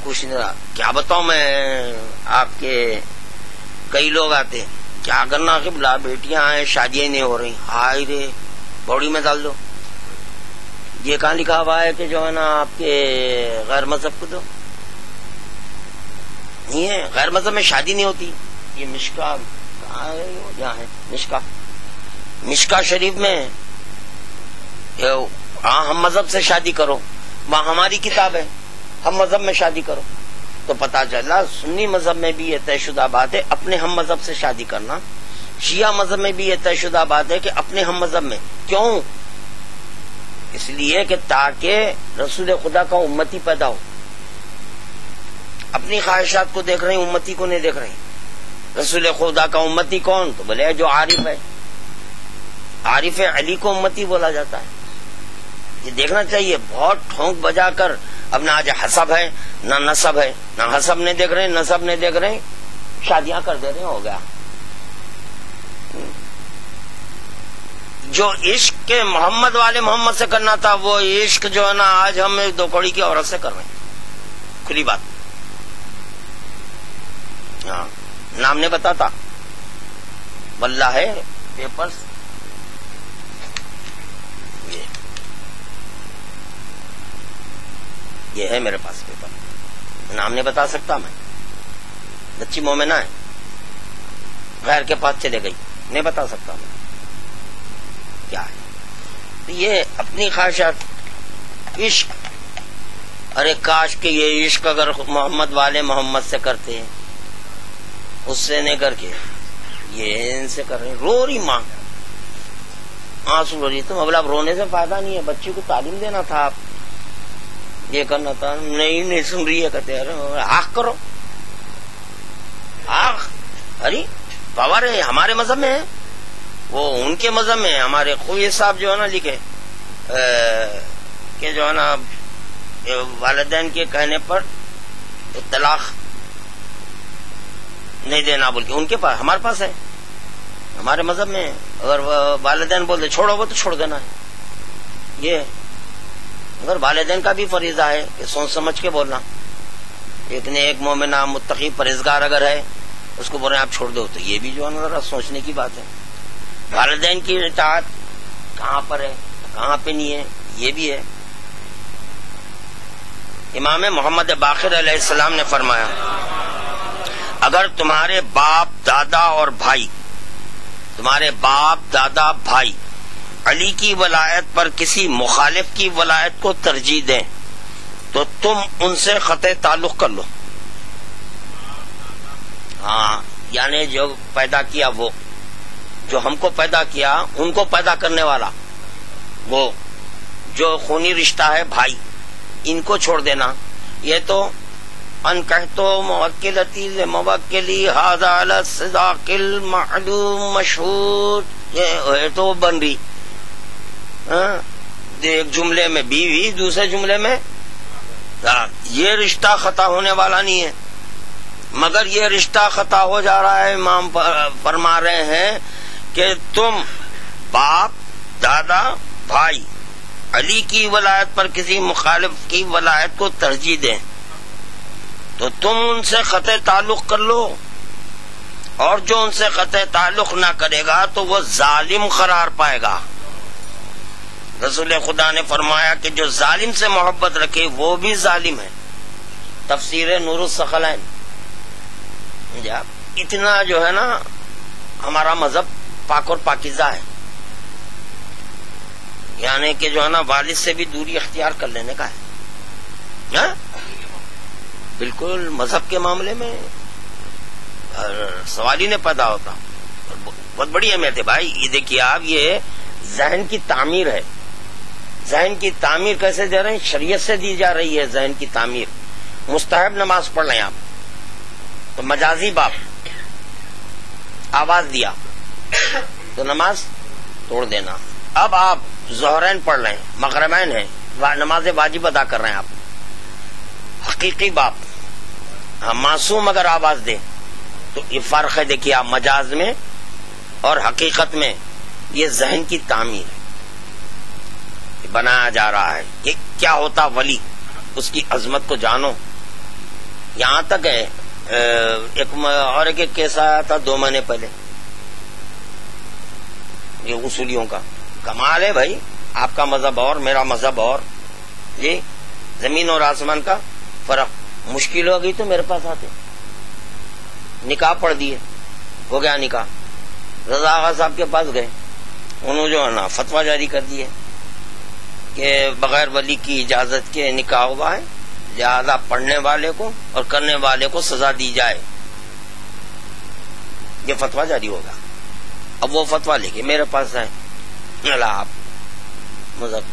Speaker 1: کچھ نہیں رہا۔ کیا بتاؤں میں آپ کے، کئی لوگ آتے کیا کرنا قبلہ، بیٹیاں ہیں شادیاں نہیں ہو رہی، ہائے رے بوڑی میں ڈال دو۔ یہ کہاں لکھا ہوا ہے کہ جو ہے نا آپ کے غیر مذہب کو دو؟ نہیں ہے، غیر مذہب میں شادی نہیں ہوتی۔ یہ مشکا کہاں ہے؟ یہاں ہے مشکا شریف میں، ہاں ہم مذہب سے شادی کرو، وہاں ہماری کتاب ہے، ہم مذہب میں شادی کرو۔ تو پتا چلا سنی مذہب میں بھی یہ طے شدہ بات ہے اپنے ہم مذہب سے شادی کرنا، شیعہ مذہب میں بھی یہ طے شدہ بات ہے کہ اپنے ہم مذہب میں۔ کیوں؟ اس لیے کہ تاکہ رسول خدا کا امتی پیدا ہو۔ اپنی خواہشات کو دیکھ رہے ہیں، امتی کو نہیں دیکھ رہے ہیں۔ رسول خدا کا امتی کون؟ تو بولے جو عارف ہے، عارف علی کو امتی بولا جاتا ہے۔ یہ دیکھنا چاہیے، بہت ٹھونک بجا کر اب نہ آج حسب ہے نہ نسب ہے، نہ حسب نہیں دیکھ رہے نسب نہیں دیکھ رہے، شادیاں کر دے رہے، ہو گیا۔ جو عشق کے محمد والے محمد سے کرنا تھا وہ عشق جو ہے نا آج ہم ایک دو کوڑی کی عورت سے کر رہے ہیں، کھلی بات۔ ہاں نام نہیں بتاتا، واللہ ہے پیپرز، یہ ہے میرے پاس پیپر، نام نہیں بتا سکتا میں۔ بچی مومنہ ہے، غیر کے پاس چلے گئی، نہیں بتا سکتا میں کیا ہے. یہ اپنی خواہشات عشق. ارے کاش کہ یہ عشق اگر محمد والے محمد سے کرتے ہیں, اس سے نہیں کر کے یہ ان سے کر رہے. رو رہی ماں, آنسو رو رہی. تم اب رونے سے فائدہ نہیں ہے, بچی کو تعلیم دینا تھا, آپ یہ کرنا تھا. نہیں سن رہی ہے, کہتے ارے آخ کرو آخ. ارے پاور ہے ہمارے مذہب میں ہے, وہ ان کے مذہب میں ہے. ہمارے خوی صاحب جو ہے نا لکھے کہ جو ہے نا والدین کے کہنے پر طلاق نہیں دینا بول کے ان کے پاس, ہمارے پاس ہے, ہمارے مذہب میں ہے. اگر والدین بول دے چھوڑو گے تو چھوڑ دینا ہے. یہ اگر والدین کا بھی فریضہ ہے کہ سوچ سمجھ کے بولنا. ایک نے ایک مومنہ متقی پرہیزگار اگر ہے, اس کو بول رہے ہیں آپ چھوڑ دو, تو یہ بھی جو ہے نا ذرا سوچنے کی بات ہے. والدین کی اطاعت کہاں پر ہے کہاں پہ نہیں ہے, یہ بھی ہے. امام محمد باقر علیہ السلام نے فرمایا, اگر تمہارے باپ دادا اور بھائی, تمہارے باپ دادا بھائی علی کی ولایت پر کسی مخالف کی ولایت کو ترجیح دیں تو تم ان سے قطع تعلق کر لو. ہاں یعنی جو پیدا کیا, وہ جو ہم کو پیدا کیا, ان کو پیدا کرنے والا, وہ جو خونی رشتہ ہے بھائی, ان کو چھوڑ دینا. یہ تو ان کہتو موکلتی لموکلی ھذا علی الصداق المعلوم مشہور, یہ تو بن رہی ایک جملے میں بیوی, دوسرے جملے میں یہ رشتہ خطا ہونے والا نہیں ہے, مگر یہ رشتہ خطا ہو جا رہا ہے. امام فرما رہے ہیں کہ تم باپ دادا بھائی علی کی ولایت پر کسی مخالف کی ولایت کو ترجیح دیں تو تم ان سے قطع تعلق کر لو, اور جو ان سے قطع تعلق نہ کرے گا تو وہ ظالم قرار پائے گا. رسول خدا نے فرمایا کہ جو ظالم سے محبت رکھے وہ بھی ظالم ہے. تفسیر نور الثقلین. اتنا جو ہے نا ہمارا مذہب پاک اور پاکیزہ ہے, یعنی کہ جو ہے نا والد سے بھی دوری اختیار کر لینے کا ہے. بالکل مذہب کے معاملے میں سوال ہی نہیں پیدا ہوتا. بہت بڑی اہمیت ہے بھائی. یہ دیکھیے آپ, یہ ذہن کی تعمیر ہے. ذہن کی تعمیر کیسے دے رہے ہیں؟ شریعت سے دی جا رہی ہے ذہن کی تعمیر. مستحب نماز پڑھ لیں آپ تو مجازی باپ آواز دیا تو نماز توڑ دینا. اب آپ ظہرین پڑھ لیں, مغربین ہیں, نماز واجب ادا کر رہے ہیں آپ, حقیقی باپ معصوم اگر آواز دے تو یہ فرق ہے. دیکھیے آپ, مجاز میں اور حقیقت میں یہ ذہن کی تعمیر بنایا جا رہا ہے. یہ کیا ہوتا ولی, اس کی عظمت کو جانو. یہاں تک ہے ایک کیس آیا تھا 2 مہینے پہلے, یہ اصولیوں کا کمال ہے بھائی. آپ کا مذہب اور میرا مذہب اور, جی زمین اور آسمان کا فرق. مشکل ہو گئی تو میرے پاس آتے, نکاح پڑھ دیے, ہو گیا نکاح. رضا آغا صاحب کے پاس گئے, انہوں جو ہے نا فتویٰ جاری کر دیے کہ بغیر ولی کی اجازت کے نکاح ہوا ہے, لہذا پڑھنے والے کو اور کرنے والے کو سزا دی جائے. یہ فتویٰ جاری ہوگا. اب وہ فتویٰ لے کے میرے پاس آئے, اللہ آپ مذہب,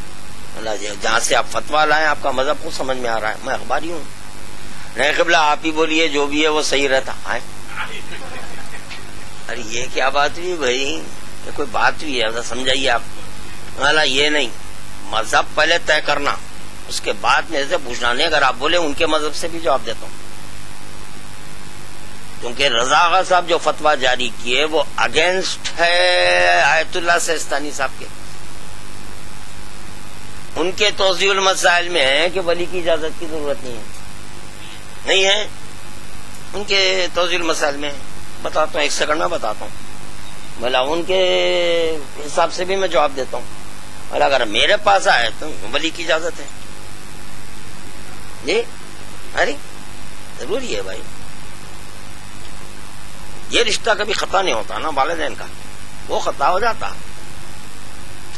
Speaker 1: اللہ جہاں سے آپ فتویٰ لائیں آپ کا مذہب کو سمجھ میں آ رہا ہے, میں اخباری ہوں. نہیں قبلہ آپ ہی بولیے جو بھی ہے وہ صحیح رہتا ہے. ارے یہ کیا بات ہوئی بھائی, یہ کوئی بات ہوئی ہے سمجھائیے آپ. اللہ یہ نہیں, مذہب پہلے طے کرنا, اس کے بعد میرے سے پوچھنا نہیں. اگر آپ بولے ان کے مذہب سے بھی جواب دیتا ہوں, کیونکہ رضا آغا صاحب جو فتویٰ جاری کیے وہ اگینسٹ ہے آیت اللہ سیستانی صاحب کے. ان کے توضیح المسائل میں ہے کہ ولی کی اجازت کی ضرورت نہیں ہے. ان کے توضیح المسائل میں بتاتا ہوں, 1 سیکنڈ میں بتاتا ہوں. بھلا ان کے حساب سے بھی میں جواب دیتا ہوں. اور اگر میرے پاس آئے تو ولی کی اجازت ہے. جی ارے ضروری ہے بھائی, یہ رشتہ کبھی خطا نہیں ہوتا نا والدین کا. وہ خطا ہو جاتا.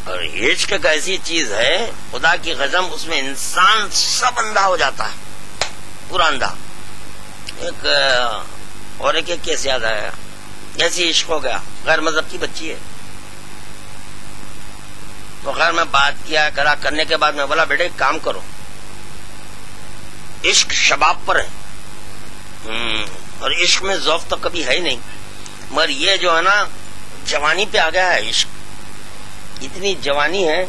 Speaker 1: اور عشق ایک ایسی چیز ہے خدا کی قسم اس میں انسان سب اندھا ہو جاتا ہے, پورا اندھا. ایک اور ایک کیس یاد آیا, ایسی عشق ہو گیا, غیر مذہب کی بچی ہے. تو خیر میں بات کیا کرا, کرنے کے بعد میں بولا بیٹے ایک کام کرو, عشق شباب پر ہے, اور عشق میں ذوق تو کبھی ہے ہی نہیں, مگر یہ جو ہے نا جوانی پہ آ گیا ہے عشق. اتنی جوانی ہے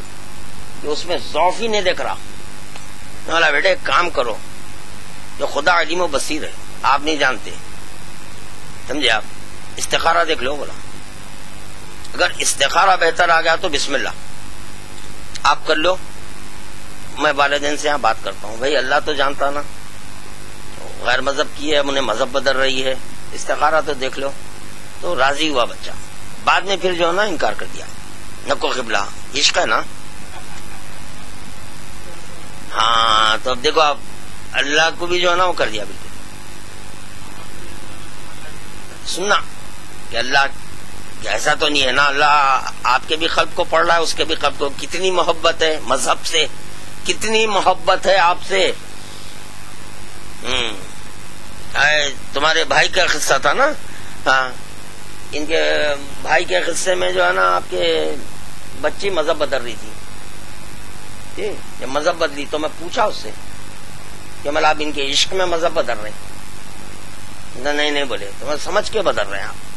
Speaker 1: کہ اس میں ذوق ہی نہیں دیکھ رہا. بولا بیٹے ایک کام کرو, جو خدا علیم و بصیر ہے آپ نہیں جانتے, سمجھے آپ, استخارہ دیکھ لو. بولا اگر استخارہ بہتر آ گیا تو بسم اللہ آپ کر لو, میں والدین سے یہاں بات کرتا ہوں. بھائی اللہ تو جانتا نا, غیر مذہب کی ہے, انہیں مذہب بدل رہی ہے, استخارہ تو دیکھ لو. تو راضی ہوا بچہ. بعد میں پھر جو ہے نا انکار کر دیا, نکو قبلہ, عشق ہے نا. ہاں تو اب دیکھو آپ, اللہ کو بھی جو ہے نا وہ کر دیا بالکل. سننا کہ اللہ ایسا تو نہیں ہے نا, اللہ آپ کے بھی قلب کو پڑھ رہا ہے, اس کے بھی قلب کو. کتنی محبت ہے مذہب سے, کتنی محبت ہے آپ سے. تمہارے بھائی کا قصہ تھا نا, ہاں ان کے بھائی کے قصے میں جو ہے نا آپ کے بچی مذہب بدل رہی تھی. جب مذہب بدلی تو میں پوچھا اس سے کہ مطلب آپ ان کے عشق میں مذہب بدل رہے ہیں. نہیں بولے, تو میں سمجھ کے بدل رہے ہیں آپ.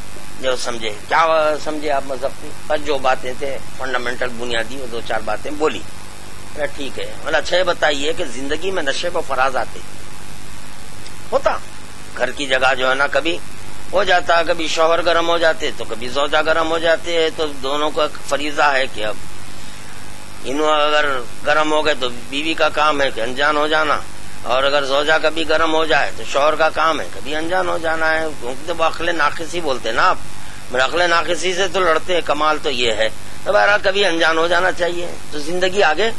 Speaker 1: جو سمجھے, کیا سمجھے آپ مذہب کی, پر جو باتیں تھے فنڈامنٹل بنیادی وہ 2-4 باتیں بولی. ٹھیک ہے, مطلب اچھا یہ بتائیے کہ زندگی میں نشے کو فراز آتے ہوتا, گھر کی جگہ جو ہے نا کبھی ہو جاتا, کبھی شوہر گرم ہو جاتے تو کبھی زوجہ گرم ہو جاتے, تو دونوں کا فریضہ ہے کہ اب انہوں اگر گرم ہو گئے تو بیوی کا کام ہے کہ انجان ہو جانا, اور اگر زوجہ کبھی گرم ہو جائے تو شوہر کا کام ہے کبھی انجان ہو جانا ہے. کیونکہ وہ عقل ناقصی بولتے نا آپ, عقل ناقصی سے تو لڑتے ہیں, کمال تو یہ ہے. تو بہرحال کبھی انجان ہو جانا چاہیے, تو زندگی آگے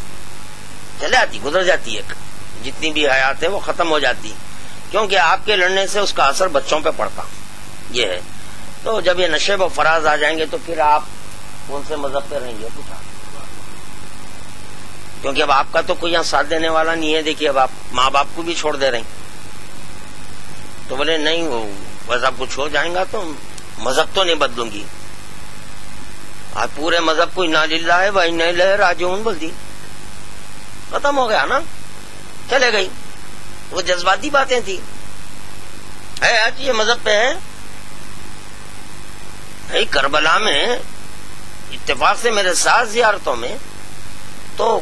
Speaker 1: چلے آتی, گزر جاتی ہے, جتنی بھی حیات ہے وہ ختم ہو جاتی, کیونکہ آپ کے لڑنے سے اس کا اثر بچوں پہ پڑتا, یہ ہے. تو جب یہ نشے و فراز آ جائیں گے تو پھر آپ کون سے مذہب پہ رہیں گے پوچھا, کیونکہ اب آپ کا تو کوئی یہاں ساتھ دینے والا نہیں ہے. دیکھیے اب آپ ماں باپ کو بھی چھوڑ دے رہے ہیں, تو بولے نہیں وہ ویسا کچھ ہو جائیں گا تو مذہب تو نہیں بدلوں گی. آپ پورے مذہب کو انا للہ و انا الیہ راجعون بول دی, ختم ہو گیا نا, چلے گئی. وہ جذباتی باتیں تھی, ہے آج یہ مذہب پہ ہے. کربلا میں اتفاق سے میرے ساتھ زیارتوں میں تو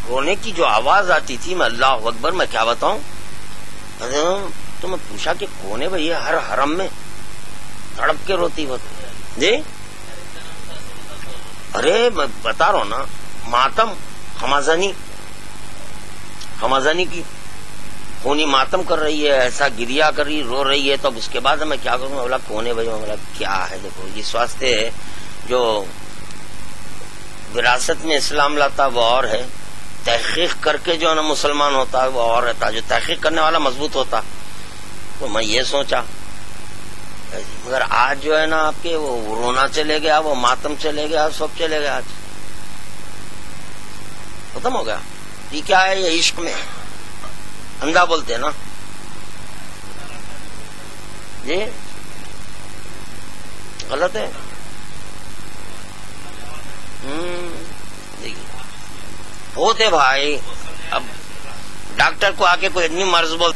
Speaker 1: رونے کی جو آواز آتی تھی, میں اللہ اکبر, میں کیا بتاؤں. تو میں پوچھا کہ کون ہے بھائی ہر حرم میں تڑپ کے روتی ہوتی جی. ارے میں بتا رہا ہوں نا, ماتم خمازانی کی خونی ماتم کر رہی ہے, ایسا گریا کر رہی, رو رہی ہے. تو اب اس کے بعد میں کیا کروں, بولا کون ہے بھائی, بولا کیا ہے. دیکھو اس واسطے جو وراثت میں اسلام لاتا وہ اور ہے, تحقیق کر کے جو ہے نا مسلمان ہوتا ہے وہ اور رہتا, جو تحقیق کرنے والا مضبوط ہوتا. تو میں یہ سوچا, مگر آج جو ہے نا آپ کے وہ رونا چلے گیا, وہ ماتم چلے گیا, سب چلے گیا, آج ختم ہو گیا. یہ کیا ہے, یہ عشق میں اندھا بولتے ہیں نا جی, غلط ہے. ہوتے بھائی, اب ڈاکٹر کو آ کے کوئی اتنی مرض بول